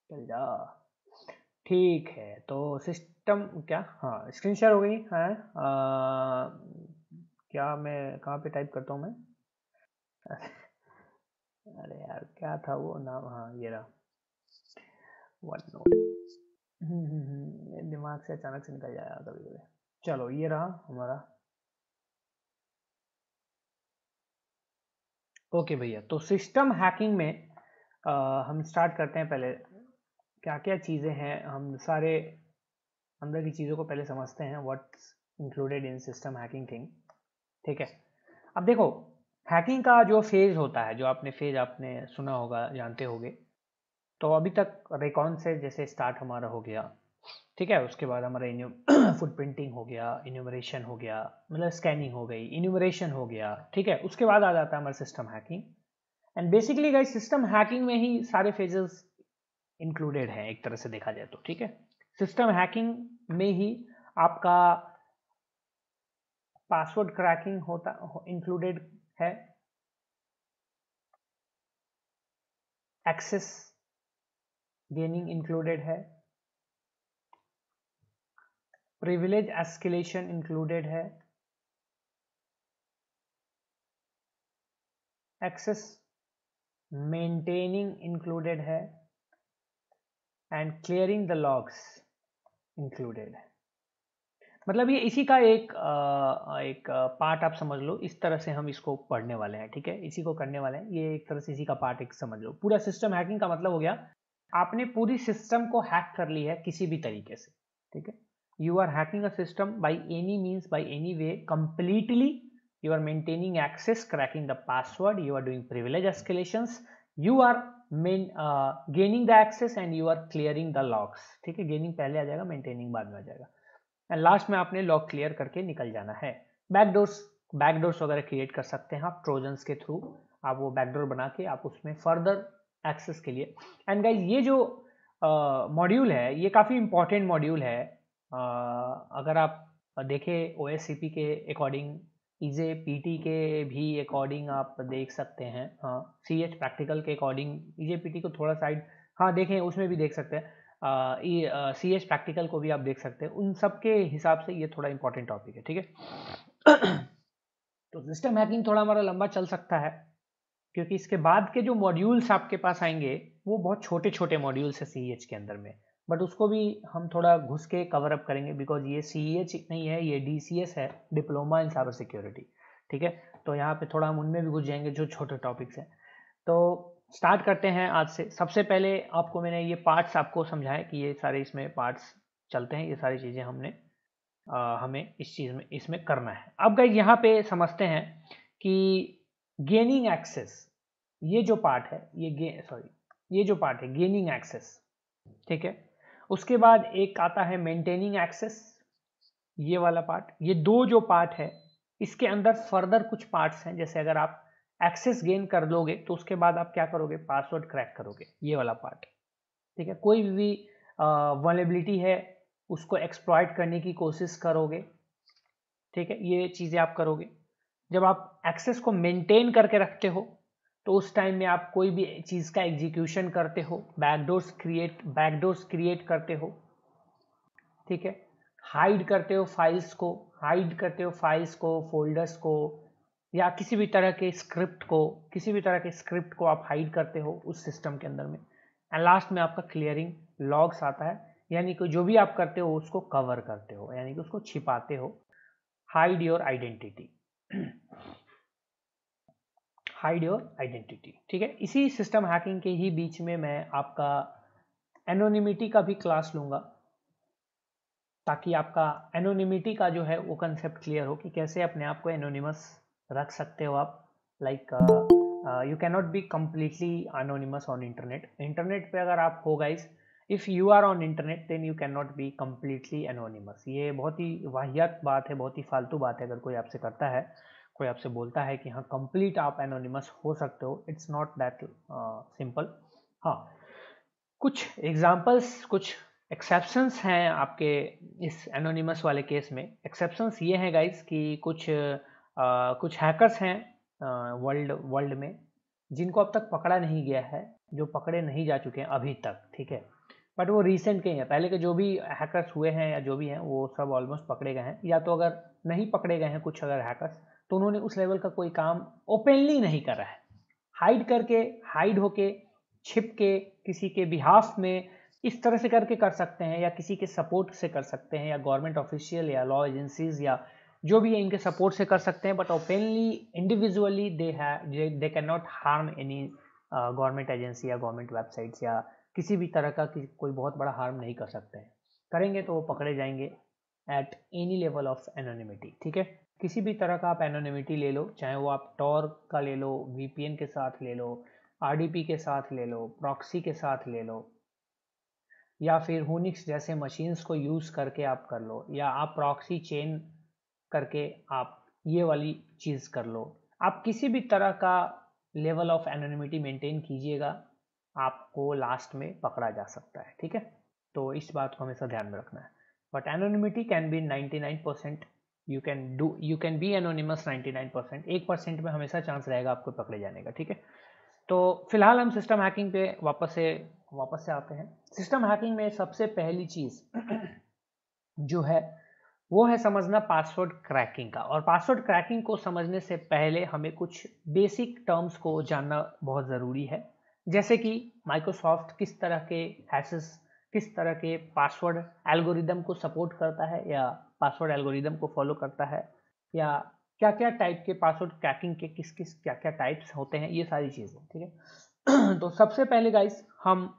चल जा। ठीक है, तो सिस्टम क्या, हाँ स्क्रीन शेयर हो गई है। क्या मैं कहाँ पे टाइप करता हूँ मैं? अरे यार क्या था वो नाम, हाँ ये रहा, वन नोट। दिमाग से अचानक से निकल जाएगा कभी कभी। चलो ये रहा हमारा। ओके भैया, तो सिस्टम हैकिंग में हम स्टार्ट करते हैं। पहले क्या क्या चीज़ें हैं, हम सारे अंदर की चीज़ों को पहले समझते हैं, what's included in system hacking thing. ठीक है, अब देखो हैकिंग का जो फेज होता है, जो आपने फेज आपने सुना होगा, जानते होगे। तो अभी तक रेकॉन से जैसे स्टार्ट हमारा हो गया, ठीक है, उसके बाद हमारा फुटप्रिंटिंग हो गया, इन्यूमरेशन हो गया, मतलब स्कैनिंग हो गई, इन्यूमरेशन हो गया, ठीक है, उसके बाद आ जाता है हमारा system hacking. And basically guys system hacking में ही सारे फेजेस इंक्लूडेड हैं एक तरह से देखा जाए तो। ठीक है, सिस्टम हैकिंग में ही आपका पासवर्ड क्रैकिंग होता इंक्लूडेड है, एक्सेस गेनिंग इंक्लूडेड है, प्रिविलेज एस्केलेशन इंक्लूडेड है, एक्सेस मेंटेनिंग इंक्लूडेड है, and clearing the logs included है। मतलब ये इसी का एक पार्ट आप समझ लो, इस तरह से हम इसको पढ़ने वाले हैं। ठीक है, इसी को करने वाले हैं, ये एक तरह से इसी का पार्ट एक समझ लो। पूरा सिस्टम हैकिंग का मतलब हो गया आपने पूरी सिस्टम को हैक कर ली है किसी भी तरीके से। ठीक है, you are hacking a system by any means, by any way, completely. You are maintaining access, cracking the password, you are doing privilege escalations, you are gaining the access and you are clearing the logs। ठीक है, gaining पहले आ जाएगा, maintaining बाद में आ जाएगा, and last में आपने log clear करके निकल जाना है। बैकडोर्स वगैरह क्रिएट कर सकते हैं आप ट्रोजन्स के थ्रू। आप वो बैकडोर बना के आप उसमें फर्दर एक्सेस के लिए। एंड गाइज ये जो मॉड्यूल है ये काफ़ी इंपॉर्टेंट मॉड्यूल है। अगर आप देखें OSCP के अकॉर्डिंग, इजे पीटी के भी अकॉर्डिंग आप देख सकते हैं, हाँ CH प्रैक्टिकल के अकॉर्डिंग इजे पीटी को थोड़ा साइड, हाँ देखें उसमें भी देख सकते हैं, CH प्रैक्टिकल को भी आप देख सकते हैं। उन सब के हिसाब से ये थोड़ा इंपॉर्टेंट टॉपिक है। ठीक है, तो सिस्टम हैकिंग थोड़ा हमारा लंबा चल सकता है, क्योंकि इसके बाद के जो मॉड्यूल्स आपके पास आएंगे वो बहुत छोटे छोटे मॉड्यूल्स है CH के अंदर में, बट उसको भी हम थोड़ा घुस के कवर अप करेंगे, बिकॉज ये CH नहीं है, ये DCS है, डिप्लोमा इन साइबर सिक्योरिटी। ठीक है, तो यहाँ पे थोड़ा हम उनमें भी घुस जाएंगे जो छोटे टॉपिक्स हैं। तो स्टार्ट करते हैं आज से। सबसे पहले आपको मैंने ये पार्ट्स आपको समझाए कि ये सारे इसमें पार्ट्स चलते हैं, ये सारी चीज़ें हमें इस चीज़ में इसमें करना है। अब गाइस यहाँ पे समझते हैं कि गेनिंग एक्सेस, ये जो पार्ट है ये जो पार्ट है गेनिंग एक्सेस। ठीक है, उसके बाद एक आता है मेंटेनिंग एक्सेस, ये वाला पार्ट। ये दो जो पार्ट है इसके अंदर फर्दर कुछ पार्ट्स हैं, जैसे अगर आप एक्सेस गेन कर लोगे तो उसके बाद आप क्या करोगे, पासवर्ड क्रैक करोगे, ये वाला पार्ट। ठीक है, कोई भी वल्नरेबिलिटी है उसको एक्सप्लॉइट करने की कोशिश करोगे। ठीक है, ये चीज़ें आप करोगे। जब आप एक्सेस को मेंटेन करके रखते हो तो उस टाइम में आप कोई भी चीज़ का एग्जीक्यूशन करते हो, बैकडोर्स क्रिएट करते हो। ठीक है, हाइड करते हो फाइल्स को, फोल्डर्स को, या किसी भी तरह के स्क्रिप्ट को आप हाइड करते हो उस सिस्टम के अंदर में। एंड लास्ट में आपका क्लियरिंग लॉग्स आता है, यानी कि जो भी आप करते हो उसको कवर करते हो, यानी कि उसको छिपाते हो। हाइड योर आइडेंटिटी ठीक है, इसी सिस्टम हैकिंग के ही बीच में मैं आपका एनोनिमिटी का भी क्लास लूंगा, ताकि आपका एनोनिमिटी का जो है वो कंसेप्ट क्लियर हो कि कैसे अपने आप को एनोनिमस रख सकते हो आप। Like you can not be completely anonymous on internet पे अगर आप हो guys, if you are on internet then you can not be completely anonymous. ये बहुत ही वाहियात बात है, बहुत ही फालतू बात है। अगर कोई आपसे करता है, कोई आपसे बोलता है कि हाँ कंप्लीट आप एनोनिमस हो सकते हो, इट्स नॉट दैट सिंपल। हाँ, कुछ एग्जांपल्स, कुछ एक्सेप्शंस हैं आपके इस एनोनिमस वाले केस में। एक्सेप्शंस ये हैं गाइस कि कुछ हैकर्स हैं वर्ल्ड में जिनको अब तक पकड़ा नहीं गया है, जो पकड़े नहीं जा चुके हैं अभी तक। ठीक है, बट वो रिसेंट के हैं, पहले के जो भी हैकर्स हुए हैं या जो भी हैं वो सब ऑलमोस्ट पकड़े गए हैं, या तो अगर नहीं पकड़े गए हैं कुछ अगर हैकर्स, तो उन्होंने उस लेवल का कोई काम ओपनली नहीं करा है, हाइड करके, हाइड होके, छिप के, किसी के बिहाफ में इस तरह से करके कर सकते हैं, या किसी के सपोर्ट से कर सकते हैं, या गवर्नमेंट ऑफिशियल या लॉ एजेंसीज या जो भी है इनके सपोर्ट से कर सकते हैं, but openly individually they can not harm any government agency या गवर्नमेंट वेबसाइट्स, या किसी भी तरह का कोई बहुत बड़ा हार्म नहीं कर सकते हैं। करेंगे तो वो पकड़े जाएंगे at any level of anonymity. ठीक है, किसी भी तरह का आप एनोनिमिटी ले लो, चाहे वो आप टॉर का ले लो, वीपीएन के साथ ले लो, आरडीपी के साथ ले लो, प्रॉक्सी के साथ ले लो, या फिर हुनिक्स जैसे मशीन्स को यूज़ करके आप कर लो, या आप प्रॉक्सी चेन करके आप ये वाली चीज़ कर लो। आप किसी भी तरह का लेवल ऑफ एनोनिमिटी मेंटेन कीजिएगा, आपको लास्ट में पकड़ा जा सकता है। ठीक है, तो इस बात को हमेशा ध्यान में रखना है। But anonymity can be 99%, you can be anonymous 99%, 1% में हमेशा चांस रहेगा आपको पकड़े जाने का। ठीक है, तो फिलहाल हम सिस्टम हैकिंग पे वापस से आते हैं। सिस्टम हैकिंग में सबसे पहली चीज जो है वो है समझना पासवर्ड क्रैकिंग का। और पासवर्ड क्रैकिंग को समझने से पहले हमें कुछ बेसिक टर्म्स को जानना बहुत ज़रूरी है, जैसे कि माइक्रोसॉफ्ट किस तरह के हैशेस, किस तरह के पासवर्ड एल्गोरिदम को सपोर्ट करता है, या पासवर्ड एल्गोरिदम को फॉलो करता है, या क्या क्या टाइप के पासवर्ड क्रैकिंग के किस किस क्या क्या टाइप्स होते हैं, ये सारी चीज़ें। ठीक है तो सबसे पहले गाइस हम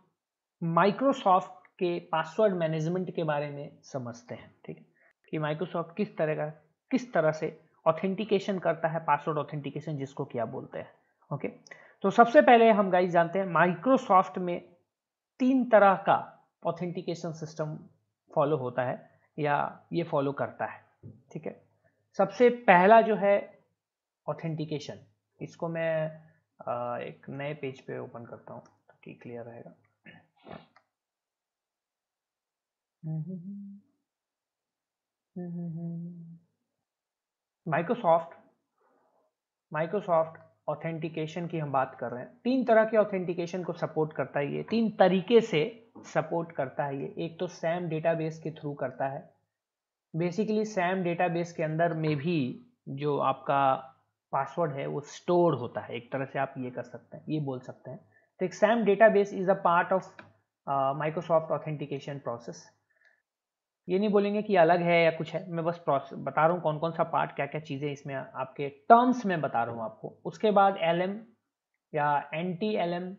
माइक्रोसॉफ्ट के पासवर्ड मैनेजमेंट के बारे में समझते हैं। ठीक है, कि माइक्रोसॉफ्ट किस तरह से ऑथेंटिकेशन करता है, पासवर्ड ऑथेंटिकेशन जिसको क्या बोलते हैं। ओके, तो सबसे पहले हम गाइस जानते हैं माइक्रोसॉफ्ट में 3 तरह का ऑथेंटिकेशन सिस्टम फॉलो होता है, या ये फॉलो करता है। ठीक है, सबसे पहला जो है ऑथेंटिकेशन, इसको मैं एक नए पेज पे ओपन करता हूँ ताकि क्लियर रहेगा। माइक्रोसॉफ्ट ऑथेंटिकेशन की हम बात कर रहे हैं, 3 तरह के ऑथेंटिकेशन को सपोर्ट करता है ये, 3 तरीके से सपोर्ट करता है ये। एक तो सैम डेटाबेस के थ्रू करता है। बेसिकली सैम डेटाबेस के अंदर में भी जो आपका पासवर्ड है वो स्टोर होता है, एक तरह से आप ये कर सकते हैं, ये बोल सकते हैं। तो एक Sam database is a part of Microsoft authentication process. ये नहीं बोलेंगे कि अलग है या कुछ है, मैं बस प्रोसेस बता रहा हूँ कौन कौन सा पार्ट, क्या क्या चीज़ें इसमें आपके टर्म्स में बता रहा हूँ आपको। उसके बाद LM या NTLM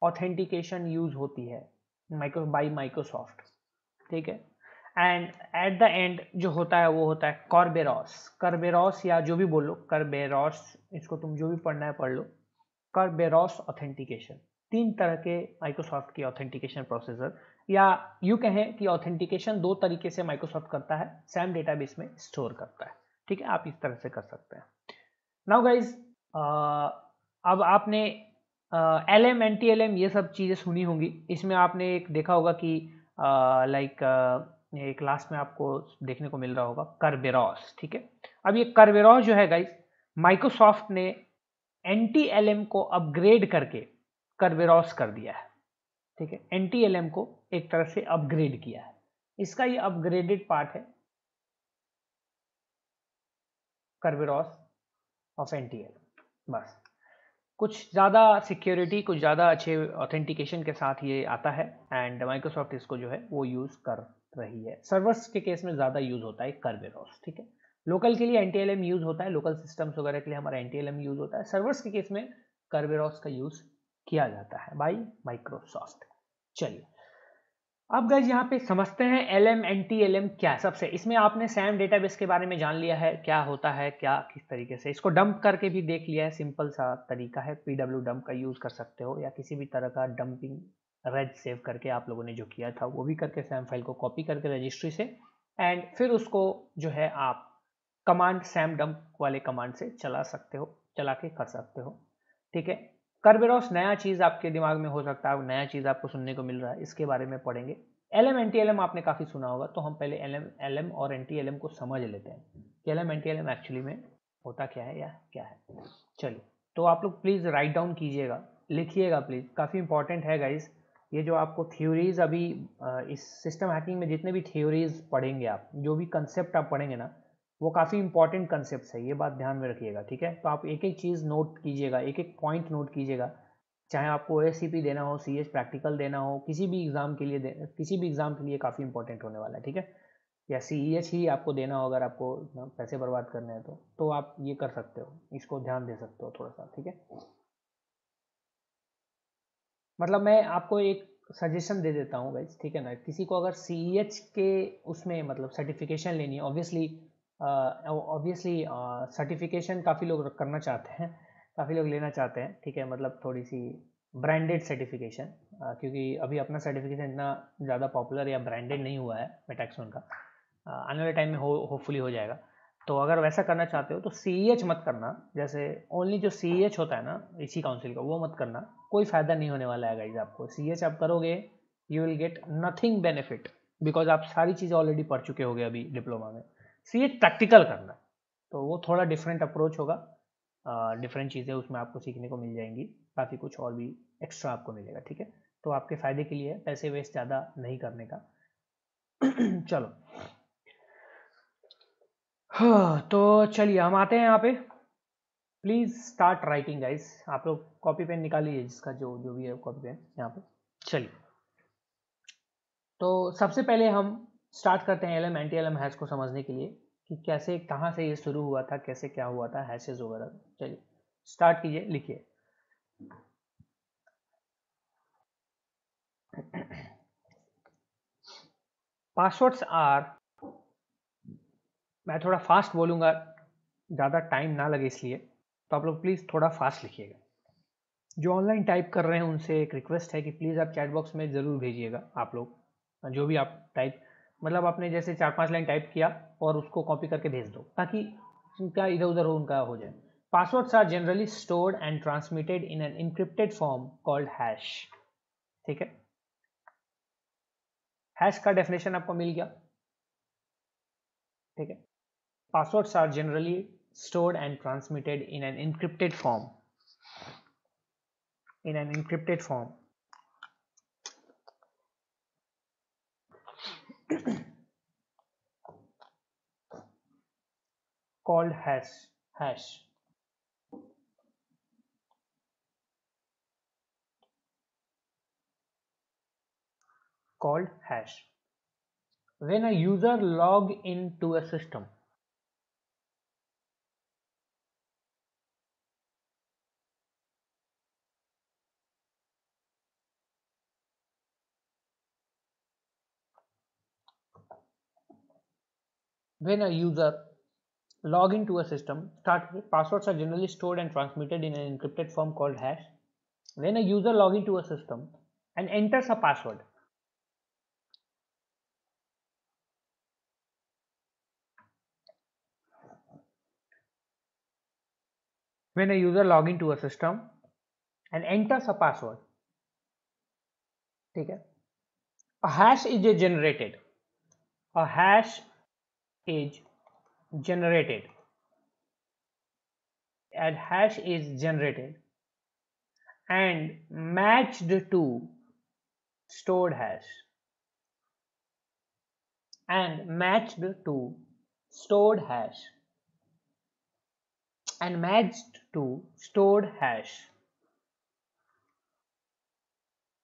ऑथेंटिकेशन यूज होती है बाई माइक्रोसॉफ्ट। ठीक है, एंड एट द एंड जो होता है वो होता है करबेरॉस या जो भी बोलो, करबेरॉस, इसको तुम जो भी पढ़ना है पढ़ लो। करबेरॉस ऑथेंटिकेशन, 3 तरह के माइक्रोसॉफ्ट की ऑथेंटिकेशन प्रोसेसर, या यूँ कहें कि ऑथेंटिकेशन 2 तरीके से माइक्रोसॉफ्ट करता है, सैम डेटाबेस में स्टोर करता है। ठीक है, आप इस तरह से कर सकते हैं। नाउ गाइज, अब आपने LM NTLM ये सब चीज़ें सुनी होंगी, इसमें आपने एक देखा होगा कि लाइक एक लास्ट में आपको देखने को मिल रहा होगा करबेरॉस। ठीक है, अब ये करबेरॉस जो है गाइज, माइक्रोसॉफ्ट ने NTLM को अपग्रेड करके करबेरॉस कर दिया है। ठीक है, NTLM को एक तरह से अपग्रेड किया है, इसका ये अपग्रेडेड पार्ट है करबेरॉस ऑफ NTLM। बस कुछ ज़्यादा सिक्योरिटी, कुछ ज़्यादा अच्छे ऑथेंटिकेशन के साथ ये आता है, एंड माइक्रोसॉफ्ट इसको जो है वो यूज़ कर रही है। सर्वर्स के केस में ज़्यादा यूज़ होता है करबेरॉस। ठीक है, लोकल के लिए NTLM यूज़ होता है, लोकल सिस्टम्स वगैरह के लिए हमारा NTLM यूज़ होता है। सर्वर्स के केस में करबेरॉस का यूज़ किया जाता है बाई माइक्रोसॉफ्ट। चलिए, अब गाइस यहाँ पे समझते हैं LM NTLM क्या है। सबसे इसमें आपने सैम डेटाबेस के बारे में जान लिया है, क्या होता है, क्या किस तरीके से इसको डंप करके भी देख लिया है। सिंपल सा तरीका है, PW डंप का यूज़ कर सकते हो, या किसी भी तरह का डंपिंग रेज सेव करके आप लोगों ने जो किया था वो भी करके सैम फाइल को कॉपी करके रजिस्ट्री से, एंड फिर उसको जो है आप कमांड सैम डंप वाले कमांड से चला के कर सकते हो। ठीक है, करबेरॉस नया चीज़ आपके दिमाग में हो सकता है, नया चीज़ आपको सुनने को मिल रहा है, इसके बारे में पढ़ेंगे। LM NTLM आपने काफ़ी सुना होगा, तो हम पहले LM और NTLM को समझ लेते हैं कि LM NTLM एक्चुअली में होता क्या है या क्या है। चलिए, तो आप लोग प्लीज़ राइट डाउन कीजिएगा, लिखिएगा प्लीज़, काफ़ी इंपॉर्टेंट है गाइज, ये जो आपको थ्योरीज अभी इस सिस्टम हैकिंग में जितने भी थ्योरीज पढ़ेंगे आप, जो भी कंसेप्ट आप पढ़ेंगे ना, वो काफ़ी इंपॉर्टेंट कंसेप्ट है, ये बात ध्यान में रखिएगा, ठीक है। तो आप एक एक चीज़ नोट कीजिएगा, एक एक पॉइंट नोट कीजिएगा, चाहे आपको OSCP देना हो, CS प्रैक्टिकल देना हो, किसी भी एग्जाम के लिए किसी भी एग्जाम के लिए काफ़ी इंपॉर्टेंट होने वाला है, ठीक है। या CEH ही आपको देना हो, अगर आपको पैसे बर्बाद करने हैं तो आप ये कर सकते हो, इसको ध्यान दे सकते हो थोड़ा सा, ठीक है। मतलब मैं आपको एक सजेशन दे देता हूँ गाइस, ठीक है ना। किसी को अगर CEH के उसमें मतलब सर्टिफिकेशन लेनी है, ऑब्वियसली सर्टिफिकेशन काफ़ी लोग करना चाहते हैं, काफ़ी लोग लेना चाहते हैं, ठीक है। मतलब थोड़ी सी ब्रांडेड सर्टिफिकेशन, क्योंकि अभी अपना सर्टिफिकेशन इतना ज़्यादा पॉपुलर या ब्रांडेड नहीं हुआ है मेटैक्सोन का, आने वाले टाइम में होपफुली हो जाएगा। तो अगर वैसा करना चाहते हो तो CEH मत करना, जैसे ओनली जो CEH होता है ना इसी काउंसिल का, वो मत करना, कोई फायदा नहीं होने वाला है गाइज आपको। CEH आप करोगे, you will get nothing benefit, because आप सारी चीज़ें ऑलरेडी पढ़ चुके होगे अभी डिप्लोमा में। CEH प्रैक्टिकल करना, तो वो थोड़ा डिफरेंट अप्रोच होगा, डिफरेंट चीज़ें उसमें आपको सीखने को मिल जाएंगी, काफ़ी कुछ और भी एक्स्ट्रा आपको मिलेगा, ठीक है। तो आपके फ़ायदे के लिए पैसे वेस्ट ज़्यादा नहीं करने का। चलो, हाँ, तो चलिए हम आते हैं यहाँ पे। प्लीज स्टार्ट राइटिंग गाइस, आप लोग कॉपी पेन निकाल लीजिए, जिसका जो जो भी है कॉपी पेन यहाँ पे। चलिए, तो सबसे पहले हम स्टार्ट करते हैं LM एंटी LM हैश को समझने के लिए, कि कैसे कहाँ से ये शुरू हुआ था, कैसे क्या हुआ था हैशेस वगैरह। चलिए स्टार्ट कीजिए, लिखिए। पासवर्ड्स आर, मैं थोड़ा फास्ट बोलूँगा, ज़्यादा टाइम ना लगे इसलिए, तो आप लोग प्लीज़ थोड़ा फास्ट लिखिएगा। जो ऑनलाइन टाइप कर रहे हैं उनसे एक रिक्वेस्ट है कि प्लीज़ आप चैट बॉक्स में ज़रूर भेजिएगा, आप लोग जो भी आप टाइप, मतलब आपने जैसे 4-5 लाइन टाइप किया और उसको कॉपी करके भेज दो, ताकि उनका इधर उधर हो, उनका हो जाए। Passwords are generally stored and transmitted in an encrypted form called hash, ठीक है। हैश का डेफिनेशन आपको मिल गया, ठीक है। Passwords are generally stored and transmitted in an encrypted form, called hash called hash. When a user log into a system, passwords are generally stored and transmitted in an encrypted form called hash. When a user log into a system and enters a password, when a user log into a system and enters a password, ठीक है, a hash is generated, a hash is generated, and hash is generated and matched to stored hash, and matched to stored hash, and matched to stored hash,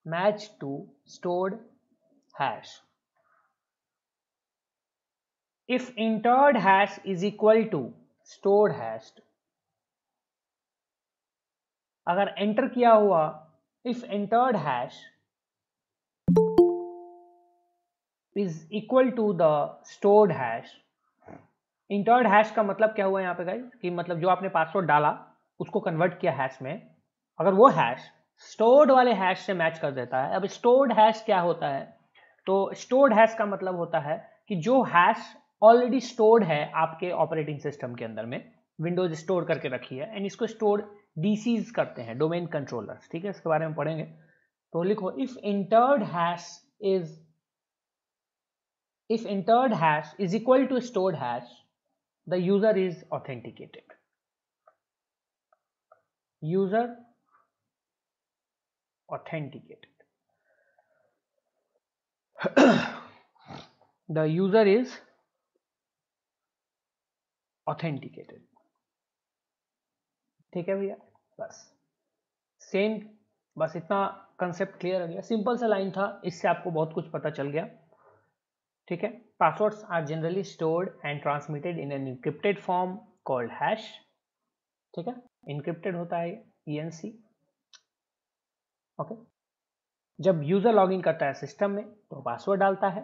matched to stored hash. If entered hash is equal to stored hash, अगर enter किया हुआ, if entered hash is equal to the stored hash, entered hash का मतलब क्या हुआ यहाँ पे guys, कि मतलब जो आपने पासवर्ड डाला उसको कन्वर्ट किया हैश में, अगर वो हैश स्टोर्ड वाले हैश से मैच कर देता है। अब स्टोर्ड हैश क्या होता है, तो स्टोर्ड हैश का मतलब होता है कि जो हैश ऑलरेडी स्टोर्ड है आपके ऑपरेटिंग सिस्टम के अंदर में, विंडोज स्टोर करके रखी है, एंड इसको स्टोर डीसीज करते हैं, डोमेन कंट्रोलर्स, ठीक है, इसके बारे में पढ़ेंगे। तो लिखो, if entered hash is equal to stored hash, the user is authenticated. User authenticated. The user is authenticated. ठीक है भैया, बस सेम, बस इतना कंसेप्ट क्लियर हो गया। सिंपल सा लाइन था, इससे आपको बहुत कुछ पता चल गया। ठीक है, passwords are generally stored and transmitted in an encrypted form called hash. ठीक है, इनक्रिप्टेड होता है ENC। ओके, जब यूजर लॉगिन करता है सिस्टम में तो पासवर्ड डालता है।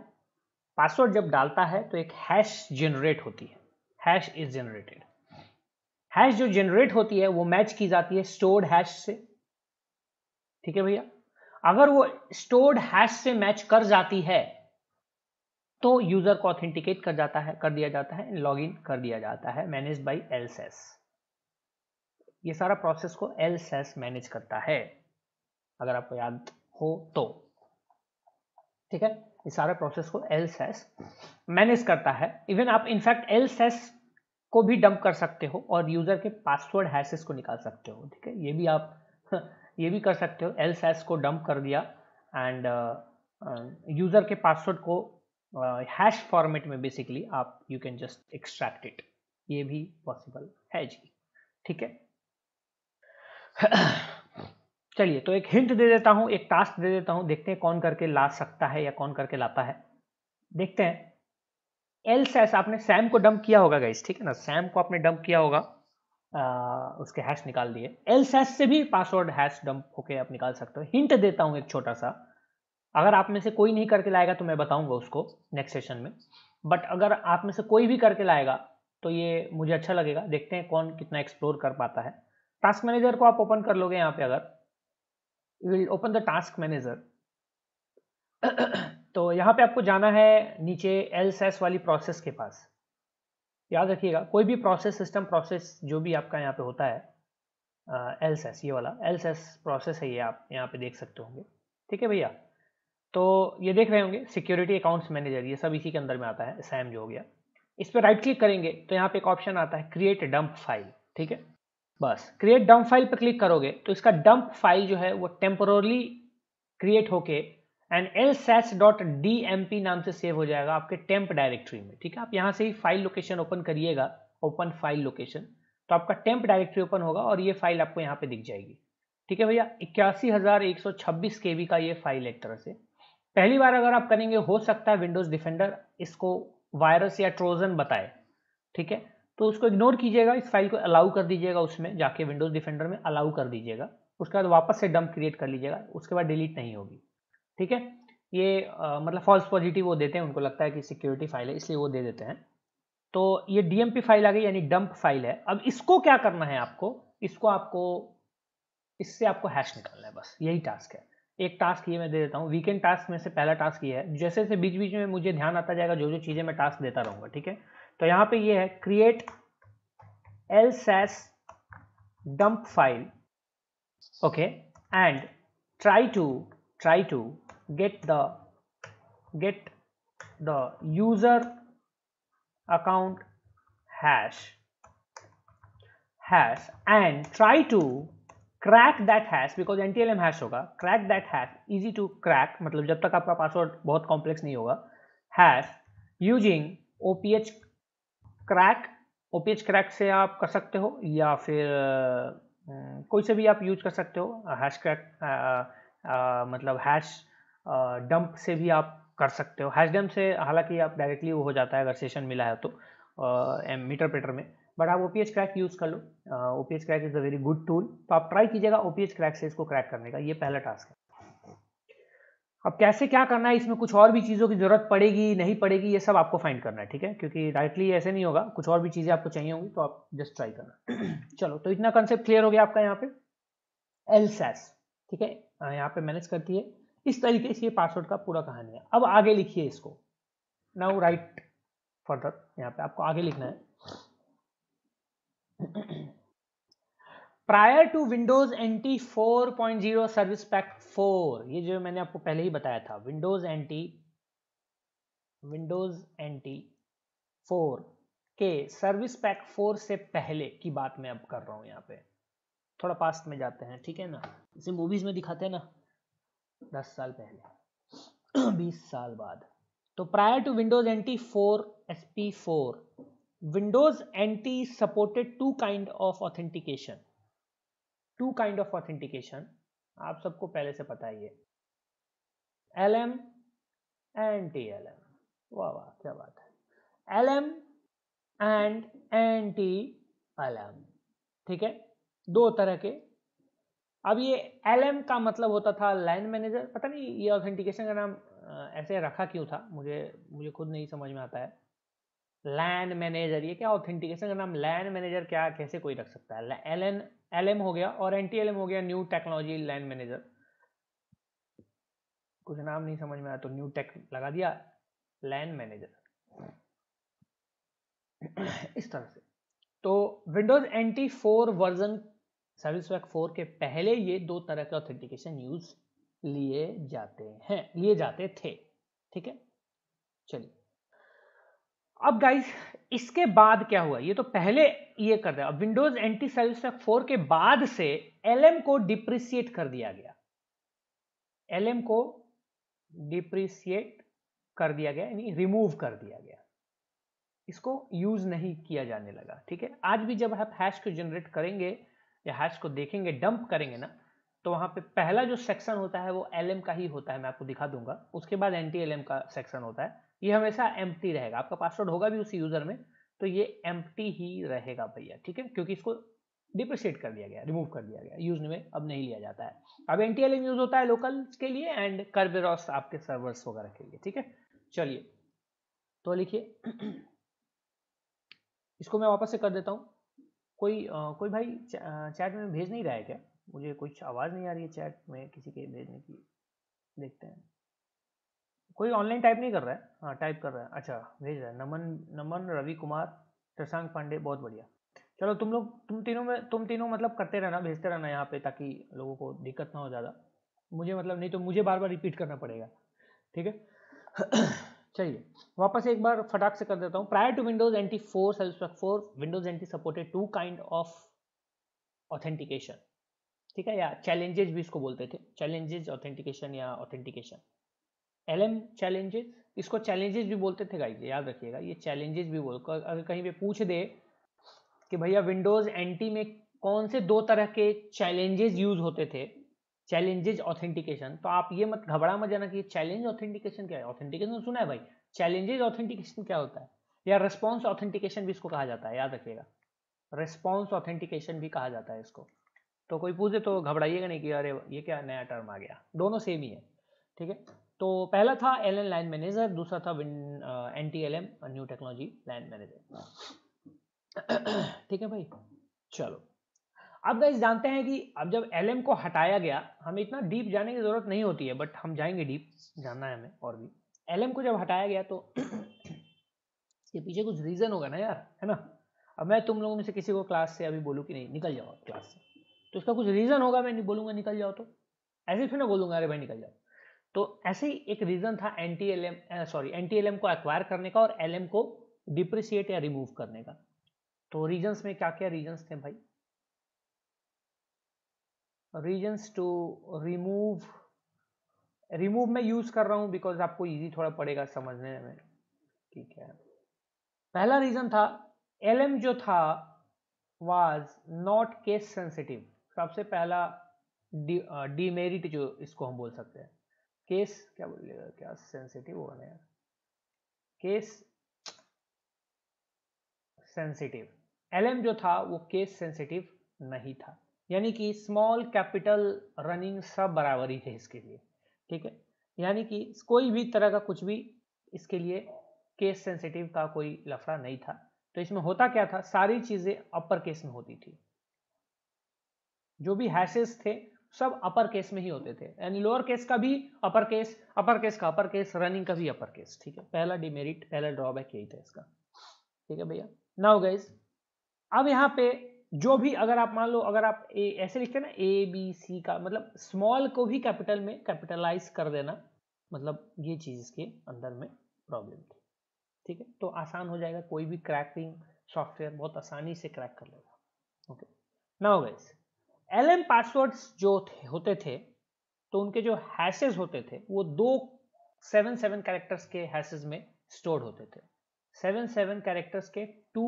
पासवर्ड जब डालता है तो एक हैश जनरेट होती है, हैश इज जनरेटेड। हैश जो जनरेट होती है वो मैच की जाती है स्टोर्ड हैश से। ठीक है भैया, अगर वो स्टोर्ड हैश से मैच कर जाती है तो यूजर को ऑथेंटिकेट कर दिया जाता है, लॉगिन कर दिया जाता है, मैनेज बाय LSAS। ये सारा प्रोसेस को LSAS मैनेज करता है, अगर आपको याद हो तो। ठीक है, इस सारे प्रोसेस को LSAS मैनेज करता है। इवन आप इनफैक्ट LSAS को भी डंप कर सकते हो और यूजर के पासवर्ड हैशेस को निकाल सकते हो। ठीक है, ये भी आप ये भी कर सकते हो, LSAS को डंप कर दिया एंड यूजर के पासवर्ड को हैश फॉर्मेट में बेसिकली आप you can just extract it, ये भी पॉसिबल है जी। ठीक है, चलिए तो एक हिंट दे देता हूं, एक टास्क दे देता हूं, देखते हैं कौन करके ला सकता है या कौन करके लाता है। देखते हैं। LSAS, आपने सैम को डंप किया होगा गाइस, ठीक है ना, सैम को आपने डंप किया होगा, उसके हैश निकाल दिए। LSAS से भी पासवर्ड हैश डंप होके आप निकाल सकते हो। हिंट देता हूं एक छोटा सा, अगर आप में से कोई नहीं करके लाएगा तो मैं बताऊंगा उसको नेक्स्ट सेशन में, बट अगर आप में से कोई भी करके लाएगा तो ये मुझे अच्छा लगेगा। देखते हैं कौन कितना एक्सप्लोर कर पाता है। टास्क मैनेजर को आप ओपन कर लोगे यहाँ पे, अगर you will open the task manager तो यहाँ पे आपको जाना है नीचे LSAS वाली प्रोसेस के पास। याद रखिएगा, कोई भी प्रोसेस, सिस्टम प्रोसेस जो भी आपका यहाँ पे होता है, LSAS, ये वाला LSAS प्रोसेस है, ये आप यहाँ पे देख सकते होंगे। ठीक है भैया, तो ये देख रहे होंगे सिक्योरिटी अकाउंट्स मैनेजर, ये सब इसी के अंदर में आता है, सैम जो हो गया। इस पर राइट क्लिक करेंगे तो यहाँ पे एक ऑप्शन आता है क्रिएट डंप फाइल। ठीक है, बस क्रिएट डंप फाइल पर क्लिक करोगे तो इसका डंप फाइल जो है वो टेम्पोरली क्रिएट होके एंड LSAS.dmp नाम से सेव हो जाएगा आपके टेम्प डायरेक्टरी में। ठीक है, आप यहाँ से ही फाइल लोकेशन ओपन करिएगा, ओपन फाइल लोकेशन, तो आपका टेम्प डायरेक्टरी ओपन होगा और ये फाइल आपको यहाँ पे दिख जाएगी। ठीक है भैया, 81,126 KB का ये फाइल एक तरह से। पहली बार अगर आप करेंगे, हो सकता है विंडोज डिफेंडर इसको वायरस या ट्रोजन बताए। ठीक है, तो उसको इग्नोर कीजिएगा, इस फाइल को अलाउ कर दीजिएगा, उसमें जाके विंडोज डिफेंडर में अलाउ कर दीजिएगा, उसके बाद वापस से डंप क्रिएट कर लीजिएगा, उसके बाद डिलीट नहीं होगी। ठीक है, ये मतलब फॉल्स पॉजिटिव वो देते हैं, उनको लगता है कि सिक्योरिटी फाइल है इसलिए वो दे देते हैं। तो ये DMP फाइल आ गई, यानी डंप फाइल है। अब इसको क्या करना है आपको, इससे आपको हैश निकालना है, बस यही टास्क है। एक टास्क ये मैं दे देता हूँ, वीकेंड टास्क में से पहला टास्क ये है। जैसे जैसे बीच बीच में मुझे ध्यान आता जाएगा, जो जो चीजें मैं टास्क देता रहूंगा। ठीक है, तो यहाँ पे ये है create LSAS dump file, okay, and try to get the user account hash and try to crack that hash, because NTLM hash होगा, crack that hash, easy to crack, मतलब जब तक आपका पासवर्ड बहुत कॉम्प्लेक्स नहीं होगा, hash using OPH crack से आप कर सकते हो, या फिर कोई से भी आप यूज कर सकते हो। हैश क्रैक मतलब हैश डंप से भी आप कर सकते हो। हैश डंप से हालांकि आप डायरेक्टली वो हो जाता है अगर सेशन मिला है तो मीटरप्रेटर में, बट आप OPH क्रैक यूज कर लो। OPH crack is a very good tool, तो आप ट्राई कीजिएगा OPH क्रैक से इसको क्रैक करने का। ये पहला टास्क है। अब कैसे क्या करना है, इसमें कुछ और भी चीज़ों की जरूरत पड़ेगी नहीं पड़ेगी, ये सब आपको फाइंड करना है। ठीक है, क्योंकि डायरेक्टली ऐसे नहीं होगा, कुछ और भी चीज़ें आपको चाहिए होंगी, तो आप जस्ट ट्राई करना। चलो, तो इतना कंसेप्ट क्लियर हो गया आपका यहाँ पे LSAS। ठीक है, यहाँ पे मैनेज करती है इस तरीके से, ये पासवर्ड का पूरा कहानी है। अब आगे लिखिए इसको, नाउ राइट फर्दर, यहाँ पे आपको आगे लिखना है। Prior to Windows NT 4.0 service pack 4, ये जो मैंने आपको पहले ही बताया था, विंडोज NT 4 के सर्विस पैक 4 से पहले की बात मैं अब कर रहा हूं। यहाँ पे थोड़ा पास्ट में जाते हैं, ठीक है ना, जैसे मूवीज में दिखाते हैं ना 10 साल पहले। 20 साल बाद। तो prior to Windows NT 4 SP4, Windows NT supported two kind of authentication. Two kind of authentication आप सबको पहले से पता ही है, LM एंड TLM। वाह वाह क्या बात है, LM एंड NT-LM, ठीक है, दो तरह के। अब ये LM का मतलब होता था लैन मैनेजर, पता नहीं ये ऑथेंटिकेशन का नाम ऐसे रखा क्यों था, मुझे खुद नहीं समझ में आता है। लैन मैनेजर, ये क्या ऑथेंटिकेशन का नाम लैन मैनेजर, क्या कैसे कोई रख सकता है। LM हो गया और NT-LM हो गया न्यू टेक्नोलॉजी लैन मैनेजर। कुछ नाम नहीं समझ में आया तो न्यू टेक लगा दिया, लैन मैनेजर इस तरह से। तो Windows NT 4 version service pack 4 के पहले ये दो तरह के ऑथेंटिकेशन यूज लिए जाते थे, ठीक है। चलिए अब गाइस इसके बाद क्या हुआ, ये तो पहले ये कर दिया। अब विंडोज NT सर्विस पैक 4 के बाद से LM को डिप्रिसिएट कर दिया गया, LM को डिप्रिसिएट कर दिया गया, यानी रिमूव कर दिया गया, इसको यूज नहीं किया जाने लगा, ठीक है। आज भी जब आप हैश को जनरेट करेंगे या हैश को देखेंगे, डंप करेंगे ना, तो वहां पे पहला जो सेक्शन होता है वो LM का ही होता है, मैं आपको दिखा दूंगा। उसके बाद NT-LM का सेक्शन होता है, ये हमेशा एम्प्टी रहेगा, आपका पासवर्ड होगा भी उस यूजर में तो ये एम्प्टी ही रहेगा भैया, ठीक है, क्योंकि इसको डिप्रिशिएट कर दिया गया, रिमूव कर दिया गया, यूज में अब नहीं लिया जाता है। अब NT-LM यूज होता है लोकल के लिए एंड कर्बेरॉस आपके सर्वर्स वगैरह के लिए, ठीक है। चलिए तो लिखिए इसको मैं वापस से कर देता हूँ। कोई भाई चैट में भेज नहीं रहा है क्या, मुझे कुछ आवाज़ नहीं आ रही है चैट में किसी के भेजने की, देखते हैं। कोई ऑनलाइन टाइप नहीं कर रहा है, हाँ टाइप कर रहा है, अच्छा भेज रहा है। नमन रवि कुमार शशांक पांडे, बहुत बढ़िया। चलो तुम तीनों मतलब करते रहना, भेजते रहना यहाँ पे, ताकि लोगों को दिक्कत ना हो ज़्यादा, मुझे मतलब नहीं तो मुझे बार बार रिपीट करना पड़ेगा, ठीक है। चलिए वापस एक बार फटाक से कर देता हूँ। Prior to Windows NT 4 service pack 4, Windows NT supported two kind of authentication, ठीक है, या चैलेंजेस भी इसको बोलते थे, चैलेंजेस ऑथेंटिकेशन या ऑथेंटिकेशन। LM चैलेंजेस, इसको चैलेंजेस भी बोलते थे गाइस, याद रखिएगा, ये चैलेंजेस भी बोलकर अगर कहीं पे पूछ दे कि भैया विंडोज NT में कौन से दो तरह के चैलेंजेस यूज होते थे, चैलेंजेस ऑथेंटिकेशन, तो आप ये मत घबरा मत जाना कि चैलेंज ऑथेंटिकेशन क्या है। ऑथेंटिकेशन सुना है भाई, चैलेंजेस ऑथेंटिकेशन क्या होता है, या रिस्पॉन्स ऑथेंटिकेशन भी इसको कहा जाता है, याद रखिएगा, रिस्पॉन्स ऑथेंटिकेशन भी कहा जाता है इसको। तो कोई पूछे तो घबराइएगा नहीं कि अरे ये क्या नया टर्म आ गया, दोनों सेम ही है, ठीक है। तो पहला था LN लाइन मैनेजर, दूसरा था NT-LM new technology line manager, ठीक है भाई। चलो अब गाइस जानते हैं कि अब जब LM को हटाया गया, हमें इतना डीप जाने की जरूरत नहीं होती है, बट हम जाएंगे डीप, जानना है हमें और भी। LM को जब हटाया गया तो इसके पीछे कुछ रीजन होगा ना यार, है ना। अब मैं तुम लोगों में से किसी को क्लास से अभी बोलूँ कि नहीं निकल जाओ क्लास से, तो इसका कुछ रीजन होगा, मैं नहीं बोलूंगा निकल जाओ, तो ऐसे फिर ना बोलूंगा अरे भाई निकल जाओ। तो ऐसे ही एक रीजन था NT-LM को एक्वायर करने का और LM को डिप्रिशिएट या रिमूव करने का। तो रीजन्स में क्या क्या रीजन्स थे भाई, रीजन्स टू रिमूव में यूज कर रहा हूं बिकॉज आपको इजी थोड़ा पड़ेगा समझने में, ठीक है। पहला रीजन था LM जो था वाज नॉट केस सेंसिटिव, सबसे पहला डीमेरिट जो इसको हम बोल सकते हैं, केस क्या बोलिएगा, क्या सेंसिटिव होगा ना यार, केस सेंसिटिव। LM जो था वो केस सेंसिटिव नहीं था, यानी कि स्मॉल कैपिटल रनिंग सब बराबर ही थे इसके लिए, ठीक है। यानी कि कोई भी तरह का कुछ भी इसके लिए केस सेंसिटिव का कोई लफड़ा नहीं था। तो इसमें होता क्या था, सारी चीजें अपर केस में होती थी, जो भी हैशेस थे सब अपर केस में ही होते थे, यानी लोअर केस का भी अपर केस, अपर केस का अपर केस, रनिंग का भी अपर केस, ठीक है। पहला डिमेरिट, पहला ड्रॉबैक यही था इसका, ठीक है भैया। नाउ गाइस अब यहाँ पे जो भी अगर आप मान लो अगर आप ऐसे लिखते हैं ना ABC का मतलब स्मॉल को भी कैपिटल में कैपिटलाइज कर देना, मतलब ये चीज इसके अंदर में प्रॉब्लम थी, ठीक है। तो आसान हो जाएगा, कोई भी क्रैकिंग सॉफ्टवेयर बहुत आसानी से क्रैक कर लेगा, okay. Now guys LM passwords जो होते थे तो उनके जो हैशेस होते थे वो दो 7 कैरेक्टर्स के हैशेस में स्टोर होते थे। 7 कैरेक्टर्स के 2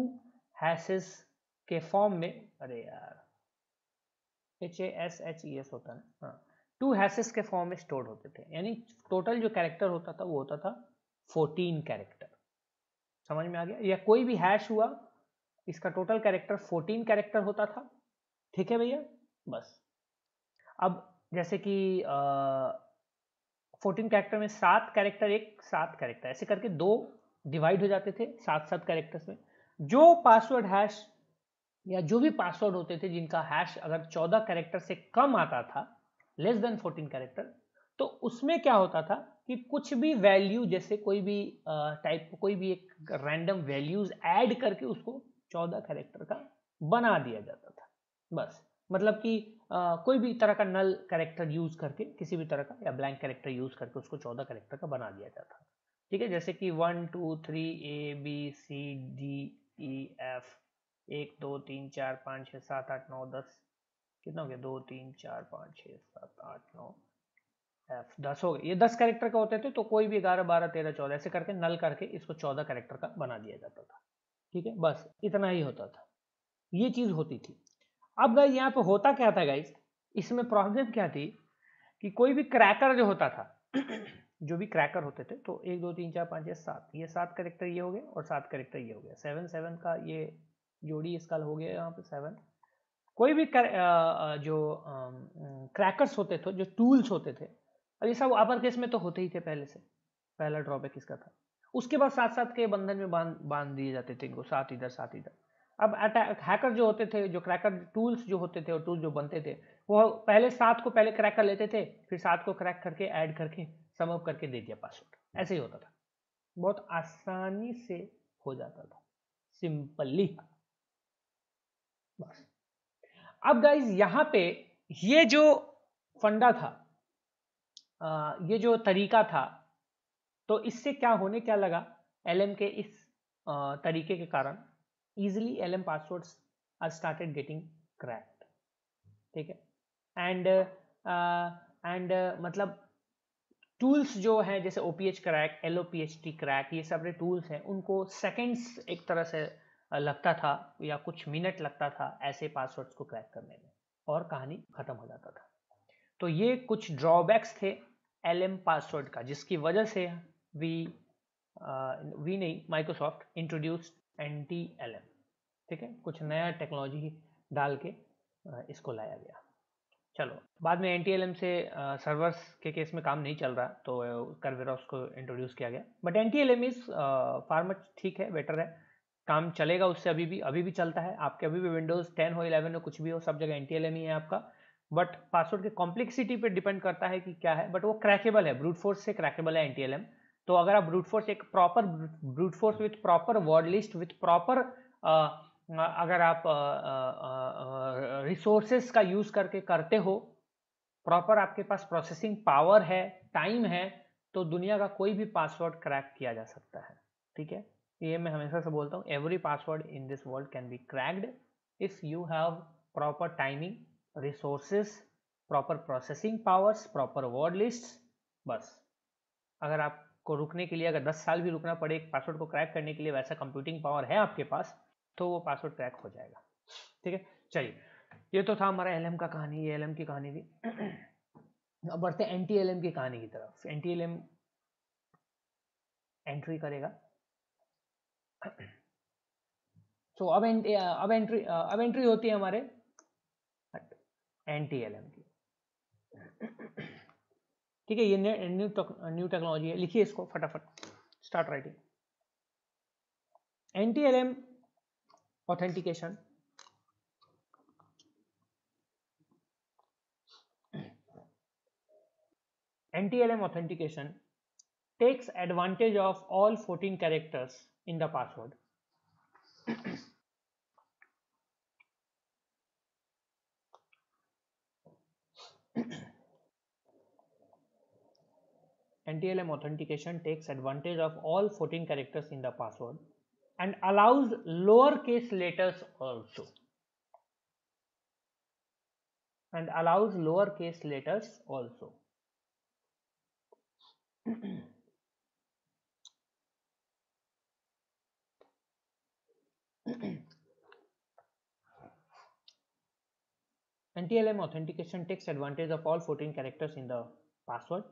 हैशेस के फॉर्म में, अरे यार HASHES होता है, हाँ, 2 हैशेस के फॉर्म में स्टोर होते थे। यानी टोटल जो कैरेक्टर होता था वो होता था 14 कैरेक्टर। समझ में आ गया? या कोई भी हैश हुआ, इसका टोटल कैरेक्टर 14 कैरेक्टर होता था। ठीक है भैया? बस अब जैसे कि 14 कैरेक्टर में 7 कैरेक्टर, 7 कैरेक्टर, ऐसे करके 2 डिवाइड हो जाते थे 7 कैरेक्टर्स में। जो पासवर्ड हैश या जो भी पासवर्ड होते थे जिनका हैश अगर 14 कैरेक्टर से कम आता था, लेस देन 14 कैरेक्टर, तो उसमें क्या होता था कि कुछ भी वैल्यू, जैसे कोई भी टाइप, कोई भी एक रैंडम वैल्यूज ऐड करके उसको 14 कैरेक्टर का बना दिया जाता था। बस मतलब कि कोई भी तरह का नल कैरेक्टर यूज करके, किसी भी तरह का या ब्लैंक कैरेक्टर यूज करके उसको 14 कैरेक्टर का बना दिया जाता था। ठीक है? जैसे कि 1 2 3 ABCDEF 1 2 3 4 5 6 7 8 9 10, कितना हो गया? 2 3 4 5 6 7 8 9 F 10 हो गए। ये 10 कैरेक्टर का होते थे, तो कोई भी 11 12 13 14 ऐसे करके नल करके इसको 14 कैरेक्टर का बना दिया जाता था। ठीक है? बस इतना ही होता था, ये चीज होती थी। अब गाइस यहाँ पे होता क्या था गाइस, इसमें प्रॉब्लम क्या थी कि कोई भी क्रैकर जो होता था जो भी क्रैकर होते थे, तो 1 2 3 4 5 6 7, ये 7 कैरेक्टर ये हो गए और 7 कैरेक्टर ये हो गया, 7 का ये जोड़ी इसका हो गया यहाँ पे 7। कोई भी जो क्रैकर्स होते थे, जो टूल्स होते थे, अब ये सब अपर केस में तो होते ही थे पहले से, पहला ड्रॉबैक इसका था। उसके बाद 7 के बंधन में बांध दिए जाते थे इनको, 7 इधर 7 इधर। अब हैकर जो होते थे, जो क्रैकर टूल्स जो होते थे और टूल्स जो बनते थे, वो पहले 7 को पहले क्रैक कर लेते थे, फिर 7 को क्रैक करके ऐड करके सम अप करके दे दिया पासवर्ड। ऐसे ही होता था, बहुत आसानी से हो जाता था, सिंपली। बस अब गाइज यहाँ पे ये जो फंडा था, ये जो तरीका था, तो इससे क्या होने क्या लगा, LM के इस तरीके के कारण easily LM passwords are started getting cracked. ठीक है? एंड मतलब टूल्स जो हैं जैसे OPH क्रैक, LOPHT क्रैक, ये सब टूल्स हैं, उनको सेकेंड्स एक तरह से लगता था या कुछ मिनट लगता था ऐसे पासवर्ड्स को क्रैक करने में, और कहानी खत्म हो जाता था। तो ये कुछ ड्रॉबैक्स थे LM पासवर्ड का, जिसकी वजह से वी नहीं, माइक्रोसॉफ्ट इंट्रोड्यूस्ड NTLM। ठीक है? कुछ नया टेक्नोलॉजी डाल के इसको लाया गया। चलो, बाद में NTLM से सर्वर्स के केस में काम नहीं चल रहा, तो कर्वेरॉस को इंट्रोड्यूस किया गया। But NTLM is far much ठीक है, बेटर है, काम चलेगा उससे, अभी भी चलता है। आपके अभी भी विंडोज 10 हो, 11 हो, कुछ भी हो, सब जगह NTLM ही है आपका। बट पासवर्ड की कॉम्प्लेक्सिटी पे डिपेंड करता है कि क्या है, बट वो क्रैकेबल है, ब्रूट फोर्स से क्रैकेबल है NTLM। तो अगर आप ब्रूट फोर्स, एक proper brute force with proper word list, with proper अगर आप रिसोर्सेस का यूज करके करते हो, प्रॉपर आपके पास प्रोसेसिंग पावर है, टाइम है, तो दुनिया का कोई भी पासवर्ड क्रैक किया जा सकता है। ठीक है? ये मैं हमेशा से बोलता हूँ, every password in this world can be cracked if you have proper timing, resources, proper processing powers, proper word list. बस अगर आपको रुकने के लिए, अगर 10 साल भी रुकना पड़े एक पासवर्ड को क्रैक करने के लिए, वैसा कंप्यूटिंग पावर है आपके पास, तो वो पासवर्ड क्रैक हो जाएगा। ठीक है? चलिए, ये तो था हमारा LM का कहानी, ये LM की कहानी थी। अब बढ़ते हैं NTLM की कहानी की तरफ। NTLM एंट्री करेगा। तो अब एंट्री होती है हमारे NTLM की। ठीक है? ये न्यू टेक्नोलॉजी है, लिखिए इसको फटाफट, start writing. NTLM authentication takes advantage of all 14 characters in the password. NTLM authentication takes advantage of all 14 characters in the password and allows lowercase letters also. NTLM authentication takes advantage of all 14 characters in the password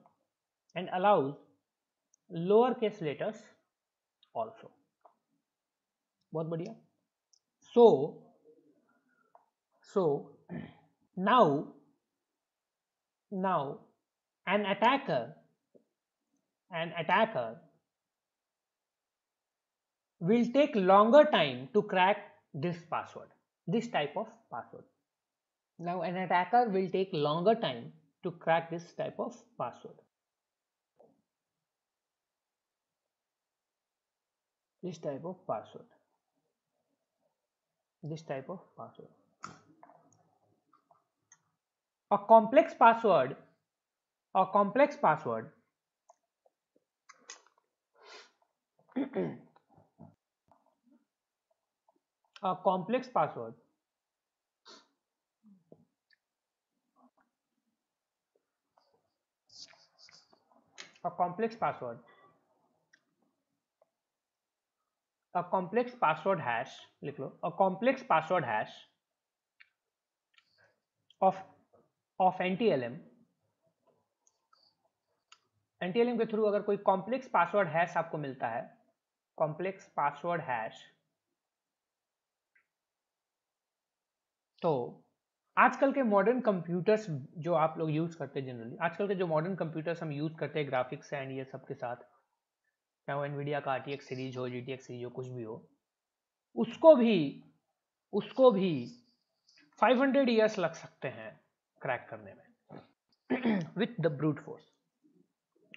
and allows lowercase letters also. बहुत बढ़िया. So now an attacker will take longer time to crack this password, this type of password. Now an attacker will take longer time to crack this type of password. This type of password. A complex password a complex password hash, लिख लो, a complex password hash of NTLM के through अगर कोई complex password hash आपको मिलता है, complex password hash, तो आजकल के मॉडर्न कंप्यूटर्स जो आप लोग यूज करते हैं, जनरली आजकल के जो मॉडर्न कंप्यूटर्स हम यूज करते हैं ग्राफिक्स एंड ये सब के साथ, चाहे वो एनवीडिया का RTX सीरीज हो, GTX सीरीज हो, कुछ भी हो, उसको भी 500 इयर्स लग सकते हैं क्रैक करने में विथ द ब्रूट फोर्स.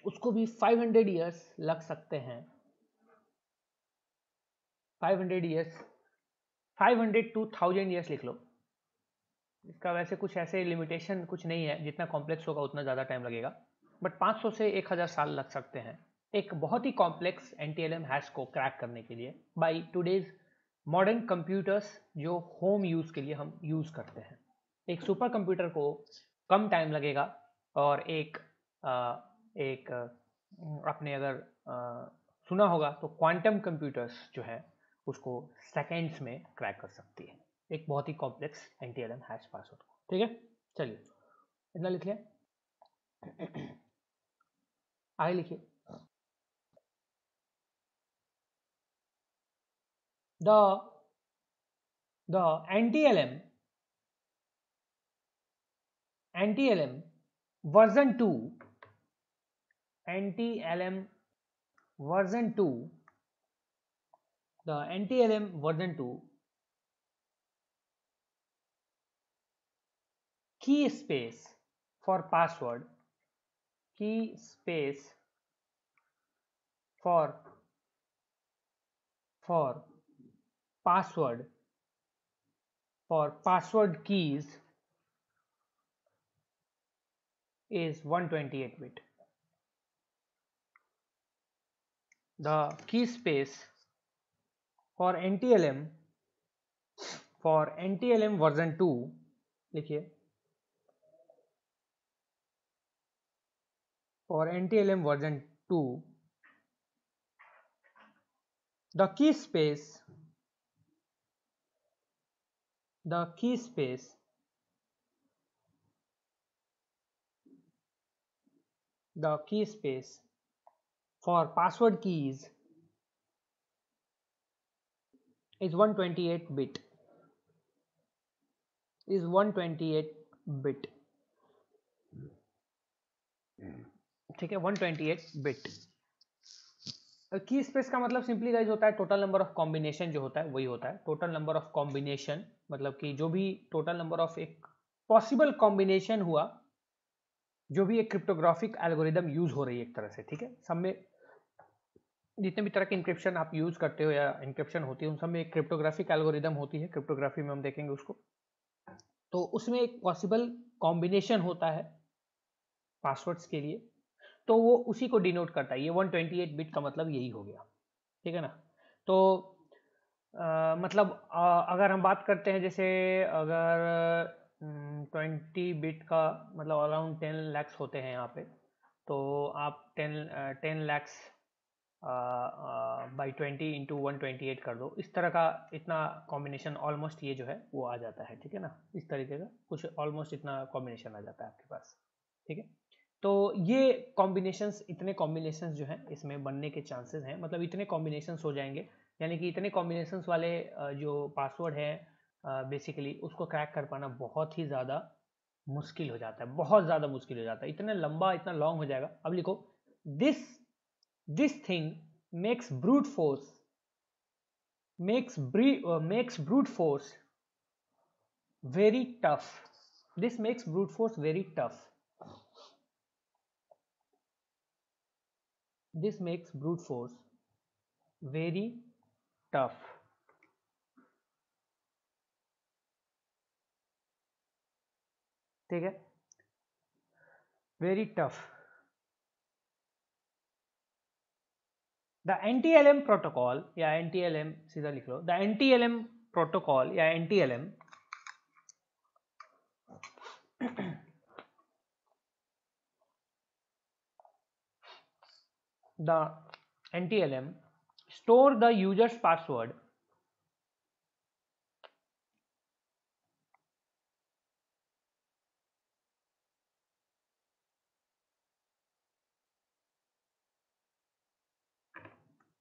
उसको भी 500 इयर्स लग सकते हैं. 500 इयर्स, 500 to 1000 इयर्स लिख लो. इसका वैसे कुछ ऐसे लिमिटेशन कुछ नहीं है, जितना कॉम्प्लेक्स होगा उतना ज़्यादा टाइम लगेगा, बट 500 से 1000 साल लग सकते हैं एक बहुत ही कॉम्प्लेक्स NTLM हैश को क्रैक करने के लिए बाय टुडेज मॉडर्न कंप्यूटर्स जो होम यूज़ के लिए हम यूज़ करते हैं. एक सुपर कंप्यूटर को कम टाइम लगेगा और एक आपने अगर सुना होगा तो क्वांटम कंप्यूटर्स जो है उसको सेकेंड्स में क्रैक कर सकती है एक बहुत ही कॉम्प्लेक्स NTLM हैश पासवर्ड को. ठीक है, चलिए इतना लिख लिया. आगे लिखिए. The NTLM version 2 the NTLM version 2 key space for password, key space for password keys is 128 bit. The key space for NTLM version 2 लिखिए, for NTLM version 2 the key space for password keys is 128 bit. ठीक है, 128 bit. की space का मतलब simply guys होता है total number of combination जो होता है वही होता है. टोटल नंबर ऑफ कॉम्बिनेशन मतलब कि जो भी टोटल नंबर ऑफ एक पॉसिबल कॉम्बिनेशन हुआ, जो भी एक क्रिप्टोग्राफिक एल्गोरिदम यूज हो रही है एक तरह से. ठीक है, सब में जितने भी तरह के इंक्रिप्शन आप यूज करते हो या इंक्रिप्शन होती है उन सब में एक क्रिप्टोग्राफिक एल्गोरिदम होती है. क्रिप्टोग्राफी में हम देखेंगे उसको, तो उसमें एक पॉसिबल कॉम्बिनेशन होता है पासवर्ड्स के लिए, तो वो उसी को डिनोट करता है. ये 128 बिट का मतलब यही हो गया. ठीक है ना. तो मतलब अगर हम बात करते हैं जैसे अगर 20 बिट का मतलब अराउंड 10 lakhs होते हैं यहाँ पे, तो आप 10 lakhs बाई 20 इंटू 128 कर दो, इस तरह का इतना कॉम्बिनेशन ऑलमोस्ट ये जो है वो आ जाता है, ठीक है ना, इस तरीके का कुछ ऑलमोस्ट इतना कॉम्बिनेशन आ जाता है आपके पास, ठीक है। तो ये कॉम्बिनेशंस, इतने कॉम्बिनेशंस जो हैं इसमें बनने के चांसेस हैं, मतलब इतने कॉम्बिनेशंस हो जाएंगे, यानी कि इतने कॉम्बिनेशंस वाले जो पासवर्ड है बेसिकली उसको क्रैक कर पाना बहुत ही ज़्यादा मुश्किल हो जाता है, बहुत ज़्यादा मुश्किल हो जाता है, इतना लंबा इतना लॉन्ग हो जाएगा। अब लिखो, this thing makes brute force makes brute force very tough. This makes brute force very tough. This makes brute force very tough. ठीक है, very tough. The NTLM protocol या NTLM सीधा लिख लो, the NTLM protocol या NTLM the NTLM store the user's password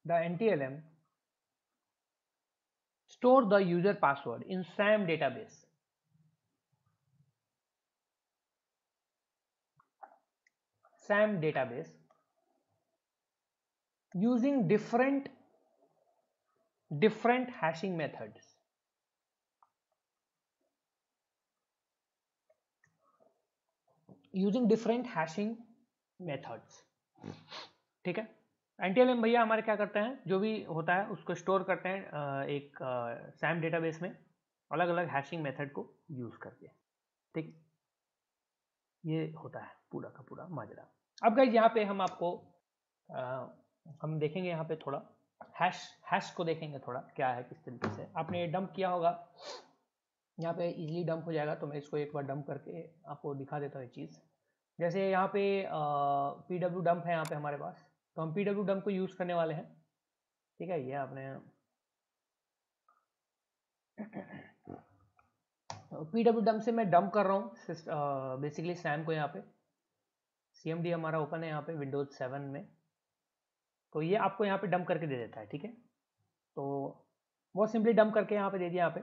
the NTLM store the user password in SAM database. SAM database using different hashing methods. Using different hashing methods. ठीक है, NTLM भैया हमारे क्या करते हैं, जो भी होता है उसको स्टोर करते हैं एक सैम डेटाबेस में अलग अलग हैशिंग मेथड को यूज करके, ठीक, ये होता है पूरा का पूरा माजरा। अब गाइस यहाँ पे हम आपको हम देखेंगे यहाँ पे थोड़ा हैश को देखेंगे थोड़ा क्या है, किस तरीके से आपने डंप किया होगा, यहाँ पे इजीली डंप हो जाएगा, तो मैं इसको एक बार डंप करके आपको दिखा देता हूँ ये चीज़। जैसे यहाँ पे pw डंप है यहाँ पे हमारे पास, तो हम pw डंप को यूज़ करने वाले हैं, ठीक है। ये आपने pw डंप से मैं डंप कर रहा हूँ बेसिकली सैम को, यहाँ पे cmd हमारा ओपन है यहाँ पे विंडोज 7 में, तो ये आपको यहाँ पे डंप करके दे देता है, ठीक है। तो बहुत सिंपली डंप करके यहाँ पे दे दिया, यहाँ पे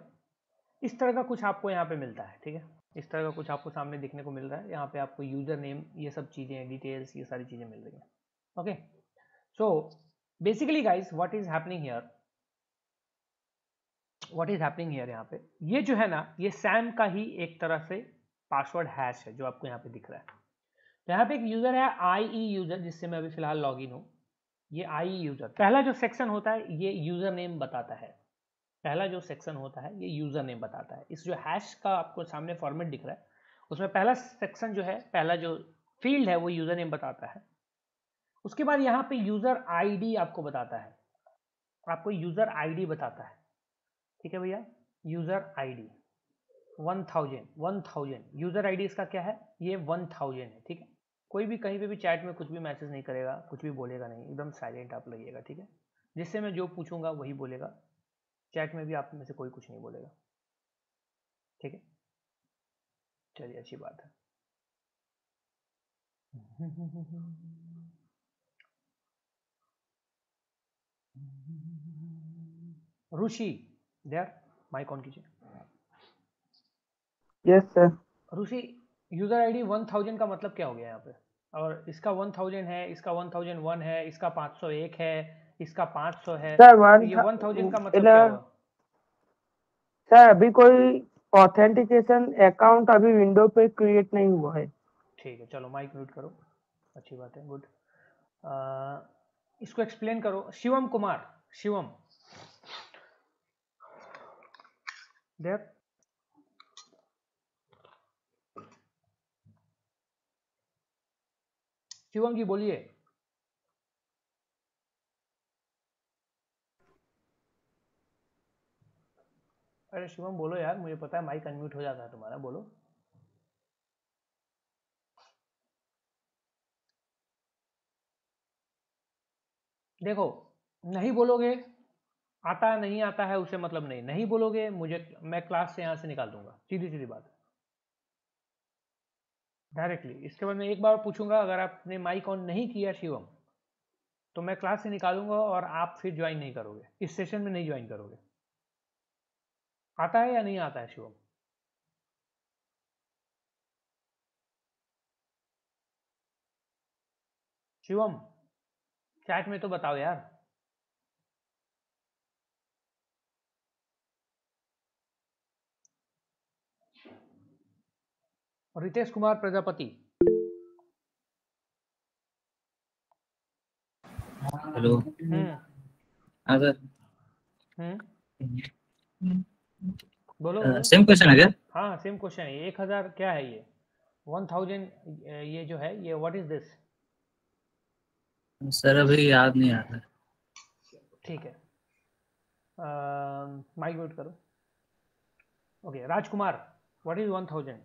इस तरह का कुछ आपको यहाँ पे मिलता है, ठीक है, इस तरह का कुछ आपको सामने दिखने को मिल रहा है। यहाँ पे आपको यूजर नेम, ये सब चीज़ें, डिटेल्स, ये सारी चीज़ें मिल रही हैं, okay. So basically guys what is happening here, यहाँ पे ये जो है ना, ये सैम का ही एक तरह से पासवर्ड हैश है जो आपको यहाँ पे दिख रहा है। तो यहाँ पे एक यूजर है IE यूजर, जिससे मैं अभी फिलहाल लॉग इन हूँ। ये IE यूजर, पहला जो सेक्शन होता है ये यूजर नेम बताता है, पहला जो सेक्शन होता है ये यूजर नेम बताता है। इस जो हैश का आपको सामने फॉर्मेट दिख रहा है उसमें पहला सेक्शन जो है, पहला जो फील्ड है वो यूजर नेम बताता है। उसके बाद यहाँ पे यूजर आईडी आपको बताता है, आपको यूजर आईडी बताता है, ठीक है भैया। यूजर आईडी 1000 यूजर आईडी इसका क्या है, ये 1000 है, ठीक है। कोई भी कहीं पे भी चैट में कुछ भी मैसेज नहीं करेगा, कुछ भी बोलेगा नहीं, एकदम साइलेंट आप लगिएगा, ठीक है। जिससे मैं जो पूछूंगा वही बोलेगा, चैट में भी आप में से कोई कुछ नहीं बोलेगा, ठीक है। चलिए अच्छी बात है। ऋषि देयर, माइक ऑन कीजिए। Yes sir. Rishi, user ID 1000 का मतलब क्या हो गया यहाँ पे, और इसका 1000 है, इसका 1001 है, इसका 501 है, इसका 500 है, सर तो ये 1000 का मतलब क्या हुआ? सर अभी कोई ऑथेंटिकेशन अकाउंट अभी विंडो पे क्रिएट नहीं हुआ है। ठीक है, चलो माइक म्यूट करो, अच्छी बात है, गुड। इसको एक्सप्लेन करो शिवम कुमार, शिवम देयर, शिवम जी बोलिए। अरे शिवम बोलो यार, मुझे पता है माइक अनम्यूट हो जाता है तुम्हारा, बोलो। देखो, नहीं बोलोगे, आता नहीं आता है उसे मतलब नहीं, नहीं बोलोगे मुझे, मैं क्लास से यहाँ से निकाल दूंगा, सीधी सीधी बात डायरेक्टली। इसके बाद मैं एक बार पूछूंगा, अगर आपने माइक ऑन नहीं किया शिवम, तो मैं क्लास से निकालूंगा और आप फिर ज्वाइन नहीं करोगे, इस सेशन में नहीं ज्वाइन करोगे। आता है या नहीं आता है शिवम? शिवम चैट में तो बताओ यार। रितेश कुमार प्रजापति। हेलो। हाँ सर। बोलो बोलो। सेम क्वेश्चन है क्या? हाँ सेम क्वेश्चन है। 1000 क्या है ये? 1000 ये जो है ये व्हाट इज दिस? सर अभी याद नहीं आ रहा। ठीक है, माइक म्यूट करो। Okay Rajkumar, what is 1000?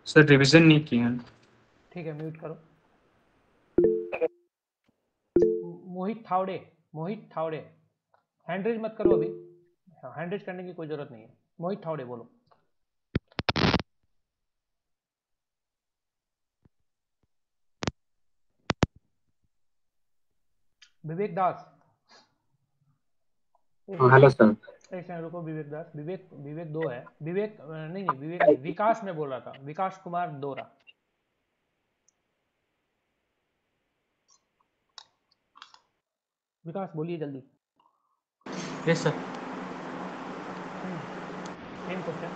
Sir revision नहीं किया। ठीक है, म्यूट करो। मोहित थावड़े, मोहित थावड़े, हैंड रेज मत करो अभी, हैंड रेज करने की कोई जरूरत नहीं है। मोहित थावड़े बोलो। विवेक दास। Hello sir. एक सेकंड रुको, विवेक दास, विवेक, विवेक 2 है, विवेक नहीं नहीं विवेक नहीं, विकास में बोल रहा था, विकास कुमार दोरा। विकास बोलिए जल्दी। Yes sir. Same question.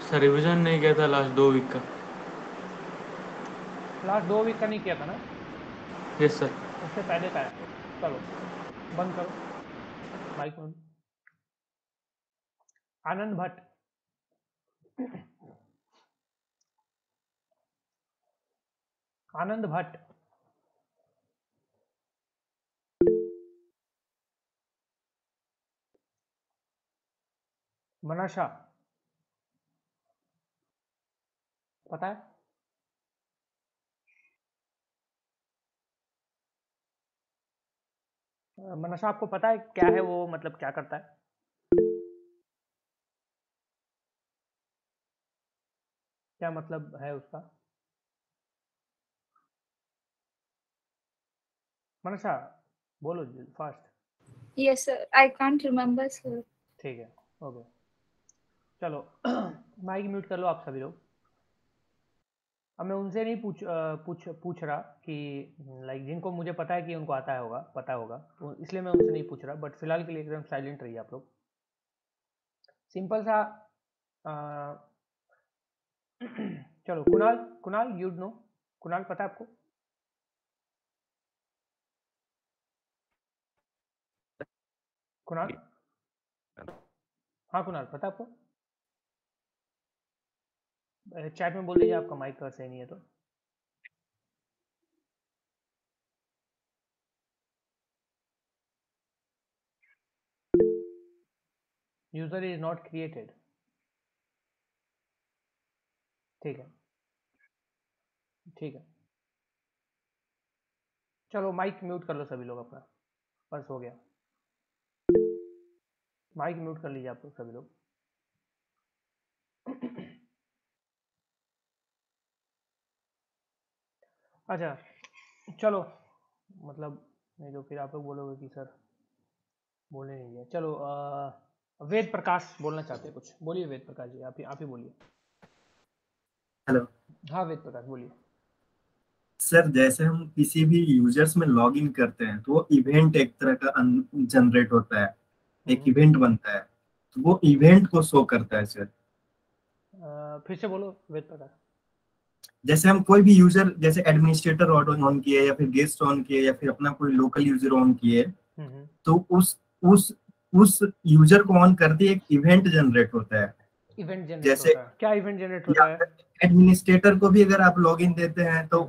Sir revision नहीं किया था लास्ट 2 वीक का। लास्ट 2 वीक का नहीं किया था ना? Yes sir. उससे पहले का है। चलो बंद करो माइक में। आनंद भट्ट। आनंद भट्ट। मनाशा, पता है? मनाशा आपको पता है क्या है वो, मतलब क्या करता है? क्या मतलब है उसका? मनाशा बोलो fast. Yes, sir. I can't remember, sir. ठीक है, ओके चलो माइक म्यूट कर लो आप सभी लोग। अब मैं उनसे नहीं पूछ रहा कि लाइक जिनको मुझे पता है कि उनको आता है होगा, पता होगा, तो इसलिए मैं उनसे नहीं पूछ रहा, बट फिलहाल के लिए एकदम साइलेंट रहिए आप लोग। सिंपल सा चलो कुणाल, कुणाल यू नो, कुणाल पता है आपको? कुणाल, हाँ कुणाल पता है आपको? चैट में बोल दीजिए आपका माइक सही नहीं है तो। User is not created. ठीक है, ठीक है चलो माइक म्यूट कर लो सभी लोग अपना, बस हो गया। माइक म्यूट कर लीजिए आप लोग सभी लोग। अच्छा चलो, मतलब नहीं तो फिर आप लोग बोलोगे कि सर बोलने नहीं दिया। चलो वेद प्रकाश बोलना चाहते हैं कुछ, बोलिए वेद प्रकाश जी, आप ही बोलिए। हेलो। हाँ वेद प्रकाश बोलिए। सर जैसे हम किसी भी यूजर्स में लॉग इन करते हैं तो वो इवेंट एक तरह का जनरेट होता है, एक इवेंट बनता है, तो वो इवेंट को शो करता है सर। फिर से बोलो वेद प्रकाश। जैसे हम कोई भी यूजर, जैसे एडमिनिस्ट्रेटर ऑन किए या फिर गेस्ट ऑन किए या फिर अपना कोई लोकल यूजर ऑन किए, तो उस यूजर को ऑन करते एक इवेंट जनरेट होता है। इवेंट जनरेट जैसे होता है, क्या इवेंट जनरेट होता है? एडमिनिस्ट्रेटर को भी अगर आप लॉगिन देते हैं तो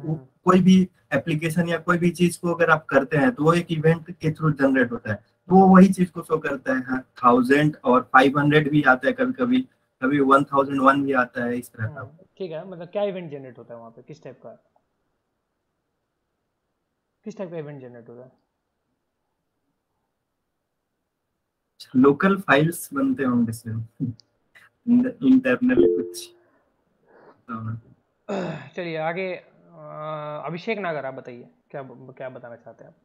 कोई भी एप्लीकेशन या कोई भी चीज को अगर आप करते हैं तो वो एक इवेंट के थ्रू जनरेट होता है। वो वही चीज को शो करता है। 1000 और 500 भी आता है कभी कभी, कभी 1001 भी आता है, इस तरह का। ठीक है, मतलब क्या इवेंट जनरेट होता है वहाँ पे, किस टाइप का इवेंट जनरेट होता है? लोकल फाइल्स बनते होंगे सर, इंटरनल कुछ। चलिए आगे, अभिषेक नागर आप बताइए, क्या बताना चाहते हैं आप?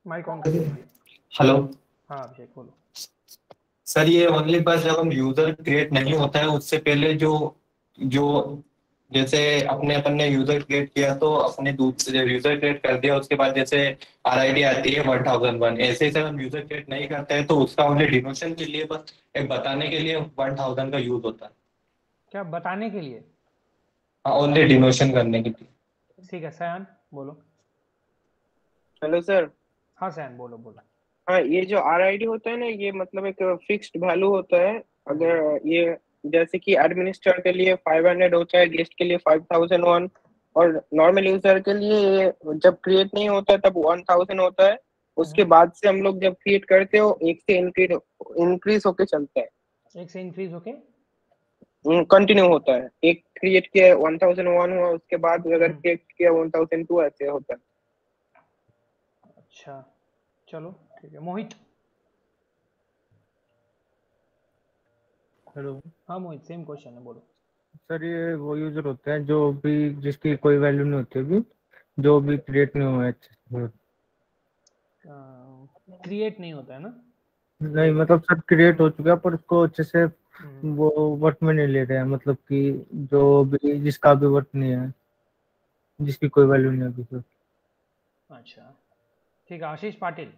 माइक ऑन कर लीजिए। हेलो हाँ अभिषेक बोलो। सर, ये ओनली बस जब हम यूजर क्रिएट नहीं होता है उससे पहले जो जो जैसे अपन ने यूजर क्रिएट किया तो अपने दूसरे यूजर क्रिएट कर दिया, उसके बाद जैसे RID आती है 1001, ऐसे ही सर हम यूजर क्रिएट नहीं करते हैं तो उसका ओनली डिनोशन के लिए, बस एक बताने के लिए 1000 का यूज होता है। क्या बताने के लिए? हाँ, ओनली डिनोशन करने के लिए। ठीक है, सयान बोलो। Hello sir. हाँ सयान बोलो। हाँ, ये जो RID होता है ना, ये मतलब एक फिक्स्ड वैल्यू होता है। अगर ये जैसे कि एडमिनिस्ट्रेटर के लिए 500 होता है, गेस्ट के लिए 5001, और नॉर्मल यूजर के लिए ये जब क्रिएट नहीं होता है तब 1000 होता है। उसके बाद से हम लोग जब क्रिएट करते हो एक से इंक्रीज होके चलता है, एक से इंक्रीज होके कंटिन्यू होता है। एक क्रिएट किया 1001 हुआ, उसके बाद अगर क्रिएट किया 1002, ऐसे होता है। अच्छा चलो ठीक है। मोहित। हेलो हाँ मोहित, सेम क्वेश्चन है, बोलो। सर, ये वो यूजर होते हैं जो भी जिसकी कोई वैल्यू नहीं होती अभी, जो भी क्रिएट नहीं हुआ है अच्छे से। क्रिएट नहीं होता है ना? नहीं मतलब सर क्रिएट हो चुका है पर उसको अच्छे से वो वर्क में नहीं ले रहे हैं, मतलब कि जो भी जिसका भी वर्क नहीं है, जिसकी कोई वैल्यू नहीं है अभी तक। अच्छा ठीक है, Ashish Patil.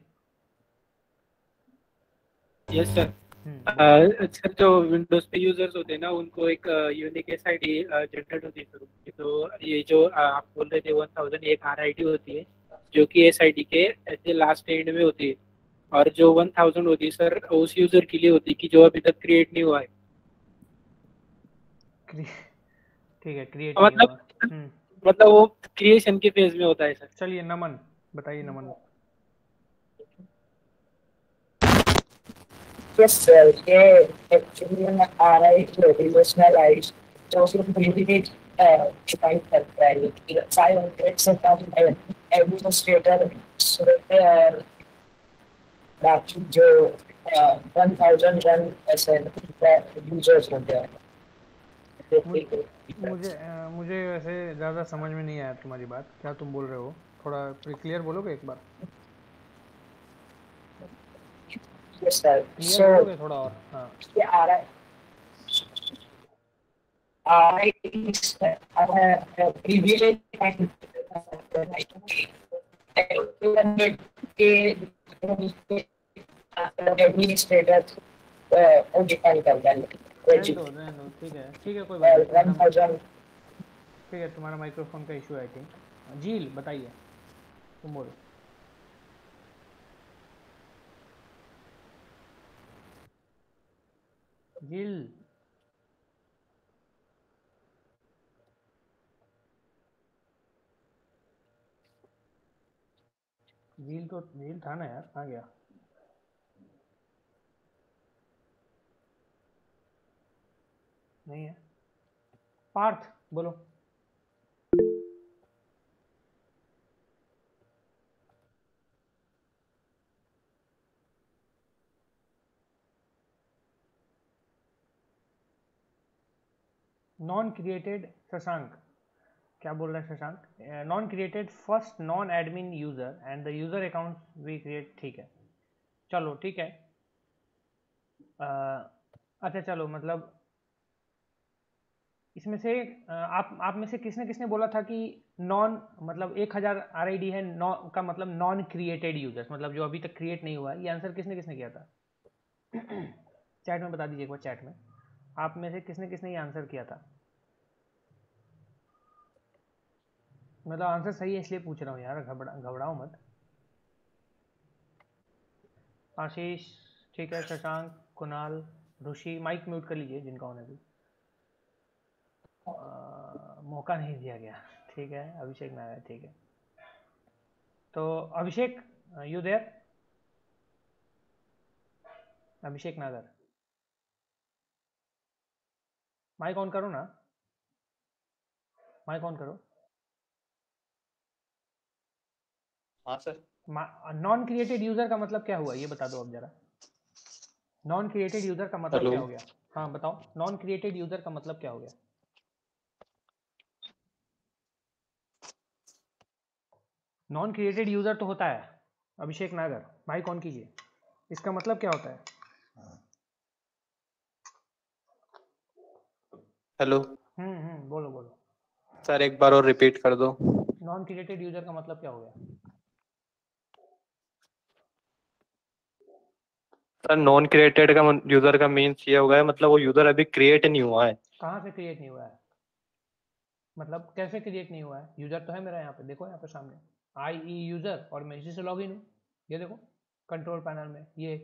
Yes sir. Sir जो विंडोज पे यूजर्स होते हैं ना, उनको एक यूनिक SID जनरेट होती है सर उनकी। तो ये जो आप बोल रहे थे 1000 एक RID होती है जो कि SID के ऐसे लास्ट एंड में होती है, और जो 1000 होती है सर उस यूजर के लिए होती है कि जो अभी तक क्रिएट नहीं हुआ है। ठीक है, क्रिएट नहीं हुआ। मतलब वो क्रिएशन के फेज में होता है सर। चलिए नमन बताइए। नमन। Yes, sir. ये एक्चुअली में RID इमोशनलाइज तो सिर्फ बेसिकली डिफाइन करता है कि 500 से कम एडमिनिस्ट्रेटर और बाकी जो 1001 ऐसे यूजर्स होते हैं। मुझे वैसे ज़्यादा समझ में नहीं आया तुम्हारी बात, क्या तुम बोल रहे हो? थोड़ा क्लियर बोलोगे एक बार? Yes, sir. क्लियर बोलोगे थोड़ा और? हाँ। एडमिनिस्ट्रेटर डिफाइन करता है। ठीक है कोई बात नहीं। ठीक है, तुम्हारा माइक्रोफोन का इशू है आई थिंक। झील बताइए, तुम बोलो। झील। झील था ना यार, कहाँ गया? नहीं है। पार्थ बोलो। नॉन क्रिएटेड शशांक, क्या बोल रहा है Shashank? Non created first non admin user and the user account we create. ठीक है चलो ठीक है। अच्छा चलो, मतलब इसमें से आप में से किसने बोला था कि नॉन मतलब 1000 RID है, नॉन का मतलब नॉन क्रिएटेड यूजर्स, मतलब जो अभी तक क्रिएट नहीं हुआ है। ये आंसर किसने किया था? चैट में बता दीजिए एक बार, चैट में आप में से किसने ये आंसर किया था? मतलब आंसर सही है इसलिए पूछ रहा हूँ यार, घबराओ मत। आशीष ठीक है, शशांक, कुणाल, ऋषि, माइक म्यूट कर लीजिए जिनका होने भी। मौका नहीं दिया गया। ठीक है, अभिषेक नारायण ठीक है। तो अभिषेक, यू देयर? अभिषेक नागर, माइक ऑन करो ना, माइक ऑन करो। हाँ सर। नॉन क्रिएटेड यूजर का मतलब क्या हुआ, ये बता दो अब जरा। नॉन क्रिएटेड यूजर का मतलब क्या हो गया? हाँ बताओ, नॉन क्रिएटेड यूजर का मतलब क्या हो गया? नॉन क्रिएटेड यूजर तो होता है अभिषेक नागर, माइक ऑन कीजिए। इसका मतलब क्या होता है? हेलो। बोलो बोलो सर एक बार और रिपीट कर दो। नॉन क्रिएटेड यूजर का मतलब क्या हो गया? सर नॉन क्रिएटेड का यूजर का मीन्स ये होगा, मतलब वो यूजर अभी क्रिएट नहीं हुआ है। कहाँ से क्रिएट नहीं हुआ है? मतलब कैसे क्रिएट नहीं हुआ है? यूजर तो है मेरा यहाँ पे, देखो यहाँ पे सामने आई यूजर, और मैं इसी से लॉग इन हूँ। ये देखो कंट्रोल पैनल में ये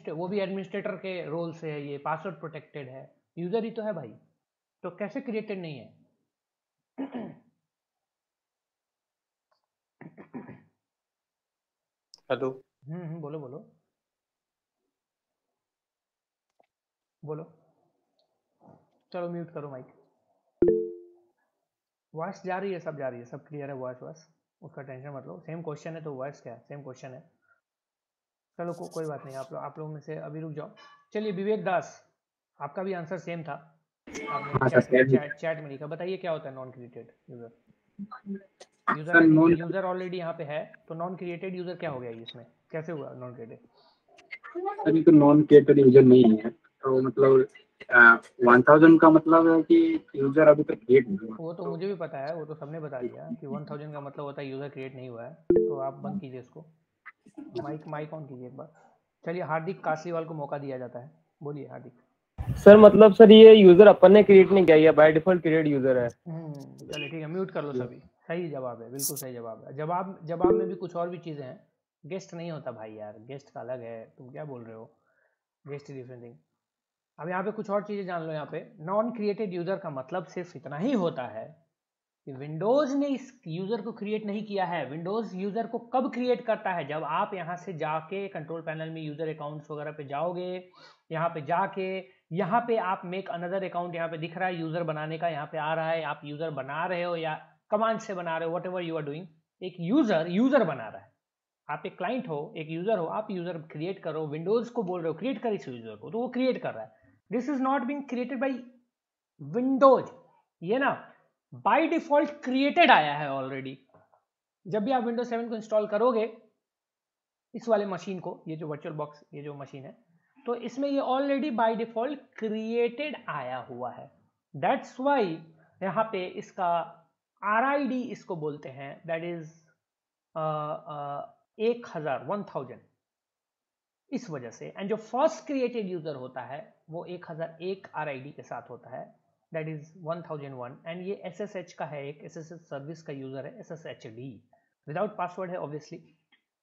वो भी एडमिनिस्ट्रेटर के रोल से है, ये पासवर्ड प्रोटेक्टेड है, यूजर ही तो है भाई, तो कैसे क्रिएटेड नहीं है? हेलो। बोलो बोलो बोलो। चलो म्यूट करो माइक। वॉइस जा रही है, सब जा रही है, सब क्लियर है वॉइस, उसका टेंशन मत लो। सेम क्वेश्चन है तो वॉइस क्या है, सेम क्वेश्चन है। चलो कोई बात नहीं, आप लोग में से अभी रुक जाओ। चलिए विवेक दास, आपका भी आंसर सेम था, आपने चैट में लिखा। बताइए क्या होता है non created user? User already यहाँ पे है, तो नॉन क्रिएटेड यूजर क्या हो गया इसमें, कैसे हुआ नॉन क्रिएटेड? अभी तो नॉन क्रिएटेड यूजर नहीं है, तो मतलब 1000 का मतलब है कि यूजर अभी तक क्रिएट नहीं हुआ। वो तो मुझे भी पता है, वो तो सबने बता दिया कि 1000 का मतलब होता है यूजर क्रिएट नहीं हुआ है। तो आप बंद कीजिए इसको, माइक ऑन कीजिए एक बार। चलिए हार्दिक कासलीवाल को मौका दिया जाता है, बोलिए हार्दिक। सर मतलब सर ये यूजर अपन ने क्रिएट नहीं किया, ये बाय डिफॉल्ट क्रिएट यूजर है। चलिए ठीक है, म्यूट कर लो सभी। सही जवाब है, बिल्कुल सही जवाब है। जवाब में भी कुछ और भी चीजें हैं। गेस्ट नहीं होता भाई यार, गेस्ट का अलग है, तुम क्या बोल रहे हो? Guest different thing. अब यहाँ पे कुछ और चीजें जान लो। यहाँ पे नॉन क्रिएटेड यूजर का मतलब सिर्फ इतना ही होता है कि विंडोज ने इस यूजर को क्रिएट नहीं किया है। विंडोज यूजर को कब क्रिएट करता है? जब आप यहाँ से जाके कंट्रोल पैनल में यूजर अकाउंट्स वगैरह पे जाओगे, यहाँ पे जाके यहाँ पे आप मेक अनदर अकाउंट, यहाँ पे दिख रहा है यूजर बनाने का, यहाँ पे आ रहा है, आप यूजर बना रहे हो या कमांड से बना रहे हो, व्हाटएवर यू आर डूइंग, एक यूजर बना रहा है। आप एक क्लाइंट हो, एक यूजर हो, आप यूजर क्रिएट करो, विंडोज को बोल रहे हो क्रिएट कर इस यूजर को, तो वो क्रिएट कर रहा है। This is not being created by Windows, ये ना बाय डिफॉल्ट क्रिएटेड आया है ऑलरेडी। जब भी आप विंडोज 7 को इंस्टॉल करोगे इस वाले मशीन को, ये जो वर्चुअल बॉक्स, ये जो मशीन है, तो इसमें ये ऑलरेडी बाय डिफॉल्ट क्रिएटेड आया हुआ है। दैट्स वाई यहाँ पे इसका RID इसको बोलते हैं, दैट इज 1000 इस वजह से। एंड जो फर्स्ट क्रिएटेड यूजर होता है वो 1001 RID के साथ होता है, दैट इज 1001। एंड ये SSH का है, एक SSH सर्विस का यूजर है, SSHD, विदाउट पासवर्ड है ऑब्वियसली।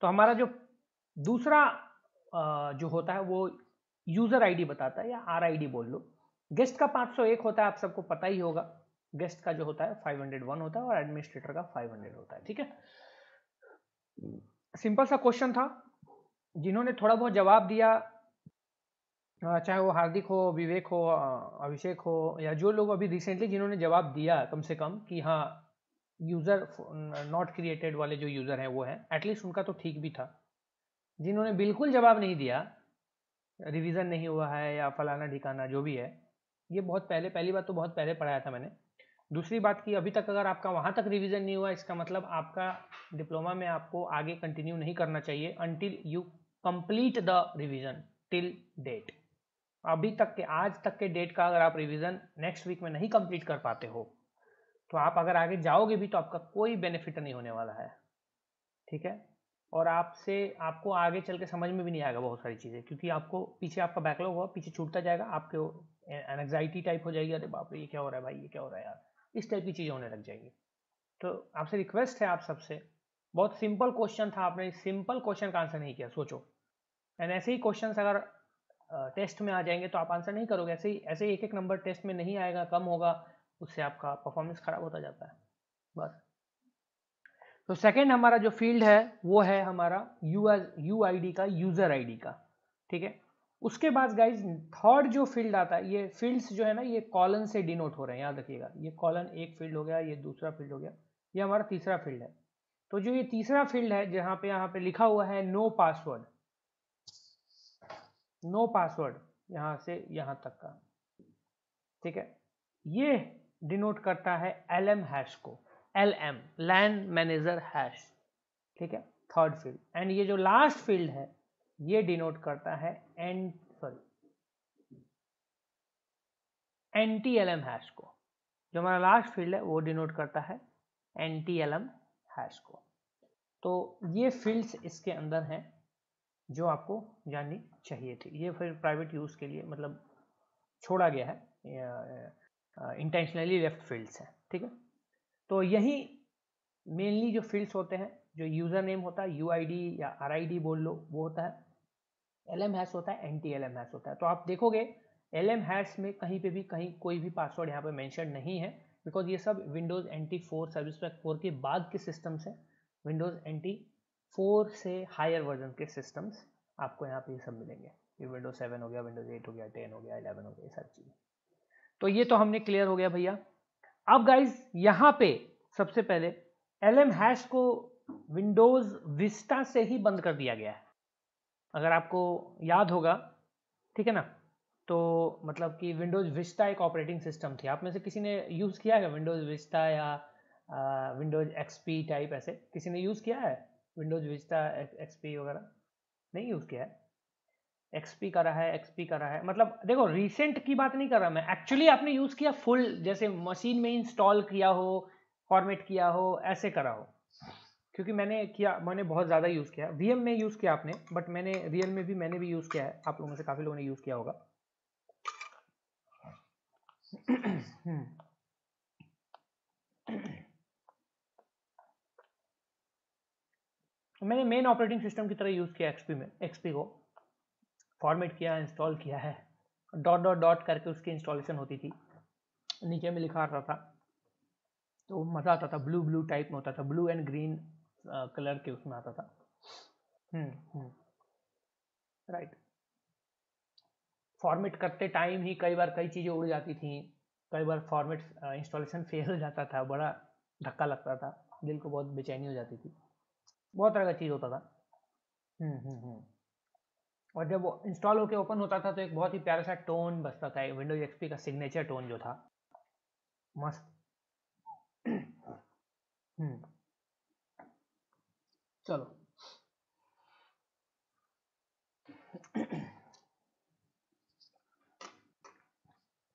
तो हमारा जो दूसरा जो होता है वो यूजर ID बताता है, या RID बोल लो। गेस्ट का 501 होता है, आप सबको पता ही होगा। गेस्ट का जो होता है 501 होता है, और एडमिनिस्ट्रेटर का 500 होता है। ठीक है, सिंपल सा क्वेश्चन था। जिन्होंने थोड़ा बहुत जवाब दिया, चाहे वो हार्दिक हो, विवेक हो, अभिषेक हो, या जो लोग अभी रिसेंटली जिन्होंने जवाब दिया कम से कम कि हाँ यूजर नॉट क्रिएटेड वाले जो यूजर हैं वो हैं, एटलीस्ट उनका तो ठीक भी था। जिन्होंने बिल्कुल जवाब नहीं दिया, रिवीजन नहीं हुआ है या फलाना ठिकाना जो भी है, ये बहुत पहले, पहली बात तो बहुत पहले पढ़ाया था मैंने। दूसरी बात कि अभी तक अगर आपका वहाँ तक रिवीजन नहीं हुआ, इसका मतलब आपका डिप्लोमा में आपको आगे कंटिन्यू नहीं करना चाहिए until you complete the revision till date. अभी तक के, आज तक के डेट का अगर आप रिवीजन नेक्स्ट वीक में नहीं कंप्लीट कर पाते हो, तो आप अगर आगे जाओगे भी तो आपका कोई बेनिफिट नहीं होने वाला है। ठीक है, और आपको आगे चल के समझ में भी नहीं आएगा बहुत सारी चीज़ें, क्योंकि आपको पीछे आपका बैकलॉग होगा, पीछे छूटता जाएगा, आपको एंग्जाइटी टाइप हो जाएगी, अरे बाप रे ये क्या हो रहा है भाई, ये क्या हो रहा है यार, इस टाइप की चीज़ें होने लग जाएंगी। तो आपसे रिक्वेस्ट है, आप सबसे, बहुत सिंपल क्वेश्चन था, आपने सिंपल क्वेश्चन का आंसर नहीं किया, सोचो। एंड ऐसे ही क्वेश्चन अगर टेस्ट में आ जाएंगे तो आप आंसर नहीं करोगे, ऐसे ही एक नंबर टेस्ट में नहीं आएगा, कम होगा, उससे आपका परफॉर्मेंस खराब होता जाता है बस। तो सेकंड हमारा जो फील्ड है वो है हमारा यूआईडी का, यूजर आईडी का, ठीक है। उसके बाद गाइज थर्ड जो फील्ड आता है, ये फील्ड्स जो है ना ये कॉलन से डिनोट हो रहे हैं, याद रखिएगा। ये कॉलन एक फील्ड हो गया, ये दूसरा फील्ड हो गया, ये हमारा तीसरा फील्ड है। तो जो ये तीसरा फील्ड है जहां पे यहाँ पे लिखा हुआ है नो पासवर्ड, नो पासवर्ड यहां से यहां तक का, ठीक है, ये डिनोट करता है LM हैश को, LM लैन मैनेजर हैश, ठीक है, थर्ड फील्ड। एंड ये जो लास्ट फील्ड है ये डिनोट करता है NTLM हैश को। जो हमारा लास्ट फील्ड है वो डिनोट करता है NTLM हैश को। तो ये फील्ड्स इसके अंदर हैं जो आपको जाननी चाहिए थी। ये फिर प्राइवेट यूज के लिए मतलब छोड़ा गया है, इंटेंशनली लेफ्ट फील्ड्स हैं, ठीक है। तो यही मेनली जो फील्ड्स होते हैं, जो यूजर नेम होता है UID या RID बोल लो वो होता है, LM हैश होता है, NTLM हैश होता है। तो आप देखोगे LM हैश में कहीं पे भी कहीं कोई भी पासवर्ड यहाँ पे मेंशन नहीं है, बिकॉज ये सब विंडोज NT 4 सर्विस पैक 4 के बाद के सिस्टम्स हैं। विंडोज NT 4 से हायर वर्जन के सिस्टम्स आपको यहाँ पे ये सब मिलेंगे। ये विंडोज 7 हो गया, विंडोज 8 हो गया, 10 हो गया, 11 हो गया, ये सारी चीज़ें। तो ये तो हमने क्लियर हो गया भैया। अब गाइज यहाँ पे सबसे पहले LM हैश को विंडोज विस्टा से ही बंद कर दिया गया है, अगर आपको याद होगा, ठीक है ना। तो मतलब कि विंडोज विस्टा एक ऑपरेटिंग सिस्टम थी। आप में से किसी ने यूज़ किया है विंडोज विस्टा या विंडोज XP टाइप, ऐसे किसी ने यूज़ किया है विंडोज विस्टा XP वगैरह? नहीं यूज़ किया है? XP करा है, XP करा है, मतलब देखो रिसेंट की बात नहीं कर रहा मैं, एक्चुअली आपने यूज़ किया फुल, जैसे मशीन में इंस्टॉल किया हो, फॉर्मेट किया हो, ऐसे करा हो। क्योंकि मैंने बहुत ज़्यादा यूज़ किया, VM में यूज़ किया आपने, बट मैंने रियल में भी मैंने भी यूज़ किया है, आप लोगों में से काफ़ी लोगों ने यूज़ किया होगा। मैंने मेन ऑपरेटिंग सिस्टम की तरह यूज़ किया XP को, फॉर्मेट किया, इंस्टॉल किया है, डॉट करके उसकी इंस्टॉलेशन होती थी, नीचे में लिखा आता था, तो मज़ा आता था, ब्लू टाइप में होता था, ब्लू एंड ग्रीन कलर के उसमें आता था। राइट। फॉर्मेट करते टाइम ही कई बार कई चीज़ें उड़ जाती थी, कई बार फॉर्मेट इंस्टॉलेशन फेल हो जाता था, बड़ा धक्का लगता था, दिल को बहुत बेचैनी हो जाती थी, बहुत तरह का चीज़ होता था। और जब वो इंस्टॉल होके ओपन होता था तो एक बहुत ही प्यारा सा टोन बजता था, विंडोज XP का सिग्नेचर टोन जो था, मस्त। चलो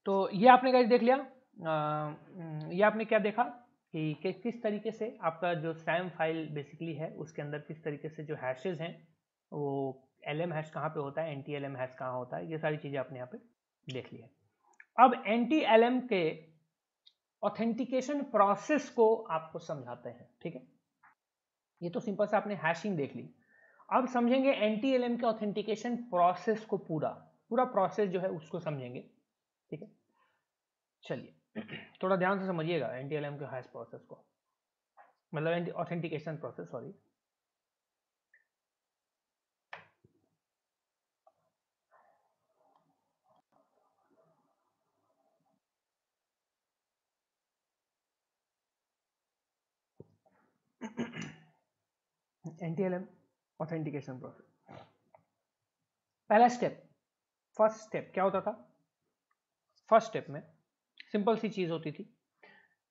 तो ये आपने गाइस देख लिया। ये आपने क्या देखा कि किस तरीके से आपका जो SAM फाइल बेसिकली है उसके अंदर किस तरीके से जो हैशेज हैं वो LM हैश कहाँ पे होता है, NTLM हैश कहाँ होता है, ये सारी चीज़ें आपने यहाँ पे देख ली है। अब NTLM के ऑथेंटिकेशन प्रोसेस को आपको समझाते हैं, ठीक है। ये तो सिंपल से आपने हैशिंग देख ली, अब समझेंगे NTLM के ऑथेंटिकेशन प्रोसेस को, पूरा प्रोसेस जो है उसको समझेंगे, ठीक है। चलिए थोड़ा ध्यान से समझिएगा NTLM के हैश प्रोसेस को, मतलब authentication process, sorry. NTLM authentication process, पहला स्टेप, फर्स्ट स्टेप क्या होता था? फर्स्ट स्टेप में सिंपल सी चीज होती थी,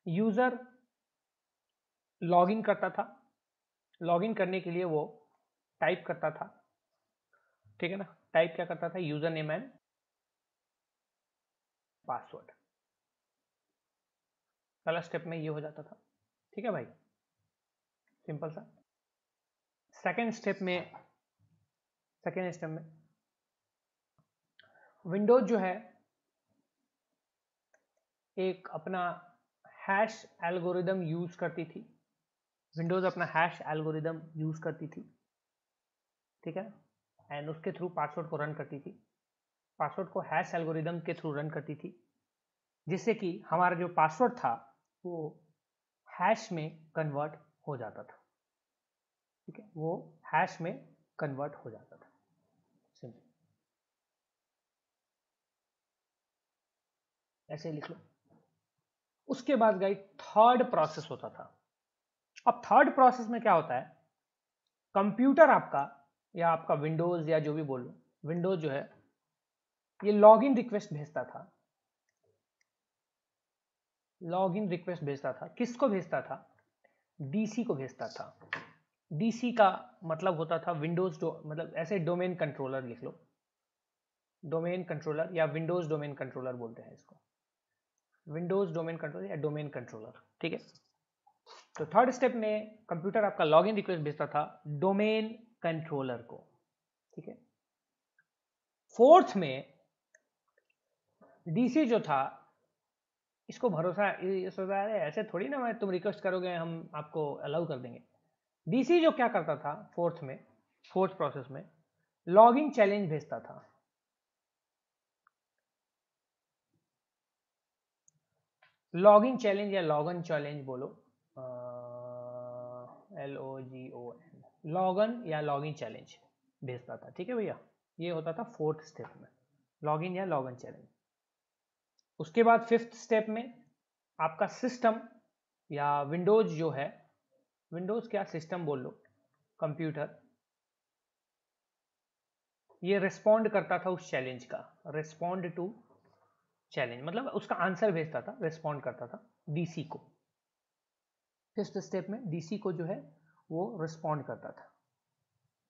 यूजर लॉगिन करता था, लॉगिन करने के लिए वो टाइप करता था, ठीक है ना, टाइप क्या करता था, यूजर नेम एंड पासवर्ड। पहला स्टेप में ये हो जाता था, ठीक है भाई, सिंपल सा। सेकेंड स्टेप में विंडोज जो है एक अपना हैश एल्गोरिदम यूज करती थी, विंडोज अपना हैश एल्गोरिदम यूज करती थी, ठीक है, एंड उसके थ्रू पासवर्ड को रन करती थी, पासवर्ड को हैश एल्गोरिदम के थ्रू रन करती थी, जिससे कि हमारा जो पासवर्ड था वो हैश में कन्वर्ट हो जाता था, ठीक है, वो हैश में कन्वर्ट हो जाता था। सिंपल, ऐसे लिख लो। उसके बाद गाइस थर्ड प्रोसेस होता था। अब थर्ड प्रोसेस में क्या होता है, कंप्यूटर आपका या आपका विंडोज या जो भी बोलो, विंडोज जो है ये लॉगिन रिक्वेस्ट भेजता था। लॉगिन रिक्वेस्ट भेजता था, किसको भेजता था? डीसी को भेजता था। डीसी का मतलब होता था विंडोज मतलब ऐसे डोमेन कंट्रोलर लिख लो, डोमेन कंट्रोलर या विंडोज डोमेन कंट्रोलर बोलते हैं इसको, विंडोज डोमेन कंट्रोलर या डोमेन कंट्रोलर। ठीक है, तो थर्ड स्टेप में कंप्यूटर आपका लॉगिन रिक्वेस्ट भेजता था डोमेन कंट्रोलर को। ठीक है, फोर्थ में डीसी जो था, इसको भरोसा ये सोचा है ऐसे थोड़ी ना तुम रिक्वेस्ट करोगे हम आपको अलाउ कर देंगे। डीसी जो क्या करता था फोर्थ में, फोर्थ प्रोसेस में लॉगिन चैलेंज भेजता था। लॉगिन चैलेंज या लॉगन चैलेंज बोलो, LOGON, लॉगन या लॉगिन चैलेंज भेजता था। ठीक है भैया, ये होता था फोर्थ स्टेप में, लॉगिन या लॉगन चैलेंज। उसके बाद फिफ्थ स्टेप में आपका सिस्टम या विंडोज जो है, विंडोज क्या सिस्टम बोल लो, कंप्यूटर, ये रिस्पॉन्ड करता था उस चैलेंज का। रिस्पॉन्ड टू चैलेंज मतलब उसका आंसर भेजता था, रिस्पॉन्ड करता था डीसी को। फिफ्थ स्टेप में डीसी को जो है वो रिस्पॉन्ड करता था।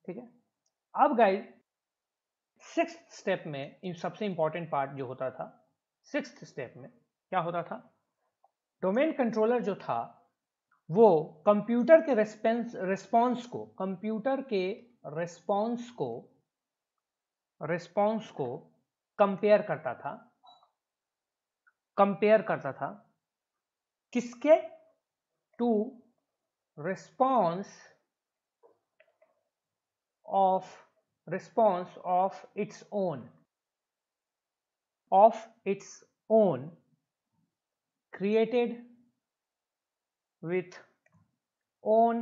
ठीक है, अब गाइस सिक्स्थ स्टेप में इन सबसे इंपॉर्टेंट पार्ट जो होता था, सिक्स्थ स्टेप में क्या होता था, डोमेन कंट्रोलर जो था वो कंप्यूटर के रिस्पॉन्स को, कंप्यूटर के रिस्पॉन्स को कंपेयर करता था। कंपेयर करता था किसके? To response of its own created with own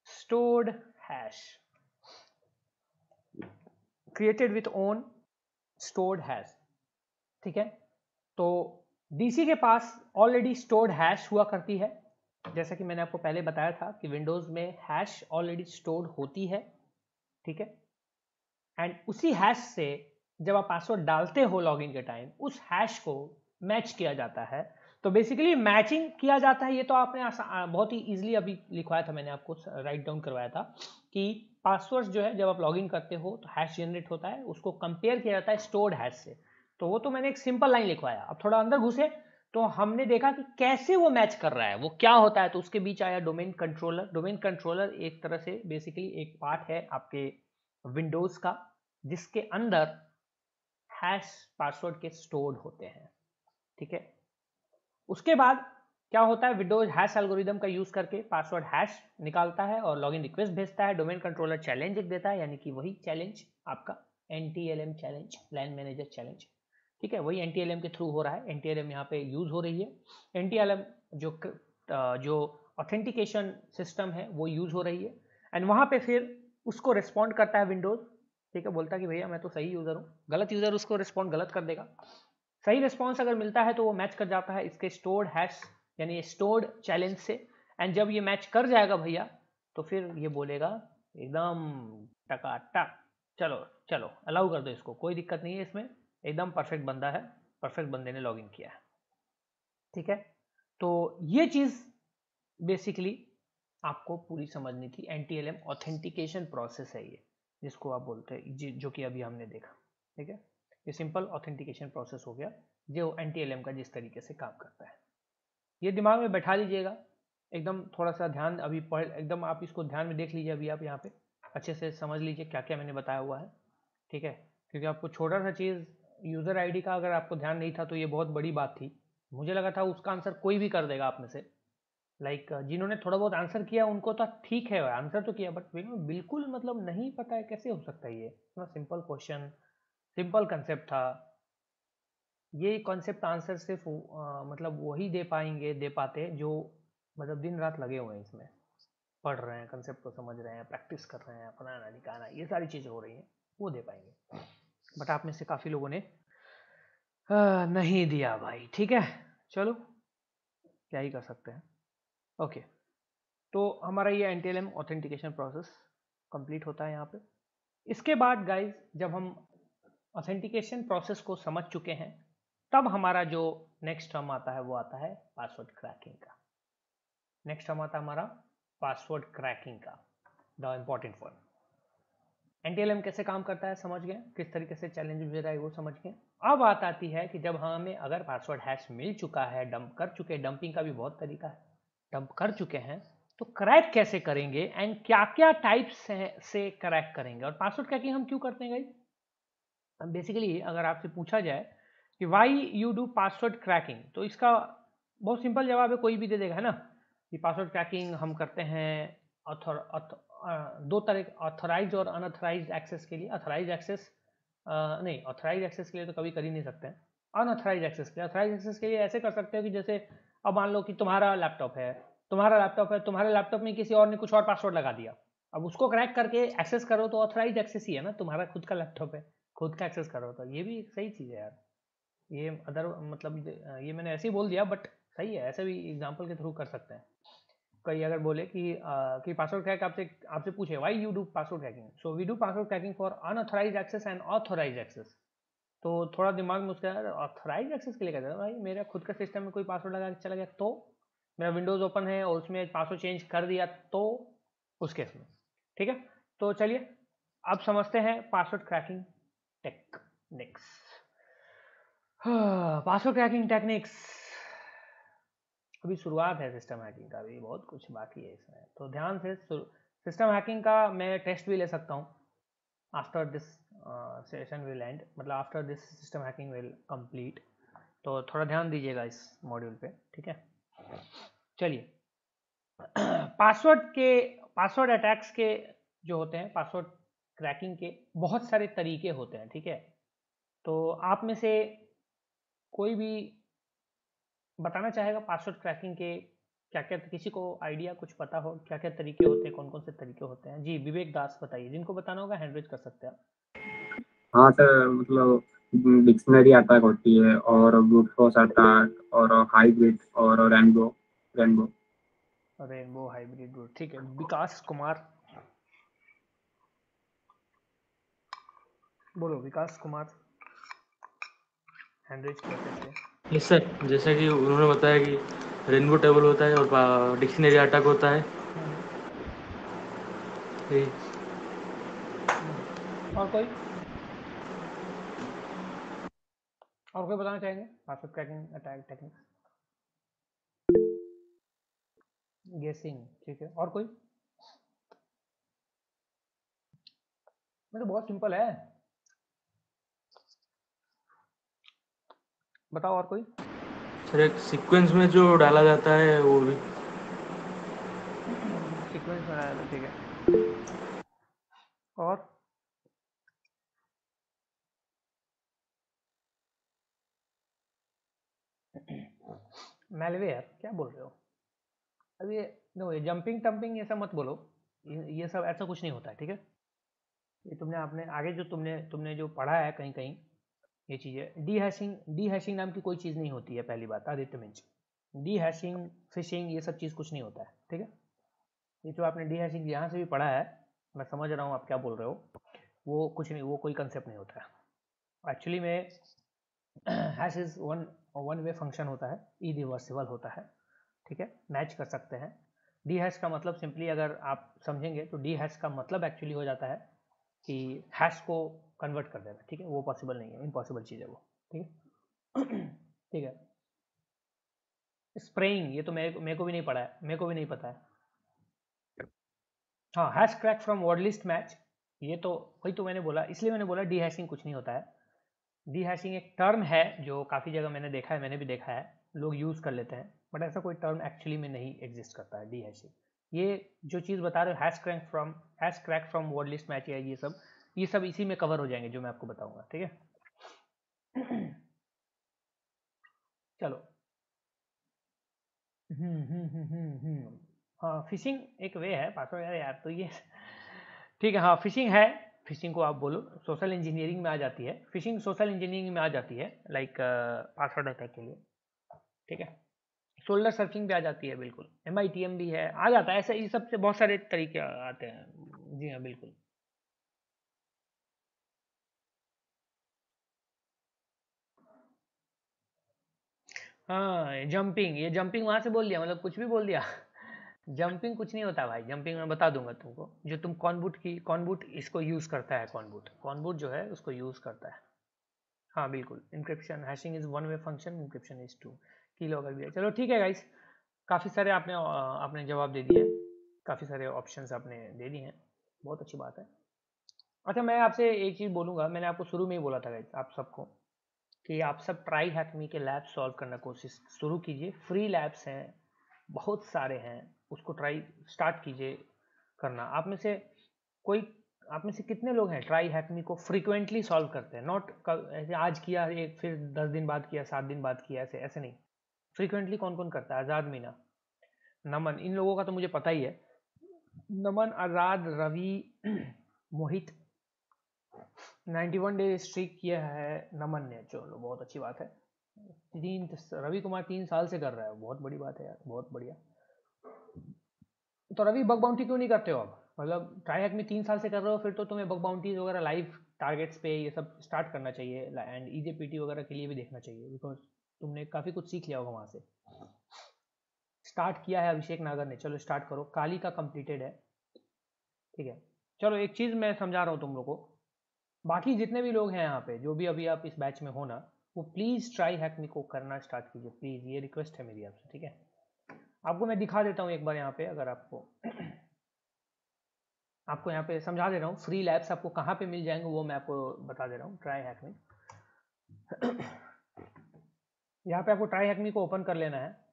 stored hash, created with own stored hash। ठीक है, तो डीसी के पास ऑलरेडी स्टोर्ड हैश हुआ करती है, जैसा कि मैंने आपको पहले बताया था कि विंडोज में हैश ऑलरेडी स्टोर्ड होती है। ठीक है, एंड उसी हैश से जब आप पासवर्ड डालते हो लॉगिन के टाइम, उस हैश को मैच किया जाता है। तो बेसिकली मैचिंग किया जाता है, ये तो आपने बहुत ही इजीली अभी लिखवाया था, मैंने आपको राइट डाउन करवाया था कि पासवर्ड जो है जब आप लॉगिन करते हो तो हैश जनरेट होता है, उसको कंपेयर किया जाता है स्टोर्ड हैश से। तो वो तो मैंने एक सिंपल लाइन लिखवाया। अब थोड़ा अंदर घुसे तो हमने देखा कि कैसे वो मैच कर रहा है, वो क्या होता है, तो उसके बीच आया डोमेन कंट्रोलर। डोमेन कंट्रोलर एक तरह से बेसिकली एक पार्ट है आपके विंडोज का, जिसके अंदर हैश पासवर्ड के स्टोर्ड होते हैं। ठीक है, उसके बाद क्या होता है, विंडोज हैश एल्गोरिदम का यूज करके पासवर्ड हैश निकालता है और लॉगिन रिक्वेस्ट भेजता है। डोमेन कंट्रोलर चैलेंज एक देता है, यानी कि वही चैलेंज आपका NTLM चैलेंज, लैन मैनेजर चैलेंज। ठीक है, वही NTLM के थ्रू हो रहा है, NTLM यहाँ पे यूज हो रही है। NTLM जो ऑथेंटिकेशन सिस्टम है वो यूज हो रही है, एंड वहां पे फिर उसको रिस्पॉन्ड करता है विंडोज। ठीक है, बोलता है कि भैया मैं तो सही यूजर हूँ, गलत यूजर उसको रिस्पॉन्ड गलत कर देगा। सही रिस्पॉन्स अगर मिलता है तो वो मैच कर जाता है इसके स्टोर्ड हैश यानी स्टोर्ड चैलेंज से, एंड जब ये मैच कर जाएगा भैया तो फिर ये बोलेगा एकदम टकाटक, चलो चलो अलाउ कर दो इसको, कोई दिक्कत नहीं है इसमें, एकदम परफेक्ट बंदा है, परफेक्ट बंदे ने लॉगिन किया है। ठीक है, तो ये चीज बेसिकली आपको पूरी समझनी थी। NTLM ऑथेंटिकेशन प्रोसेस है ये, जिसको आप बोलते हैं, जो कि अभी हमने देखा। ठीक है, ये सिंपल ऑथेंटिकेशन प्रोसेस हो गया जो NTLM का जिस तरीके से काम करता है। ये दिमाग में बैठा लीजिएगा एकदम, थोड़ा सा ध्यान अभी एकदम आप इसको ध्यान में देख लीजिए, अभी आप यहाँ पे अच्छे से समझ लीजिए क्या क्या मैंने बताया हुआ है। ठीक है, क्योंकि आपको छोटा सा चीज़ यूज़र ID का अगर आपको ध्यान नहीं था तो ये बहुत बड़ी बात थी। मुझे लगा था उसका आंसर कोई भी कर देगा आप में से, जिन्होंने थोड़ा बहुत आंसर किया उनको तो ठीक है, आंसर तो किया, बट बिल्कुल मतलब नहीं पता है कैसे हो सकता है ये इतना सिंपल क्वेश्चन, सिंपल कंसेप्ट था। ये कॉन्सेप्ट आंसर सिर्फ मतलब वही दे पाते जो मतलब दिन रात लगे हुए हैं इसमें, पढ़ रहे हैं, कंसेप्ट को समझ रहे हैं, प्रैक्टिस कर रहे हैं, अपनाना लिखाना, ये सारी चीज़ें हो रही हैं, वो दे पाएंगे। बट आप में से काफ़ी लोगों ने नहीं दिया भाई, ठीक है, चलो क्या ही कर सकते हैं। ओके, तो हमारा ये NTLM ऑथेंटिकेशन प्रोसेस कंप्लीट होता है यहाँ पे। इसके बाद गाइज जब हम ऑथेंटिकेशन प्रोसेस को समझ चुके हैं, तब हमारा जो नेक्स्ट टर्म आता है वो आता है पासवर्ड क्रैकिंग का। नेक्स्ट टर्म आता है हमारा पासवर्ड क्रैकिंग का, द इम्पॉर्टेंट वन। NTLM कैसे काम करता है समझ गए, किस तरीके से चैलेंज दे रहा है वो समझ गए। अब बात आती है कि जब हमें अगर पासवर्ड हैश मिल चुका है, डंप कर चुके हैं, डंपिंग का भी बहुत तरीका है, डंप कर चुके हैं, तो क्रैक कैसे करेंगे एंड क्या क्या टाइप्स से क्रैक करेंगे, और पासवर्ड क्रैकिंग हम क्यों करते हैं गाइस। बेसिकली अगर आपसे पूछा जाए कि why you do password cracking, तो इसका बहुत सिंपल जवाब है, कोई भी दे देगा, है ना, कि पासवर्ड क्रैकिंग हम करते हैं दो तरह, ऑथराइज और अनऑथराइज एक्सेस के लिए। ऑथराइज एक्सेस नहीं, ऑथराइज एक्सेस के लिए तो कभी कर ही नहीं सकते हैं। अनऑथराइज एक्सेस के लिए, ऑथराइज एक्सेस के लिए ऐसे कर सकते हो कि जैसे अब मान लो कि तुम्हारा लैपटॉप है, तुम्हारे लैपटॉप में किसी और ने कुछ और पासवर्ड लगा दिया, अब उसको क्रैक करके एक्सेस करो तो ऑथराइज एक्सेस ही है ना, तुम्हारा खुद का लैपटॉप है, खुद का एक्सेस करो, तो ये भी एक सही चीज़ है यार। ये अदर मतलब ये मैंने ऐसे ही बोल दिया, बट सही है, ऐसे भी एग्जांपल के थ्रू कर सकते हैं। कई अगर बोले कि पासवर्ड क्रैक आपसे पूछे why you do password cracking, so we do password cracking for unauthorise access and authorise access. तो थोड़ा दिमाग में उसका ऑथराइज एक्सेस के लिए कहते हैं भाई, मेरा खुद का सिस्टम में कोई पासवर्ड लगा के चला गया, तो मेरा विंडोज ओपन है और उसमें पासवर्ड चेंज कर दिया, तो उस केस में, ठीक है। तो चलिए अब समझते हैं password cracking techniques. Password cracking techniques, अभी शुरुआत है सिस्टम हैकिंग का, अभी बहुत कुछ बाकी है इसमें, तो ध्यान से। सिस्टम हैकिंग का मैं टेस्ट भी ले सकता हूँ after this session will end, मतलब after this system hacking will complete, तो थोड़ा ध्यान दीजिएगा इस मॉड्यूल पे, ठीक है। चलिए पासवर्ड अटैक्स के जो होते हैं, पासवर्ड क्रैकिंग के बहुत सारे तरीके होते हैं, ठीक है। तो आप में से कोई भी बताना चाहेगा पासवर्ड क्रैकिंग के क्या क्या, किसी को आइडिया कुछ पता हो क्या क्या तरीके होते हैं, कौन कौन से तरीके होते हैं? जी विवेक दास बताइए, जिनको बताना होगा हैंड रेज कर सकते हैं आप। हाँ सर, मतलब डिक्शनरी अटैक होती है और ब्रूट फोर्स अटैक और हाइब्रिड और रेनबो हाइब्रिड ब्रूट, ठीक है। विकास कुमार बोलो, विकास कुमार हैंड रेज कर सकते हैं। यस सर, जैसा कि उन्होंने बताया कि रेनबो टेबल होता है और डिक्शनरी अटैक होता है। और कोई बताना चाहेंगे पासवर्ड क्रैकिंग अटैक टेक्निक्स? गेसिंग, ठीक है। और कोई? मतलब बहुत सिंपल है, बताओ और कोई? सर एक सीक्वेंस में जो डाला जाता है वो भी सीक्वेंस में डाला जाता है, ठीक है। और मैलवेयर क्या बोल रहे हो? अभी नो, ये जंपिंग टम्पिंग ये सब मत बोलो, ये सब ऐसा कुछ नहीं होता है, ठीक है। ये तुमने आपने आगे जो तुमने जो पढ़ा है कहीं कहीं, ये चीज़ें डी हैशिंग नाम की कोई चीज़ नहीं होती है, पहली बात Aditya Minj. D hashing, fishing, ये सब चीज़ कुछ नहीं होता है, ठीक है। ये जो आपने डी हैशिंग यहाँ से भी पढ़ा है, मैं समझ रहा हूँ आप क्या बोल रहे हो, वो कुछ नहीं, वो कोई कंसेप्ट नहीं होता है एक्चुअली में। Hash is one way function होता है, इरिवर्सिबल होता है, ठीक है, मैच कर सकते हैं। डी हैश का मतलब सिंपली अगर आप समझेंगे तो डी हैश का मतलब एक्चुअली हो जाता है कि हैश को कन्वर्ट कर देना, ठीक है। वो पॉसिबल नहीं है, इम्पॉसिबल चीज़ है वो, ठीक है। ठीक है। स्प्रेइंग, ये तो मेरे को भी नहीं पढ़ा है, मेरे को भी नहीं पता है। हाँ, hash crack from word list match, ये तो वही तो मैंने बोला, इसलिए मैंने बोला डी हैशिंग कुछ नहीं होता है। डी हैशिंग एक टर्म है जो काफ़ी जगह मैंने देखा है, मैंने भी देखा है, लोग यूज़ कर लेते हैं, बट ऐसा कोई टर्म एक्चुअली में नहीं एग्जिस्ट करता है डी हैशिंग। ये जो चीज़ बता रहे हो hash crack from word list match, या ये सब इसी में कवर हो जाएंगे जो मैं आपको बताऊंगा, ठीक है। चलो हाँ फिशिंग एक वे है पासवर्ड यार तो ये ठीक है। हाँ फिशिंग है, फिशिंग को आप बोलो सोशल इंजीनियरिंग में आ जाती है, फिशिंग सोशल इंजीनियरिंग में आ जाती है, लाइक पासवर्ड अटैक के लिए, ठीक है। सोल्डर सर्फिंग भी आ जाती है, बिल्कुल MITM भी है, आ जाता है ऐसे, ये सबसे बहुत सारे तरीके आते हैं। जी हाँ बिल्कुल। हाँ ये जंपिंग वहां से बोल दिया, मतलब कुछ भी बोल दिया जंपिंग कुछ नहीं होता भाई, जंपिंग मैं बता दूंगा तुमको, जो तुम कॉनबूट इसको यूज करता है, कॉनबूट जो है उसको यूज करता है। हाँ बिल्कुल, encryption hashing is one way function, encryption is two key अगर भी है। चलो ठीक है गाइस, काफ़ी सारे आपने जवाब दे दिए, काफ़ी सारे ऑप्शंस आपने दे दिए हैं, बहुत अच्छी बात है। अच्छा मैं आपसे एक चीज़ बोलूँगा, मैंने आपको शुरू में ही बोला था गाइस आप सबको कि आप सब ट्राई हैकमी के लैब सॉल्व करना कोशिश शुरू कीजिए, फ्री लैब्स हैं बहुत सारे हैं, उसको ट्राई स्टार्ट कीजिए करना। आप में से कितने लोग हैं ट्राई हैकमी को फ्रीक्वेंटली सॉल्व करते हैं, नॉट ऐसे आज किया एक फिर 10 दिन बाद किया 7 दिन बाद किया, ऐसे नहीं, फ्रीक्वेंटली कौन कौन करता है? आज़ाद मीना, नमन, इन लोगों का तो मुझे पता ही है, नमन, आज़ाद, रवि, मोहित 91 डे स्ट्रीक किया है नमन ने, चलो बहुत अच्छी बात है। रवि कुमार 3 साल से कर रहा है, बहुत बड़ी बात है यार, बहुत बढ़िया। तो रवि बग बाउंटी क्यों नहीं करते हो आप? मतलब ट्राई हैक में 3 साल से कर रहे हो, फिर तो तुम्हें बग बाउंटीज वगैरह लाइव टारगेट्स पे ये सब स्टार्ट करना चाहिए, एंड EJPT वगैरह के लिए भी देखना चाहिए, बिकॉज तुमने काफ़ी कुछ सीख लिया होगा वहाँ से। स्टार्ट किया है अभिषेक नागर ने, चलो स्टार्ट करो, काली का कंप्लीटेड है, ठीक है। चलो एक चीज़ मैं समझा रहा हूँ तुम लोग को, बाकी जितने भी लोग हैं यहाँ पे, जो भी अभी आप इस बैच में हो ना, वो प्लीज़ ट्राई हैकमी को करना स्टार्ट कीजिए प्लीज़, ये रिक्वेस्ट है मेरी आपसे, ठीक है। आपको मैं दिखा देता हूँ एक बार यहाँ पे, अगर आपको यहाँ पे समझा दे रहा हूँ, फ्री लैब्स आपको कहाँ पे मिल जाएंगे वो मैं आपको बता दे रहा हूँ। ट्राई हैकमी, यहाँ पे आपको ट्राई हैकमी को ओपन कर लेना है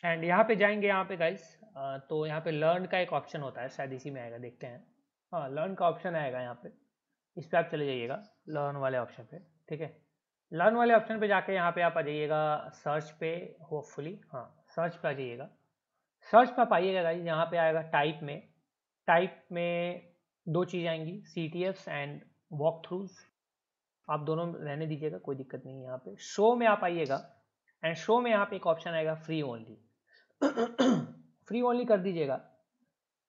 एंड यहाँ पे जाएंगे, यहाँ पे गाइस, तो यहाँ पे लर्न का एक ऑप्शन होता है, शायद इसी में आएगा, देखते हैं। हाँ लर्न का ऑप्शन आएगा यहाँ पे, इस पर आप चले जाइएगा लर्न वाले ऑप्शन पे, ठीक है। लर्न वाले ऑप्शन पे जाके यहाँ पे आप आ जाइएगा सर्च पे, होपफुली हाँ सर्च पे आ जाइएगा, सर्च पे आप आइएगा गाइस, यहाँ पे आएगा टाइप में 2 चीज़ आएंगी, CTFs एंड वॉक थ्रूज, आप दोनों रहने दीजिएगा, कोई दिक्कत नहीं है। यहाँ पे शो में आप आइएगा एंड शो में यहाँ पे एक ऑप्शन आएगा फ्री ओनली फ्री ओनली कर दीजिएगा।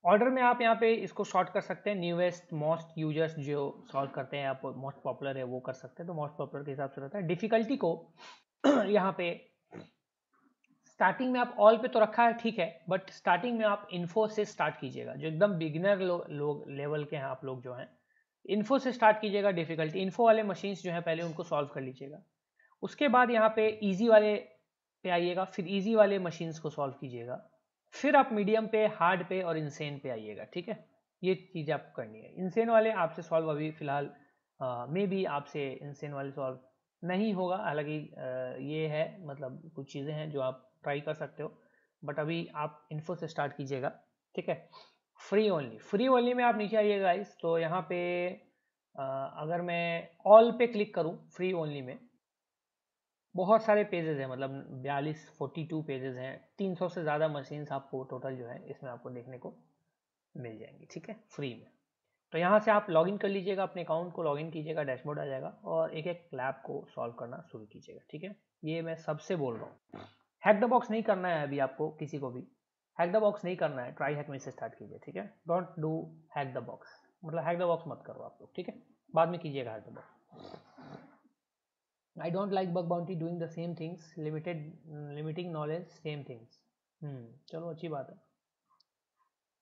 ऑर्डर में आप यहाँ पे इसको शॉर्ट कर सकते हैं, न्यूएस्ट मोस्ट यूजर्स जो सॉल्व करते हैं, आप मोस्ट पॉपुलर है वो कर सकते हैं, तो मोस्ट पॉपुलर के हिसाब से रहता है। डिफिकल्टी को यहाँ पे स्टार्टिंग में आप ऑल पे तो रखा है, ठीक है, बट स्टार्टिंग में आप इन्फो से स्टार्ट कीजिएगा, जो एकदम बिगिनर लोग लेवल के हैं आप लोग जो हैं, इन्फो से स्टार्ट कीजिएगा। डिफिकल्टी इन्फो वाले मशीन्स जो हैं पहले उनको सॉल्व कर लीजिएगा, उसके बाद यहाँ पे ईजी वाले पे आइएगा, फिर ईजी वाले मशीन्स को सॉल्व कीजिएगा, फिर आप मीडियम पे, हार्ड पे और इंसेन पे आइएगा, ठीक है। ये चीज़ आपको करनी है। इंसेन वाले आपसे सॉल्व अभी फिलहाल मे बी आपसे इंसेन वाले सॉल्व नहीं होगा, हालांकि ये है, मतलब कुछ चीज़ें हैं जो आप ट्राई कर सकते हो, बट अभी आप इन्फो से स्टार्ट कीजिएगा, ठीक है। फ्री ओनली में आप नीचे आइएगा गाइस, तो यहाँ पे अगर मैं ऑल पे क्लिक करूँ फ्री ओनली में, बहुत सारे पेजेस हैं, मतलब 42 पेजेस हैं, 300 से ज़्यादा मशीन्स आपको टोटल जो है इसमें आपको देखने को मिल जाएंगी, ठीक है, फ्री में। तो यहाँ से आप लॉगिन कर लीजिएगा, अपने अकाउंट को लॉगिन कीजिएगा, डैशबोर्ड आ जाएगा, और एक एक लैब को सॉल्व करना शुरू कीजिएगा, ठीक है। ये मैं सबसे बोल रहा हूँ, हैक द बॉक्स नहीं करना है अभी आपको, किसी को भी हैक द बॉक्स नहीं करना है, ट्राई हैक में से स्टार्ट कीजिए, ठीक है। Don't do hack the box, मतलब हैक द बॉक्स मत करो आप लोग, ठीक है, बाद में कीजिएगा hack the box. I don't like bug bounty doing the same things, limiting knowledge, same things. चलो अच्छी बात है।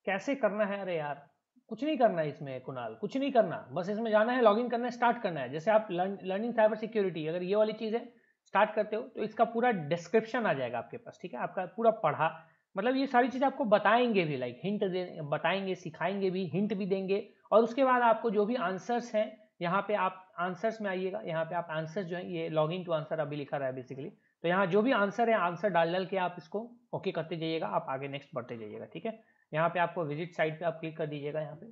कैसे करना है? अरे यार कुछ नहीं करना है इसमें कुणाल, कुछ नहीं करना, बस इसमें जाना है, लॉगिन करना है, स्टार्ट करना है। जैसे आप लर्निंग साइबर सिक्योरिटी, अगर ये वाली चीज़ है स्टार्ट करते हो तो इसका पूरा डिस्क्रिप्शन आ जाएगा आपके पास, ठीक है, आपका पूरा पढ़ा, मतलब ये सारी चीज़ें आपको बताएंगे भी, लाइक हिंट बताएंगे, सिखाएंगे भी, हिंट भी देंगे, और उसके बाद आपको जो भी आंसर्स हैं, यहाँ पे आप आंसर्स में आइएगा, यहाँ पे आप आंसर्स जो है, ये लॉगिन टू आंसर अभी लिखा रहा है बेसिकली, तो यहाँ जो भी आंसर है, आंसर डाल के आप इसको ओके करते जाइएगा, आप आगे नेक्स्ट बढ़ते जाइएगा, ठीक है। यहाँ पे आपको विजिट साइट पे आप क्लिक कर दीजिएगा, यहाँ पे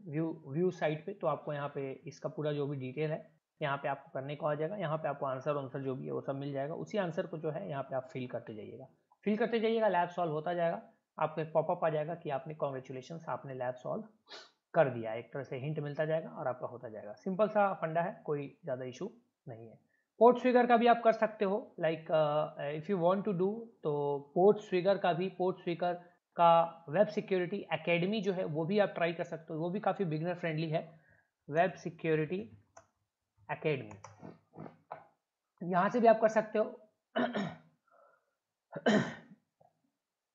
व्यू साइट पे, तो आपको यहाँ पे इसका पूरा जो भी डिटेल है यहाँ पे आपको करने को आ जाएगा। यहाँ पे आपको आंसर जो भी है वो सब मिल जाएगा। उसी आंसर को जो है यहाँ पे आप फिल करते जाइएगा, लैब सॉल्व होता जाएगा। आपको एक पॉपअप आ जाएगा कि आपने कॉन्ग्रेचुलेशन, आपने लैब सॉल्व कर दिया। एक तरह से हिंट मिलता जाएगा और आपका होता जाएगा। सिंपल सा फंडा है, कोई ज़्यादा इशू नहीं है। पोर्ट स्विगर का भी आप कर सकते हो, like if you want to do, तो पोर्ट स्विगर का वेब सिक्योरिटी एकेडमी जो है वो भी आप ट्राई कर सकते हो, वो भी काफ़ी बिगनर फ्रेंडली है। वेब सिक्योरिटी एकेडमी, यहाँ से भी आप कर सकते हो।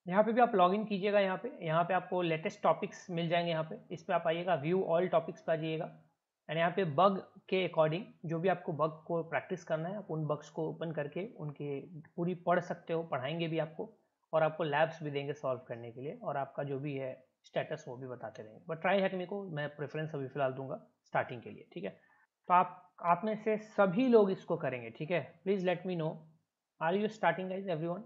यहाँ पे भी आप लॉगिन कीजिएगा। यहाँ पे आपको लेटेस्ट टॉपिक्स मिल जाएंगे। यहाँ पे इस पे आप आइएगा, व्यू ऑल टॉपिक्स पे आ जाइएगा, एंड यहाँ पे बग के अकॉर्डिंग जो भी आपको बग को प्रैक्टिस करना है, आप उन बग्स को ओपन करके उनके पूरी पढ़ सकते हो, पढ़ाएंगे भी आपको, और आपको लैब्स भी देंगे सॉल्व करने के लिए, और आपका जो भी है स्टेटस वो भी बताते रहेंगे। बट ट्राई हैक को मैं प्रेफरेंस अभी फिलहाल दूंगा स्टार्टिंग के लिए, ठीक है। तो आप में से सभी लोग इसको करेंगे, ठीक है। Please let me know, are you starting guys everyone?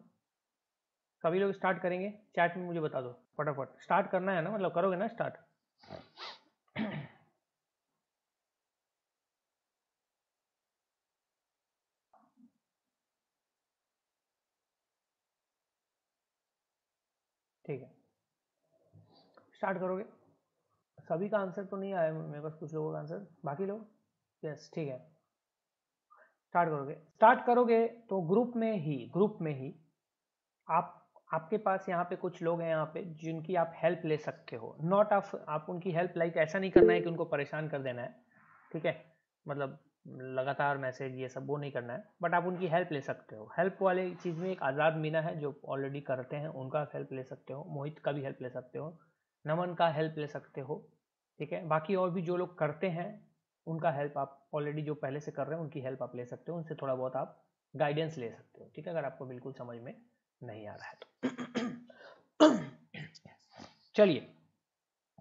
सभी लोग स्टार्ट करेंगे? चैट में मुझे बता दो फटाफट। स्टार्ट करना है ना, मतलब करोगे ना स्टार्ट? ठीक है, स्टार्ट करोगे? सभी का आंसर तो नहीं आया मेरे पास, कुछ लोगों का आंसर, बाकी लोग यस, ठीक है। स्टार्ट करोगे तो ग्रुप में ही आपके पास यहाँ पे कुछ लोग हैं यहाँ पे जिनकी आप हेल्प ले सकते हो। नॉट आप उनकी हेल्प, लाइक ऐसा नहीं करना है कि उनको परेशान कर देना है, ठीक है, मतलब लगातार मैसेज ये सब वो नहीं करना है, बट आप उनकी हेल्प ले सकते हो। हेल्प वाले चीज़ में एक आज़ाद मीना है जो ऑलरेडी करते हैं, उनका हेल्प ले सकते हो। मोहित का भी हेल्प ले सकते हो, नमन का हेल्प ले सकते हो, ठीक है। बाकी और भी जो लोग करते हैं उनका हेल्प आप ऑलरेडी जो पहले से कर रहे हैं उनकी हेल्प आप ले सकते हो, उनसे थोड़ा बहुत आप गाइडेंस ले सकते हो, ठीक है, अगर आपको बिल्कुल समझ में नहीं आ रहा है तो। चलिए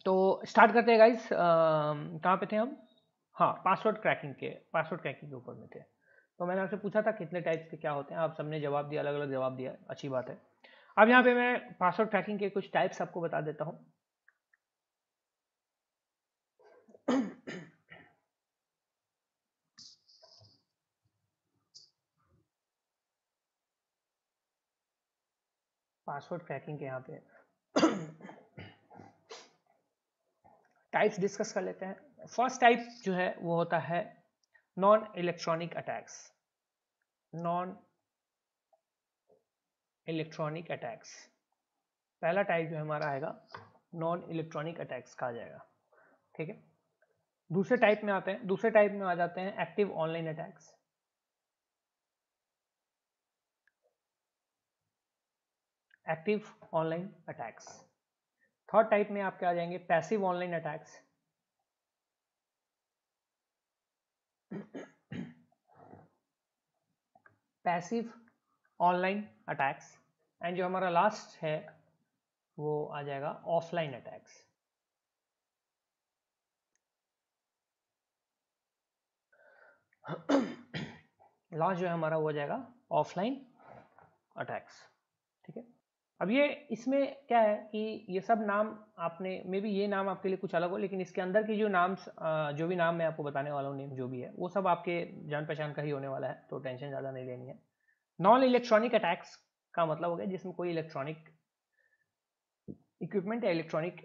तो स्टार्ट करते हैं गाइस। कहाँ पे थे हम? हाँ, पासवर्ड क्रैकिंग के ऊपर में थे। तो मैंने आपसे पूछा था कितने टाइप्स के क्या होते हैं, आप सबने जवाब दिया, अलग अलग जवाब दिया, अच्छी बात है। अब यहाँ पे मैं पासवर्ड क्रैकिंग के कुछ टाइप्स आपको बता देता हूँ। पासवर्ड क्रैकिंग के यहाँ पे टाइप्स डिस्कस कर लेते हैं। फर्स्ट टाइप जो है वो होता है नॉन इलेक्ट्रॉनिक अटैक्स। पहला टाइप जो हमारा आएगा नॉन इलेक्ट्रॉनिक अटैक्स का आ जाएगा, ठीक है। दूसरे टाइप में आ जाते हैं active online attacks. Third type में आपके आ जाएंगे पैसिव ऑनलाइन अटैक्स। एंड जो हमारा लास्ट है वो आ जाएगा ऑफलाइन अटैक्स। लास्ट जो है हमारा वो हो जाएगा ऑफलाइन अटैक्स, ठीक है। अब ये इसमें क्या है कि ये सब नाम आपने, मे बी ये नाम आपके लिए कुछ अलग हो, लेकिन इसके अंदर की जो भी नाम मैं आपको बताने वाला हूँ, नेम जो भी है वो सब आपके जान पहचान का ही होने वाला है, तो टेंशन ज़्यादा नहीं लेनी है। नॉन इलेक्ट्रॉनिक अटैक्स का मतलब हो गया जिसमें कोई इलेक्ट्रॉनिक इक्विपमेंट या इलेक्ट्रॉनिक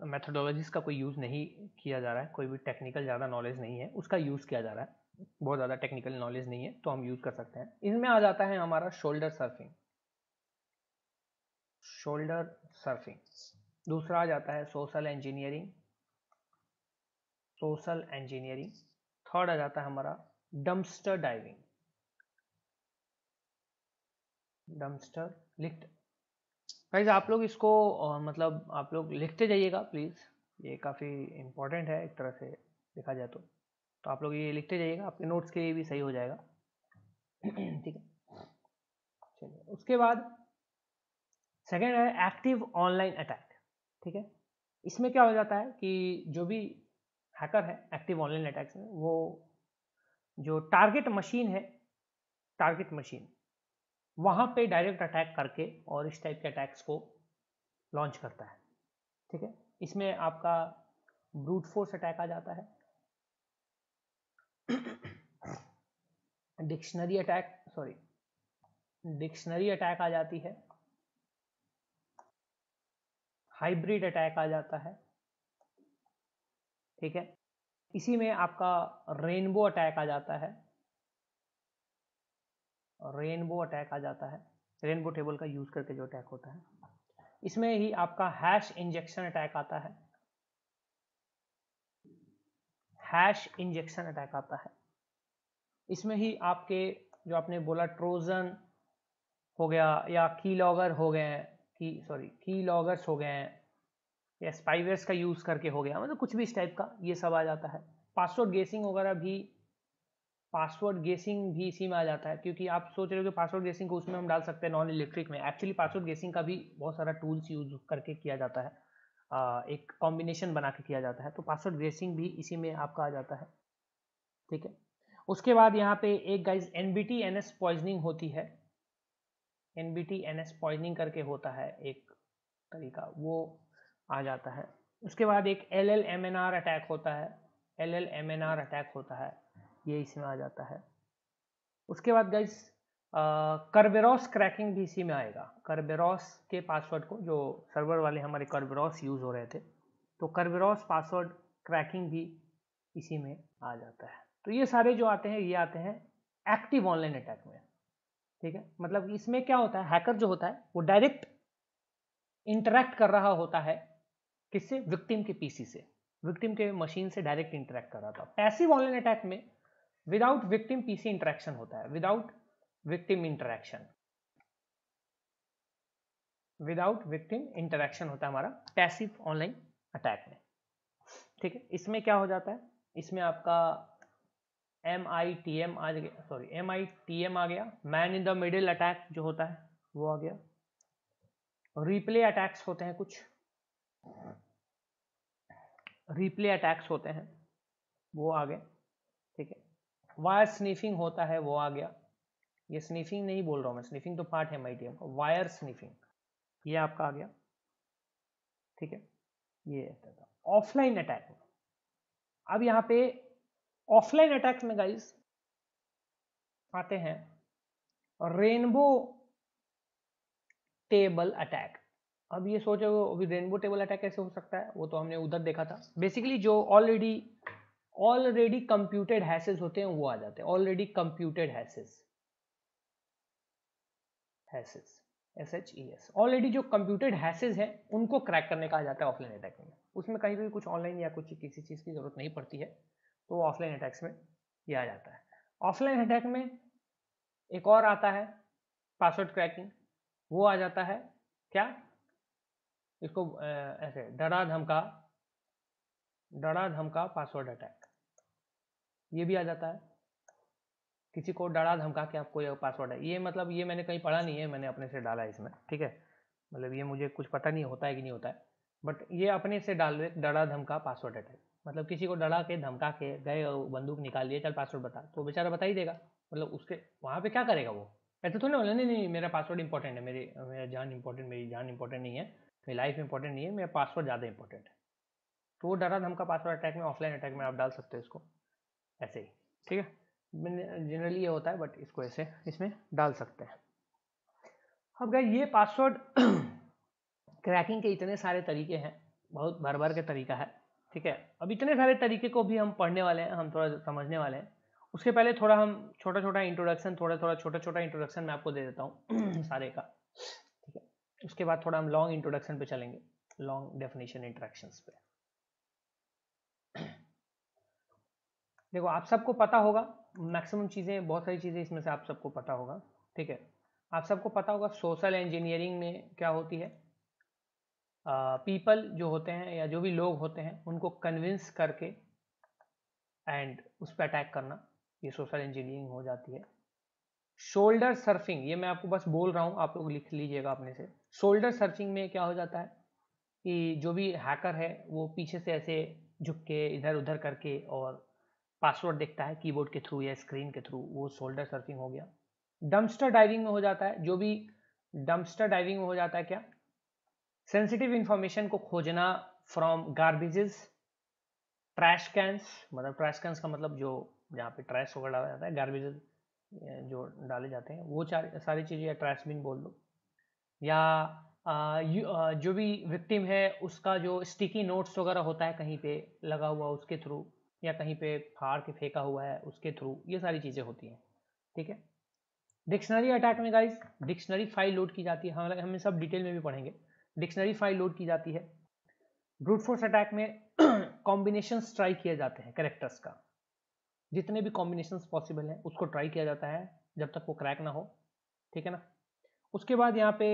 मेथोडोलॉजीज का कोई यूज़ नहीं किया जा रहा है, कोई भी टेक्निकल ज़्यादा नॉलेज नहीं है उसका यूज़ किया जा रहा है, बहुत ज़्यादा टेक्निकल नॉलेज नहीं है तो हम यूज़ कर सकते हैं। इनमें आ जाता है हमारा शोल्डर सर्फिंग। दूसरा आ जाता है सोशल इंजीनियरिंग। थर्ड आ जाता है हमारा डंपस्टर डाइविंग। गाइस आप लोग इसको मतलब आप लोग लिखते जाइएगा प्लीज़, ये काफ़ी इम्पोर्टेंट है एक तरह से देखा जाए तो आप लोग ये लिखते जाइएगा, आपके नोट्स के लिए भी सही हो जाएगा, ठीक है। चलिए उसके बाद सेकेंड है एक्टिव ऑनलाइन अटैक, ठीक है। इसमें क्या हो जाता है कि जो भी हैकर है एक्टिव ऑनलाइन अटैक्स में, वो जो टारगेट मशीन वहाँ पे डायरेक्ट अटैक करके और इस टाइप के अटैक्स को लॉन्च करता है। ठीक है, इसमें आपका ब्रूट फोर्स अटैक आ जाता है, डिक्शनरी अटैक आ जाती है, हाइब्रिड अटैक आ जाता है, ठीक है। इसी में आपका रेनबो अटैक आ जाता है, रेनबो टेबल का यूज करके जो अटैक होता है। इसमें ही आपका हैश इंजेक्शन अटैक आता है, इसमें ही आपके जो आपने बोला ट्रोजन हो गया या कीलॉगर हो गए, कीलॉगर्स हो गए या स्पाइवेयर्स का यूज करके हो गया, मतलब कुछ भी इस टाइप का ये सब आ जाता है। पासवर्ड गेसिंग वगैरह भी, पासवर्ड गेसिंग भी इसी में आ जाता है, क्योंकि आप सोच रहे हो कि पासवर्ड गेसिंग को उसमें हम डाल सकते हैं नॉन इलेक्ट्रिक में। एक्चुअली पासवर्ड गेसिंग का भी बहुत सारा टूल्स यूज करके किया जाता है, एक कॉम्बिनेशन बना के किया जाता है, तो पासवर्ड गेसिंग भी इसी में आपका आ जाता है, ठीक है। उसके बाद यहाँ पे एक गाइज NBT-NS पॉइजनिंग होती है, NBT-NS पॉइजनिंग करके होता है एक तरीका, वो आ जाता है। उसके बाद एक LLMNR अटैक होता है, ये इसमें आ जाता है। उसके बाद गाइज कर्बेरॉस क्रैकिंग भी इसी में आएगा, कर्बेरॉस के पासवर्ड को, जो सर्वर वाले हमारे कर्बेरॉस यूज हो रहे थे, तो कर्बेरॉस पासवर्ड क्रैकिंग भी इसी में आ जाता है। तो ये सारे जो आते हैं, ये आते हैं एक्टिव ऑनलाइन अटैक में, ठीक है। मतलब इसमें क्या होता है, हैकर जो होता है वो डायरेक्ट इंटरैक्ट कर रहा होता है किससे, विक्टिम के पीसी से, विक्टिम के मशीन से डायरेक्ट इंटरैक्ट कर रहा था। पैसिव ऑनलाइन अटैक में विदाउट विक्टिम पीसी इंटरैक्शन होता है, विदाउट विक्टिम इंटरैक्शन होता है हमारा पैसिव ऑनलाइन अटैक में, ठीक है। इसमें क्या हो जाता है, इसमें आपका MITM आ गया, man in the middle attack जो होता है वो आ गया, रिप्ले अटैक्स होते हैं, कुछ रिप्ले अटैक्स होते हैं वो आ गए, ठीक है। वायर स्निफिंग होता है वो आ गया, ये स्निफिंग नहीं बोल रहा हूँ मैं, स्निफिंग तो पार्ट है MITM का, वायर स्निफिंग ये आपका आ गया, ठीक है। ये ऑफलाइन अटैक में, अब यहाँ पे ऑफलाइन अटैक में गाइस आते हैं रेनबो टेबल अटैक। अब ये सोचो अभी रेनबो टेबल अटैक कैसे हो सकता है, वो तो हमने उधर देखा था। बेसिकली जो ऑलरेडी कंप्यूटेड हैशेस होते हैं वो आ जाते हैं, already computed hashes SHES, already जो कंप्यूटेड हैशेस हैं उनको क्रैक करने का आ जाता है ऑफलाइन अटैक में। उसमें कहीं भी कुछ ऑनलाइन या कुछ किसी चीज़ की जरूरत नहीं पड़ती है, तो ऑफलाइन अटैक्स में ये आ जाता है। ऑफलाइन अटैक में एक और आता है पासवर्ड क्रैकिंग, वो आ जाता है क्या, इसको ऐसे डरा धमका पासवर्ड अटैक, ये भी आ जाता है। किसी को डरा धमका के आपको ये पासवर्ड है, ये मतलब ये मैंने कहीं पढ़ा नहीं है, मैंने अपने से डाला है इसमें, ठीक है। मतलब ये मुझे कुछ पता नहीं होता है कि नहीं होता है, बट ये अपने से डाल रहे डरा धमका पासवर्ड अटैक। मतलब किसी को डरा के धमका के गए, बंदूक निकाल लिए, चल पासवर्ड बता, तो बेचारा बता ही देगा। मतलब उसके वहाँ पे क्या करेगा वो, ऐसे तो नहीं मेरा पासवर्ड इंपॉर्टेंट है, मेरा जान इंपॉर्टेंट, मेरी जान इंपॉर्टेंट नहीं है, मेरी लाइफ इंपॉर्टेंट नहीं है, मेरा पासवर्ड ज़्यादा इंपॉर्टेंट है। तो वो डरा धमका पासवर्ड अटैक में, ऑफलाइन अटैक में आप डाल सकते हो इसको ऐसे ही, ठीक है। जनरली ये होता है, बट इसको ऐसे इसमें डाल सकते हैं। अब गाइस ये पासवर्ड क्रैकिंग के इतने सारे तरीके हैं, बहुत भर के तरीका है, ठीक है। अब इतने सारे तरीके को भी हम पढ़ने वाले हैं, हम थोड़ा समझने वाले हैं। उसके पहले थोड़ा हम छोटा इंट्रोडक्शन मैं आपको दे देता हूँ सारे का, ठीक है। उसके बाद थोड़ा हम लॉन्ग इंट्रोडक्शन पे चलेंगे, लॉन्ग डेफिनेशन इंटरेक्शंस पे। देखो आप सबको पता होगा मैक्सिमम चीज़ें, बहुत सारी चीज़ें इसमें से आप सबको पता होगा, ठीक है। आप सबको पता होगा सोशल इंजीनियरिंग में क्या होती है, पीपल जो होते हैं या जो भी लोग होते हैं उनको कन्विंस करके एंड उस पर अटैक करना, ये सोशल इंजीनियरिंग हो जाती है। शोल्डर सर्फिंग, ये मैं आपको बस बोल रहा हूँ, आप लोग लिख लीजिएगा अपने से। शोल्डर सर्फिंग में क्या हो जाता है कि जो भी हैकर है वो पीछे से ऐसे झुक के इधर उधर करके और पासवर्ड देखता है कीबोर्ड के थ्रू या स्क्रीन के थ्रू, वो शोल्डर सर्फिंग हो गया। डंपस्टर डाइविंग में हो जाता है, जो भी डंपस्टर डाइविंग में हो जाता है क्या, सेंसिटिव इंफॉर्मेशन को खोजना फ्रॉम गार्बेजेस, ट्रैश कैंस, मतलब ट्रैश कैंस का मतलब जो जहाँ पे ट्रैश वगैरह डाला जाता है, गार्बेजेस जो डाले जाते हैं वो सारी चीज़ें, या ट्रैश बिन बोल दो, या जो भी विक्टिम है उसका जो स्टिकी नोट्स वगैरह होता है कहीं पे लगा हुआ उसके थ्रू, या कहीं पे फाड़ के फेंका हुआ है उसके थ्रू, ये सारी चीज़ें होती हैं। ठीक है। डिक्शनरी अटैक में गाइस डिक्शनरी फाइल लोड की जाती है, हम सब डिटेल में भी पढ़ेंगे। डिक्शनरी फाइल लोड की जाती है। ब्रूट फोर्स अटैक में कॉम्बिनेशन ट्राई किए जाते हैं कैरेक्टर्स का, जितने भी कॉम्बिनेशंस पॉसिबल हैं उसको ट्राई किया जाता है जब तक वो क्रैक ना हो। ठीक है ना। उसके बाद यहाँ पे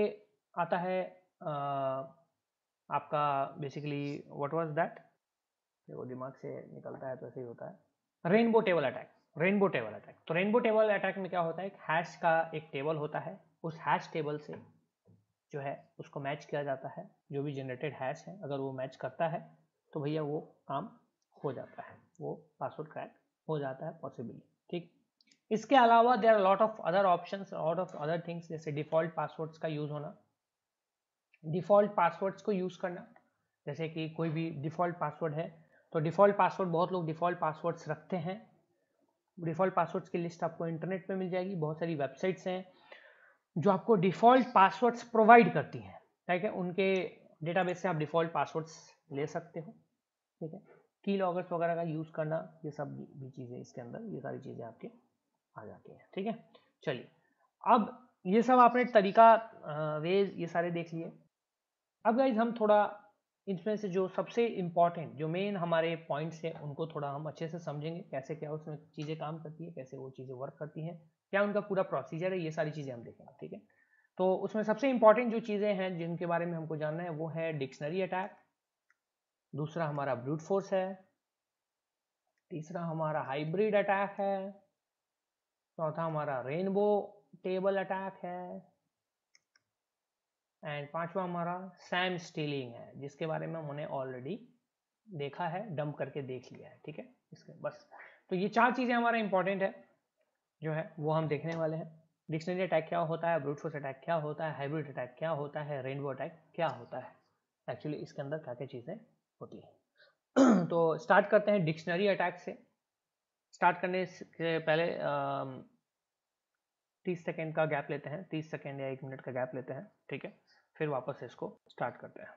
आता है आपका बेसिकली व्हाट वाज दैट, वो दिमाग से निकलता है तो ऐसे ही होता है। Rainbow table attack. Rainbow table attack, तो रेनबो टेबल अटैक में क्या होता है, एक हैश का एक टेबल होता है, उस हैश टेबल से जो है उसको मैच किया जाता है, जो भी जनरेटेड हैश है अगर वो मैच करता है तो भैया वो काम हो जाता है, वो पासवर्ड क्रैक हो जाता है पॉसिबली। ठीक। इसके अलावा there are lot of other options, lot of other things, जैसे डिफॉल्ट पासवर्ड्स का यूज होना, डिफॉल्ट पासवर्ड्स को यूज करना, जैसे कि कोई भी डिफॉल्ट पासवर्ड है तो डिफॉल्ट पासवर्ड, बहुत लोग डिफॉल्ट पासवर्ड्स रखते हैं। डिफॉल्ट पासवर्ड्स की लिस्ट आपको इंटरनेट पे मिल जाएगी, बहुत सारी वेबसाइट्स हैं जो आपको डिफॉल्ट पासवर्ड्स प्रोवाइड करती हैं। ठीक है, उनके डेटाबेस से आप डिफॉल्ट पासवर्ड्स ले सकते हो। ठीक है, की लॉगर्स वगैरह का यूज करना, ये सब भी चीजें इसके अंदर, ये सारी चीजें आपके आ जाती हैं। ठीक है, चलिए अब ये सब आपने तरीका वेज ये सारे देख लिए। अब गाइज हम थोड़ा इनमें से जो सबसे इम्पॉर्टेंट, जो मेन हमारे पॉइंट्स हैं उनको थोड़ा हम अच्छे से समझेंगे, कैसे क्या उसमें चीज़ें काम करती है, कैसे वो चीज़ें वर्क करती हैं, क्या उनका पूरा प्रोसीजर है, ये सारी चीज़ें हम देखेंगे। ठीक है, तो उसमें सबसे इम्पॉर्टेंट जो चीज़ें हैं जिनके बारे में हमको जानना है वो है डिक्शनरी अटैक, दूसरा हमारा ब्रूट फोर्स है, तीसरा हमारा हाइब्रिड अटैक है, चौथा हमारा रेनबो टेबल अटैक है, एंड पांचवा हमारा सैम स्टीलिंग है, जिसके बारे में हमने ऑलरेडी देखा है, डंप करके देख लिया है। ठीक है, इसके बस तो ये चार चीजें हमारा इंपॉर्टेंट है जो है वो हम देखने वाले हैं। डिक्शनरी अटैक क्या होता है, ब्रूट फोर्स अटैक क्या होता है, हाइब्रिड अटैक क्या होता है, रेनबो अटैक क्या होता है, एक्चुअली इसके अंदर क्या क्या चीजें होती हैं। तो स्टार्ट करते हैं डिक्शनरी अटैक से। स्टार्ट करने से पहले 30 सेकेंड का गैप लेते हैं, 30 सेकेंड या 1 मिनट का गैप लेते हैं। ठीक है, फिर वापस से इसको स्टार्ट करते हैं।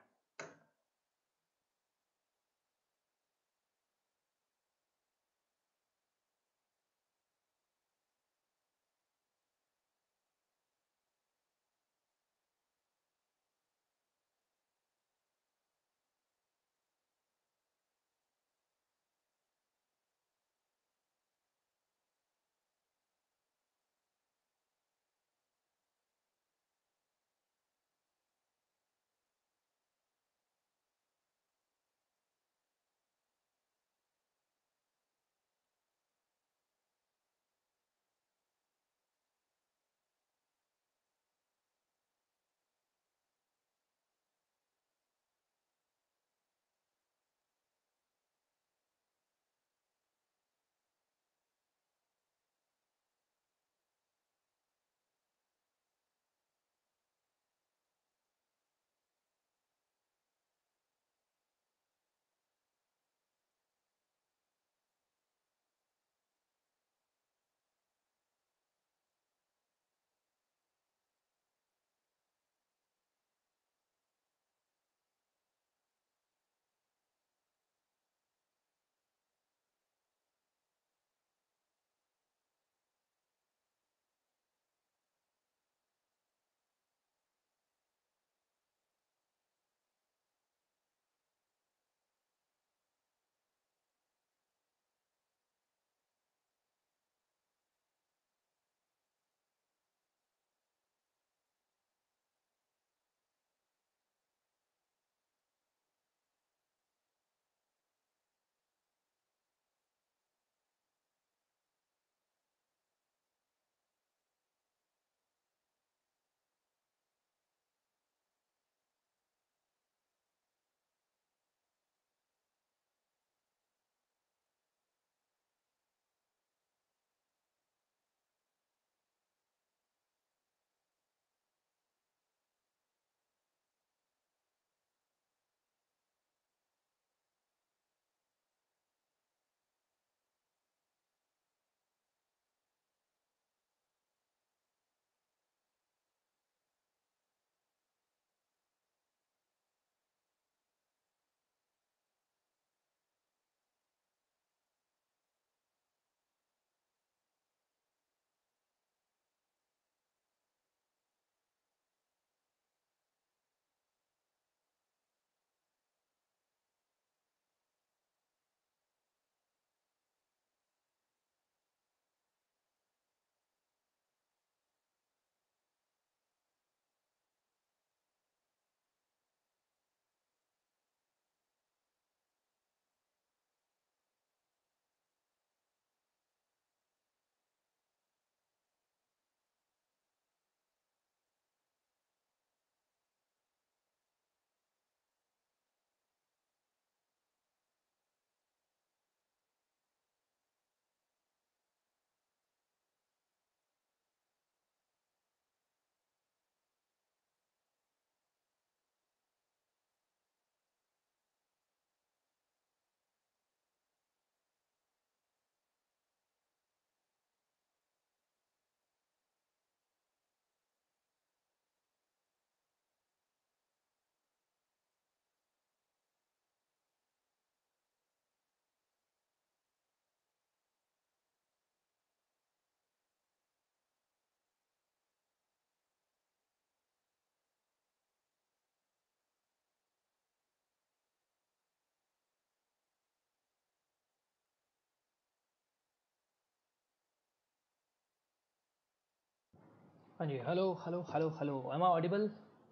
हाँ जी, hello hello hello hello, am I audible?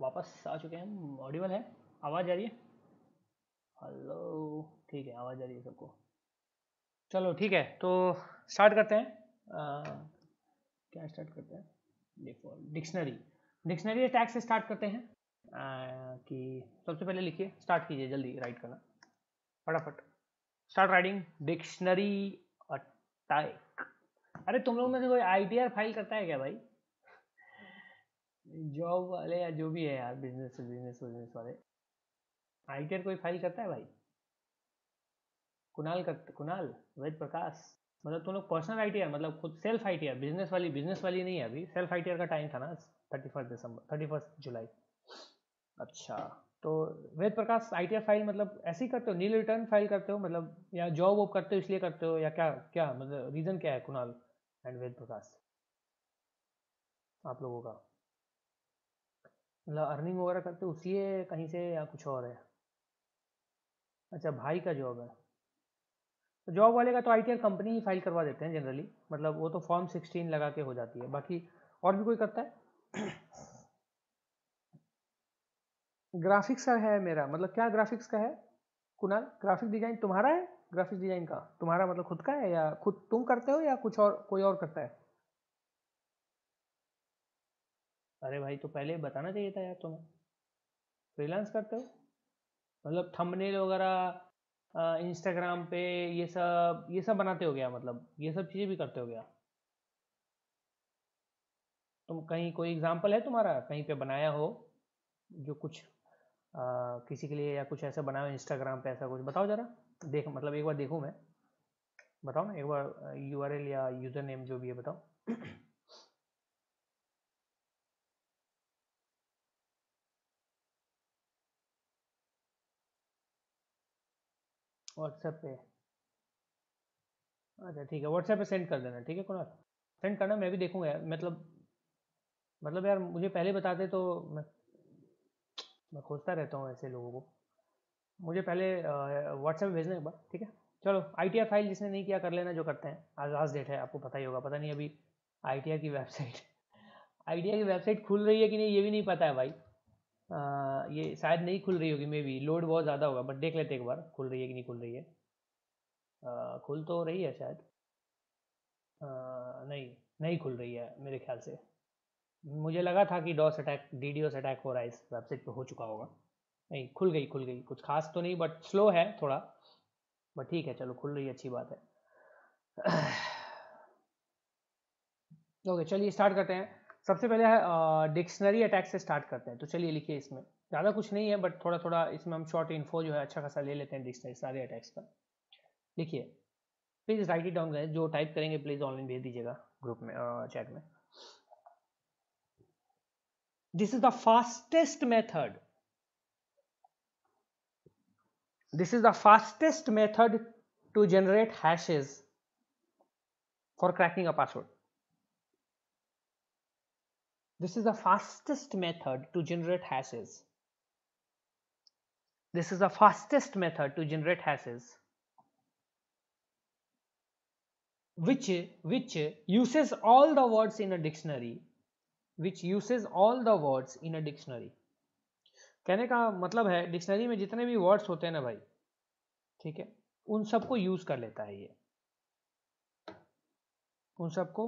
वापस आ चुके हैं हम। ऑडिबल है? आवाज़ आ रही है? हेलो, ठीक है, आवाज़ आ रही है सबको। चलो ठीक है, तो स्टार्ट करते हैं। क्या स्टार्ट करते हैं? Default dictionary. डिक्शनरी टैग से स्टार्ट करते हैं। कि सबसे पहले लिखिए, स्टार्ट कीजिए, जल्दी राइट करना फटाफट। Start writing dictionary attack. अरे तुम लोग में से कोई ITR फाइल करता है क्या भाई? जॉब वाले या जो भी है यार, बिजनेस वाले, ITR कोई फाइल करता है भाई? कुणाल, वेद प्रकाश, मतलब तुम लोग पर्सनल ITR, मतलब खुद सेल्फ ITR, बिजनेस वाली नहीं है अभी। सेल्फ ITR का टाइम था ना 31 जुलाई। अच्छा, तो वेद प्रकाश ITR फाइल मतलब ऐसे ही करते हो? नील रिटर्न फाइल करते हो मतलब, या जॉब वॉब करते हो इसलिए करते हो, या क्या क्या मतलब रीज़न क्या है कुणाल एंड वेद प्रकाश आप लोगों का? मतलब अर्निंग वगैरह करते हो इसलिए कहीं से, या कुछ और है? अच्छा, भाई का जॉब है। तो जॉब वाले का तो ITR कंपनी ही फाइल करवा देते हैं जनरली, मतलब वो तो फॉर्म 16 लगा के हो जाती है। बाकी और भी कोई करता है? ग्राफिक्स का है मेरा, मतलब क्या ग्राफिक्स का है कुणाल? ग्राफिक डिजाइन तुम्हारा है? ग्राफिक डिजाइन का तुम्हारा मतलब खुद का है, या खुद तुम करते हो, या कुछ और कोई और करता है? अरे भाई, तो पहले बताना चाहिए था यार तुम्हें। फ्रीलांस करते हो मतलब थंबनेल वगैरह इंस्टाग्राम पे ये सब बनाते हो गया, मतलब ये सब चीज़ें भी करते हो गया? तुम कहीं कोई एग्जांपल है तुम्हारा कहीं पे बनाया हो जो कुछ किसी के लिए, या कुछ ऐसा बनाओ इंस्टाग्राम पे, ऐसा कुछ बताओ जरा, देख मतलब एक बार देखूं मैं। बताओ ना एक बार, URL या यूज़र नेम जो भी है बताओ। व्हाट्सएप पे? अच्छा ठीक है, व्हाट्सएप पे सेंड कर देना, ठीक है कुणाल, सेंड करना, मैं भी देखूंगा यार। मतलब यार मुझे पहले बताते तो मैं खोजता रहता हूँ ऐसे लोगों को। मुझे पहले व्हाट्सएप पे भेजना एक बार, ठीक है? चलो, ITR फाइल जिसने नहीं किया कर लेना, जो करते हैं। आज लास्ट डेट है, आपको पता ही होगा। पता नहीं अभी ITR की वेबसाइट ITR की वेबसाइट खुल रही है कि नहीं ये भी नहीं पता है भाई। ये शायद नहीं खुल रही होगी, मे बी लोड बहुत ज़्यादा होगा, बट देख लेते एक बार खुल रही है कि नहीं खुल रही है। खुल तो रही है शायद। नहीं खुल रही है मेरे ख्याल से। मुझे लगा था कि DDoS अटैक हो रहा है, इस वेबसाइट पे हो चुका होगा। नहीं, खुल गई, कुछ खास तो नहीं, बट स्लो है थोड़ा, बट ठीक है, चलो खुल रही है, अच्छी बात है। ओके, चलिए स्टार्ट करते हैं। सबसे पहले है डिक्शनरी अटैक से स्टार्ट करते हैं। तो चलिए लिखिए, इसमें ज़्यादा कुछ नहीं है, बट थोड़ा थोड़ा इसमें हम शॉर्ट इन्फो जो है अच्छा खासा ले लेते हैं डिक्शनरी सारे अटैक्स का। लिखिए, please write it down guys, जो टाइप करेंगे प्लीज़ ऑनलाइन भेज दीजिएगा ग्रुप में, चैट में। This is the fastest method, to generate hashes for cracking a password. This is the fastest method to generate hashes. Which uses all the words in a dictionary. कहने का मतलब है, dictionary में जितने भी words होते हैं ना भाई, ठीक है, उन सबको यूज कर लेता है ये, उन सबको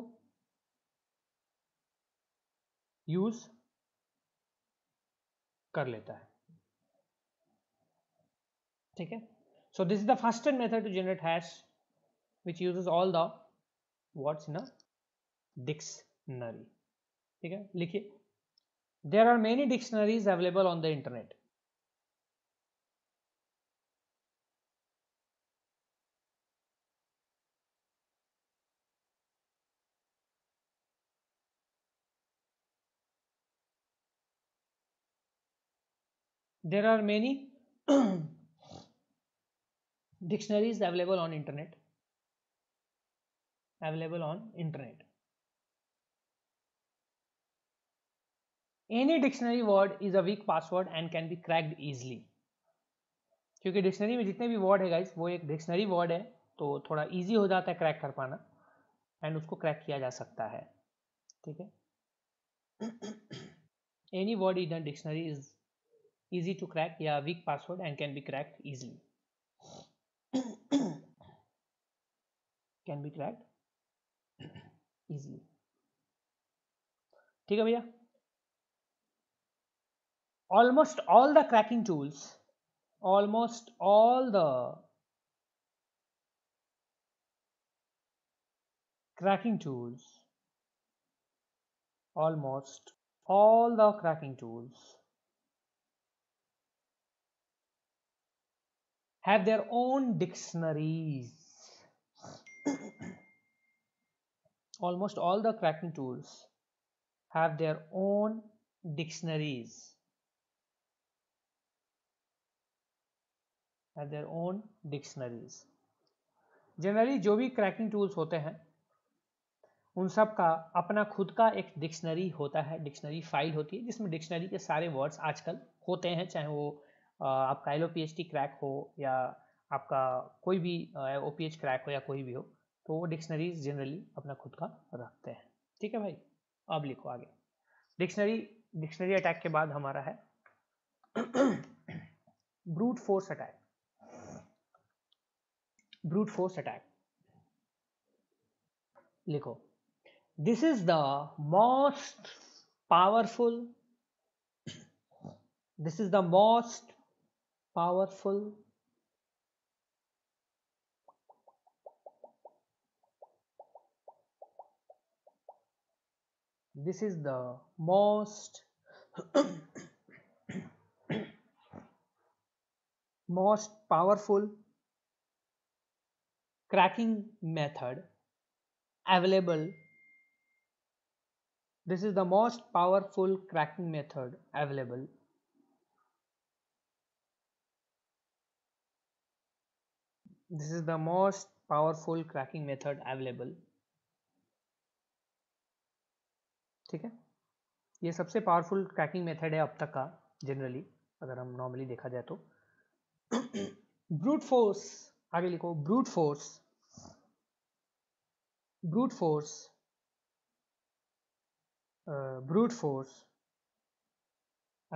यूज कर लेता है, ठीक है? So this is the fastest method to generate hash which uses all the words in a dictionary, ठीक है? लिखिए, there are many dictionaries available on the internet. There are many dictionaries available on internet. Any dictionary word is a weak password and can be cracked easily. क्योंकि dictionary में जितने भी word है guys, वो एक डिक्शनरी वर्ड है, तो थोड़ा इजी हो जाता है क्रैक कर पाना, एंड उसको क्रैक किया जा सकता है, ठीक है? Any word in a dictionary is easy to crack, yeah, weak password and can be cracked easily. Can be cracked easily. ठीक है भैया. Almost all the cracking tools, almost all the cracking tools, almost all the cracking tools have their own dictionaries. Almost all the cracking tools have their own dictionaries. Have their own dictionaries. Generally जो भी cracking tools होते हैं उन सब का अपना खुद का एक डिक्शनरी होता है, डिक्शनरी फाइल होती है जिसमें डिक्शनरी के सारे वर्ड्स आजकल होते हैं, चाहे वो आपका LOPHT क्रैक हो या आपका कोई भी OPH क्रैक हो या कोई भी हो, तो वो डिक्शनरीज जनरली अपना खुद का रखते हैं. ठीक है भाई, अब लिखो आगे. डिक्शनरी अटैक के बाद हमारा है brute force attack. Brute force attack लिखो. This is the most powerful. This is the most powerful this is the most most powerful cracking method available. This is the most powerful cracking method available. This is the most powerful cracking method available. ठीक है, ये सबसे powerful cracking method है अब तक का generally, अगर हम नॉर्मली देखा जाए तो. ब्रूट फोर्स, आगे लिखो. Brute force, brute force, brute force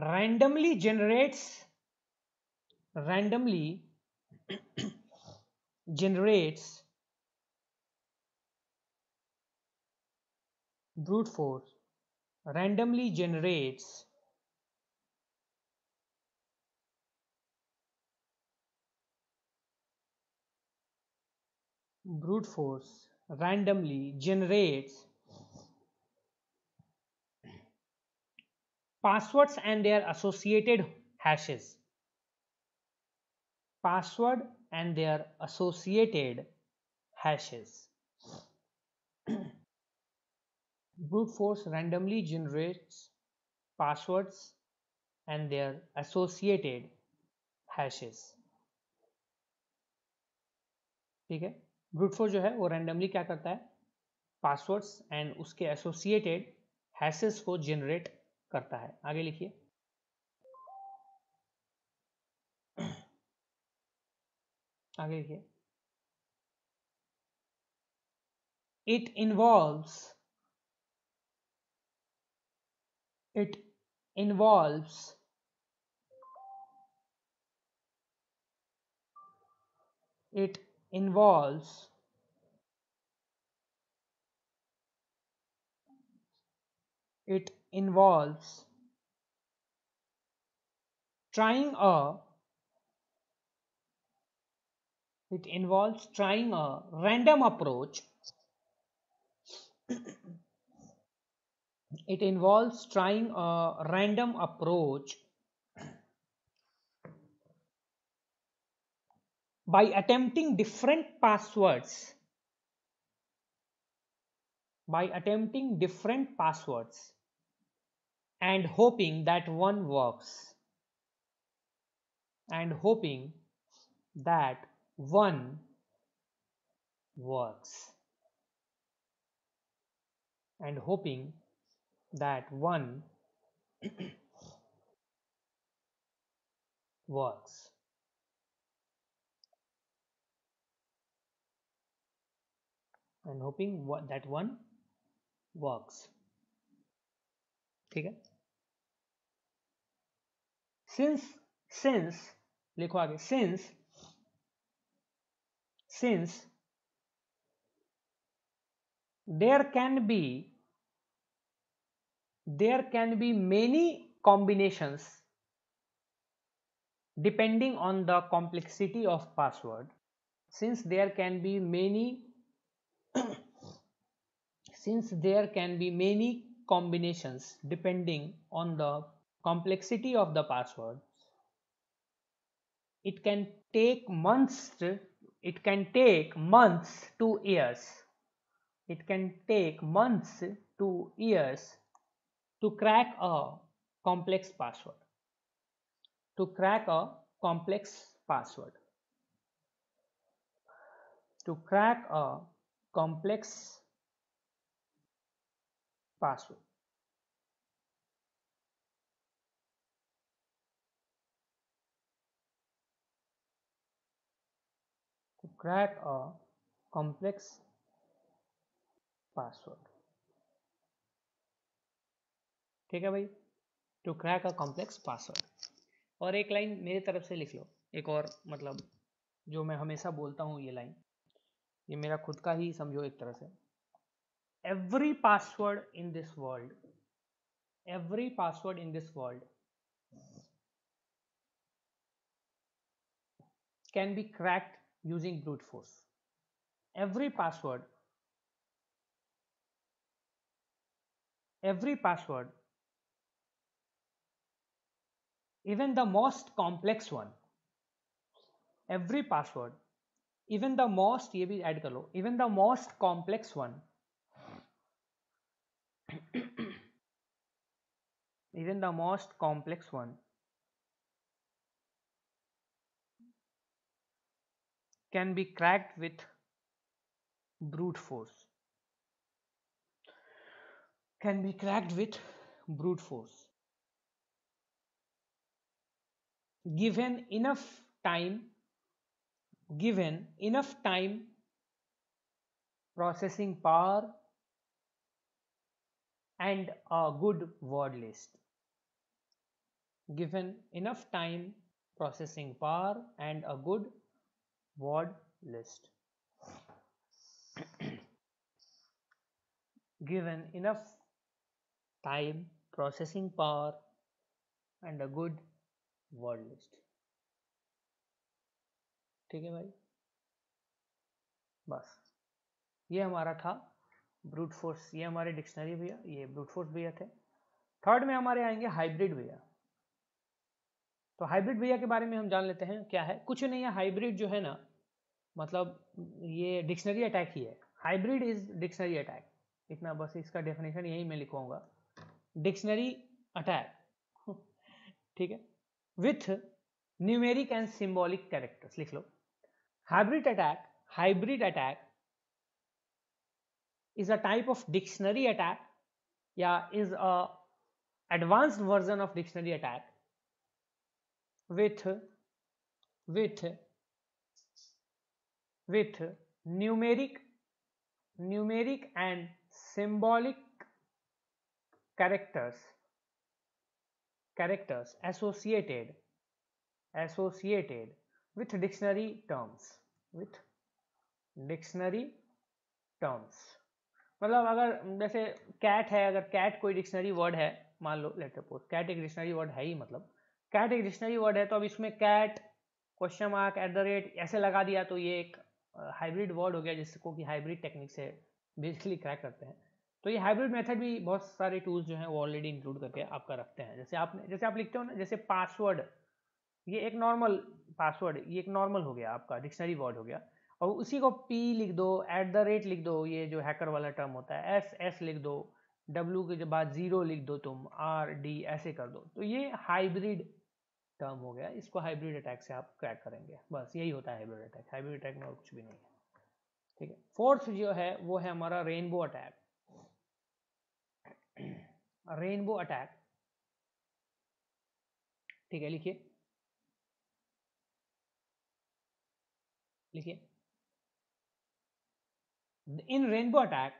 randomly generates brute force randomly generates brute force randomly generates passwords and their associated hashes. Password and their associated hashes. Brute force randomly generates passwords and their associated hashes. ठीक है, brute force जो है वो randomly क्या करता है, passwords and उसके associated hashes को जनरेट करता है. आगे लिखिए. आगे लिखिए. It involves trying a random approach. It involves trying a random approach by attempting different passwords and hoping that one works. And hoping that one works. And hoping that one works. And hoping that one works. ठीक है। Since लिखो आगे, since there can be many combinations depending on the complexity of password. Since there can be many combinations depending on the complexity of the password, it can take months to years. It can take months to years to crack a complex password. To crack a complex password. To crack a complex password. To crack a complex password. ठीक है भाई, to crack a complex password. और एक line मेरी तरफ से लिख लो, एक और मतलब जो मैं हमेशा बोलता हूँ, ये लाइन, ये मेरा खुद का ही समझो एक तरह से। Every password in this world can be cracked using brute force. Every password, even the most complex one, every password, even the most, ये भी ऐड कर लो, even the most complex one, even the most complex one can be cracked with brute force. Can be cracked with brute force. Given enough time, processing power, and a good word list. Given enough time, processing power, and a good word list. Given enough time, processing power, and a good word list. ठीक है भाई, बस ये हमारा था brute force. ये हमारे dictionary भैया, ये ब्रूट फोर्स भैया थे। थर्ड में हमारे आएंगे हाइब्रिड भैया। तो हाइब्रिड भैया के बारे में हम जान लेते हैं क्या है। कुछ नहीं है, हाइब्रिड जो है ना, मतलब ये डिक्शनरी अटैक ही है। हाइब्रिड इज डिक्शनरी अटैक, इतना बस इसका डेफिनेशन यही मैं लिखूंगा, डिक्शनरी अटैक। ठीक है, with numeric and symbolic characters. लिख लो, hybrid attack is a type of dictionary attack, is a advanced version of dictionary attack with numeric and symbolic characters associated with dictionary terms, मतलब अगर जैसे cat है, अगर cat कोई dictionary word है, मान लो लेट सपोज कैट एक dictionary word है ही, मतलब कैट एक डिक्शनरी वर्ड है, तो अब इसमें कैट क्वेश्चन मार्क @ ऐसे लगा दिया, तो ये एक हाइब्रिड वर्ड हो गया, जिसको कि हाइब्रिड टेक्निक से बेसिकली क्रैक करते हैं। तो ये हाइब्रिड मेथड भी बहुत सारे टूल्स जो हैं वो ऑलरेडी इंक्लूड करके आपका रखते हैं। जैसे आप लिखते हो ना, जैसे पासवर्ड, ये एक नॉर्मल पासवर्ड, ये एक नॉर्मल हो गया आपका डिक्शनरी वर्ड हो गया, और उसी को P लिख दो, @ लिख दो, ये जो हैकर वाला टर्म होता है, S लिख दो, W के बाद 0 लिख दो तुम, RD ऐसे कर दो, तो ये हाइब्रिड टर्म हो गया। इसको हाइब्रिड अटैक से आप क्रैक करेंगे, बस यही होता है हाइब्रिड अटैक। हाइब्रिड अटैक में और कुछ भी नहीं है। ठीक है, फोर्थ जो है वो है हमारा रेनबो अटैक। रेनबो अटैक, ठीक है, लिखिए in rainbow attack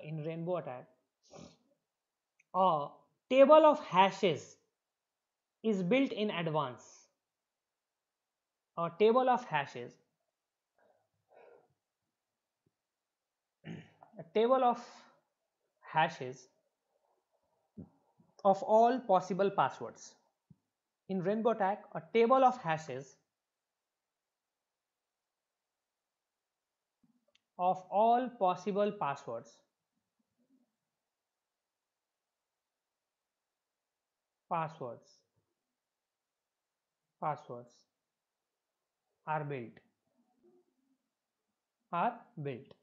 in rainbow attack, a table of hashes is built in advance. A table of hashes, a table of hashes of all possible passwords. In rainbow attack, a table of hashes of all possible passwords are built.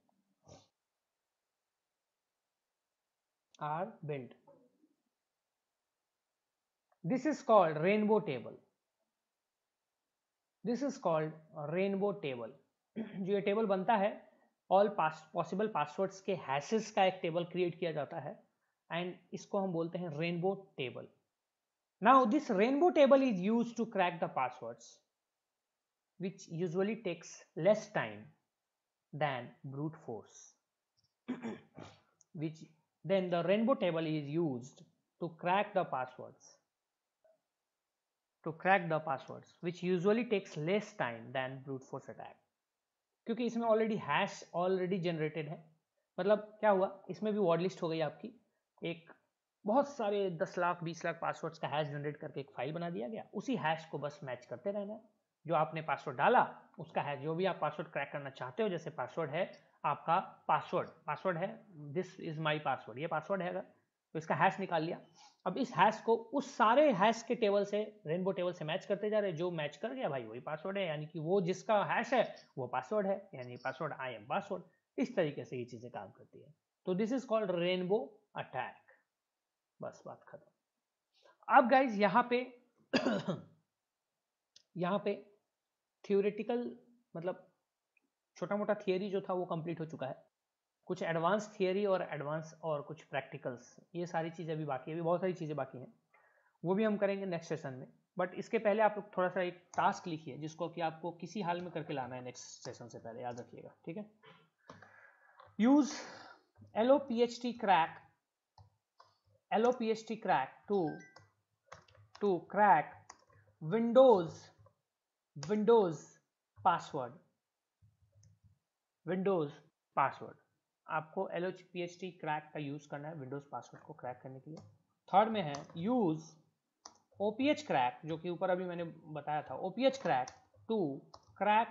This is called rainbow table. This is called rainbow table. जो ये table बनता है, all possible passwords के hashes का एक table create किया जाता है, एंड इसको हम बोलते हैं rainbow table. Now this rainbow table is used to crack the passwords, which usually takes less time than brute force. Then the rainbow table is used to crack the passwords. Which usually takes less time than brute force attack. क्योंकि इसमें already hash already generated है. मतलब क्या हुआ, इसमें भी word list हो गई आपकी. एक बहुत सारे 10 लाख 20 लाख पासवर्ड्स का हैश जनरेट करके एक फाइल बना दिया गया. उसी हैश को बस मैच करते रहना है. जो आपने पासवर्ड डाला उसका है, जो भी आप पासवर्ड क्रैक करना चाहते हो, जैसे पासवर्ड है आपका, पासवर्ड है दिस इज माय पासवर्ड, ये पासवर्ड है अगर, तो इसका हैश निकाल लिया. अब इस हैश को उस सारे हैश के टेबल से, रेनबो टेबल से मैच करते जा रहे. जो मैच कर गया भाई वही पासवर्ड है, यानी कि वो जिसका हैश है वो पासवर्ड है, यानी पासवर्ड आई एम पासवर्ड. इस तरीके से ये चीजें काम करती है. तो this is called rainbow attack. बस बात खत्म. अब गाइज यहाँ पे थ्योरेटिकल मतलब छोटा मोटा थियरी जो था वो कंप्लीट हो चुका है. कुछ एडवांस थियरी और कुछ प्रैक्टिकल्स, ये सारी चीज़ें अभी बाकी है. अभी बहुत सारी चीज़ें बाकी हैं, वो भी हम करेंगे नेक्स्ट सेशन में. बट इसके पहले आप लोग थोड़ा सा एक टास्क लिखिए जिसको कि आपको किसी हाल में करके लाना है नेक्स्ट सेशन से पहले, याद रखिएगा, ठीक है. Use LOPHT crack to crack Windows password. आपको LOPHT क्रैक का यूज करना है विंडोज पासवर्ड को क्रैक करने के लिए. थर्ड में है यूज OPH क्रैक, जो कि ऊपर अभी मैंने बताया था, OPH crack to crack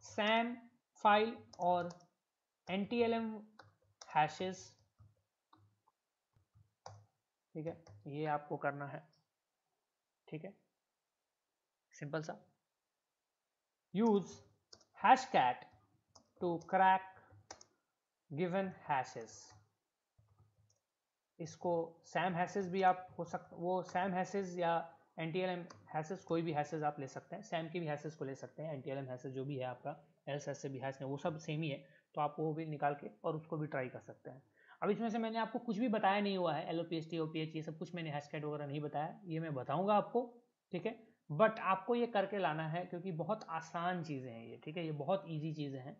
SAM file और NTLM हैशेस. ठीक है, ये आपको करना है. ठीक है, सिंपल सा. Use Hashcat to crack given hashes. इसको सैम हैशेस भी आप हो सकता, वो सैम हैशेस या NTLM हैशेस, कोई भी हैशेस आप ले सकते हैं. सैम के भी हैशेस को ले सकते हैं, NTLM हैशेस जो भी है आपका, LSS से भी हैश है, वो सब सेम ही है. तो आप वो भी निकाल के और उसको भी ट्राई कर सकते हैं. अब इसमें से मैंने आपको कुछ भी बताया नहीं हुआ है, LOPHT OPH ये सब कुछ मैंने हैशकैट वगैरह नहीं बताया, ये मैं बताऊंगा आपको. ठीक है, बट आपको ये करके लाना है क्योंकि बहुत आसान चीज़ें हैं ये. ठीक है, ये बहुत ईजी चीज़ें हैं.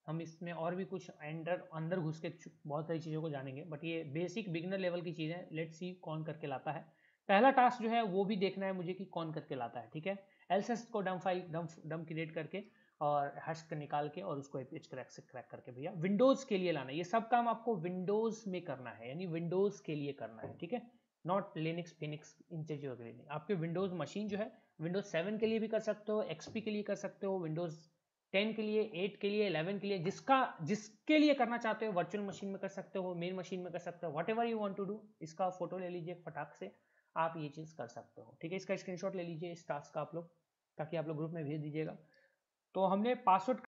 हम इसमें और भी कुछ अंदर घुस के बहुत सारी चीज़ों को जानेंगे, बट ये बेसिक बिगिनर लेवल की चीज़ें. लेट्स सी कौन करके लाता है. पहला टास्क जो है वो भी देखना है मुझे कि कौन करके लाता है. ठीक है, LSS को डम क्रिएट करके और हैश कर निकाल के और उसको APH क्रैक से क्रैक करके भैया विंडोज़ के लिए लाना है. ये सब काम आपको विंडोज़ में करना है, यानी विंडोज़ के लिए करना है. ठीक है, नॉट लिनक्स फिनिक्स इन चीज़ों के लिए नहीं. आपके विंडोज़ मशीन जो है विंडोज़ 7 के लिए भी कर सकते हो, XP के लिए कर सकते हो, विंडोज़ 10 के लिए, 8 के लिए, 11 के लिए, जिसके लिए करना चाहते हो. वर्चुअल मशीन में कर सकते हो, मेन मशीन में कर सकते हो, whatever you want to do. इसका फोटो ले लीजिए फटाक से, आप ये चीज़ कर सकते हो. ठीक है, इसका स्क्रीनशॉट ले लीजिए इस टास्क का आप लोग, ताकि आप लोग ग्रुप में भेज दीजिएगा. तो हमने पासवर्ड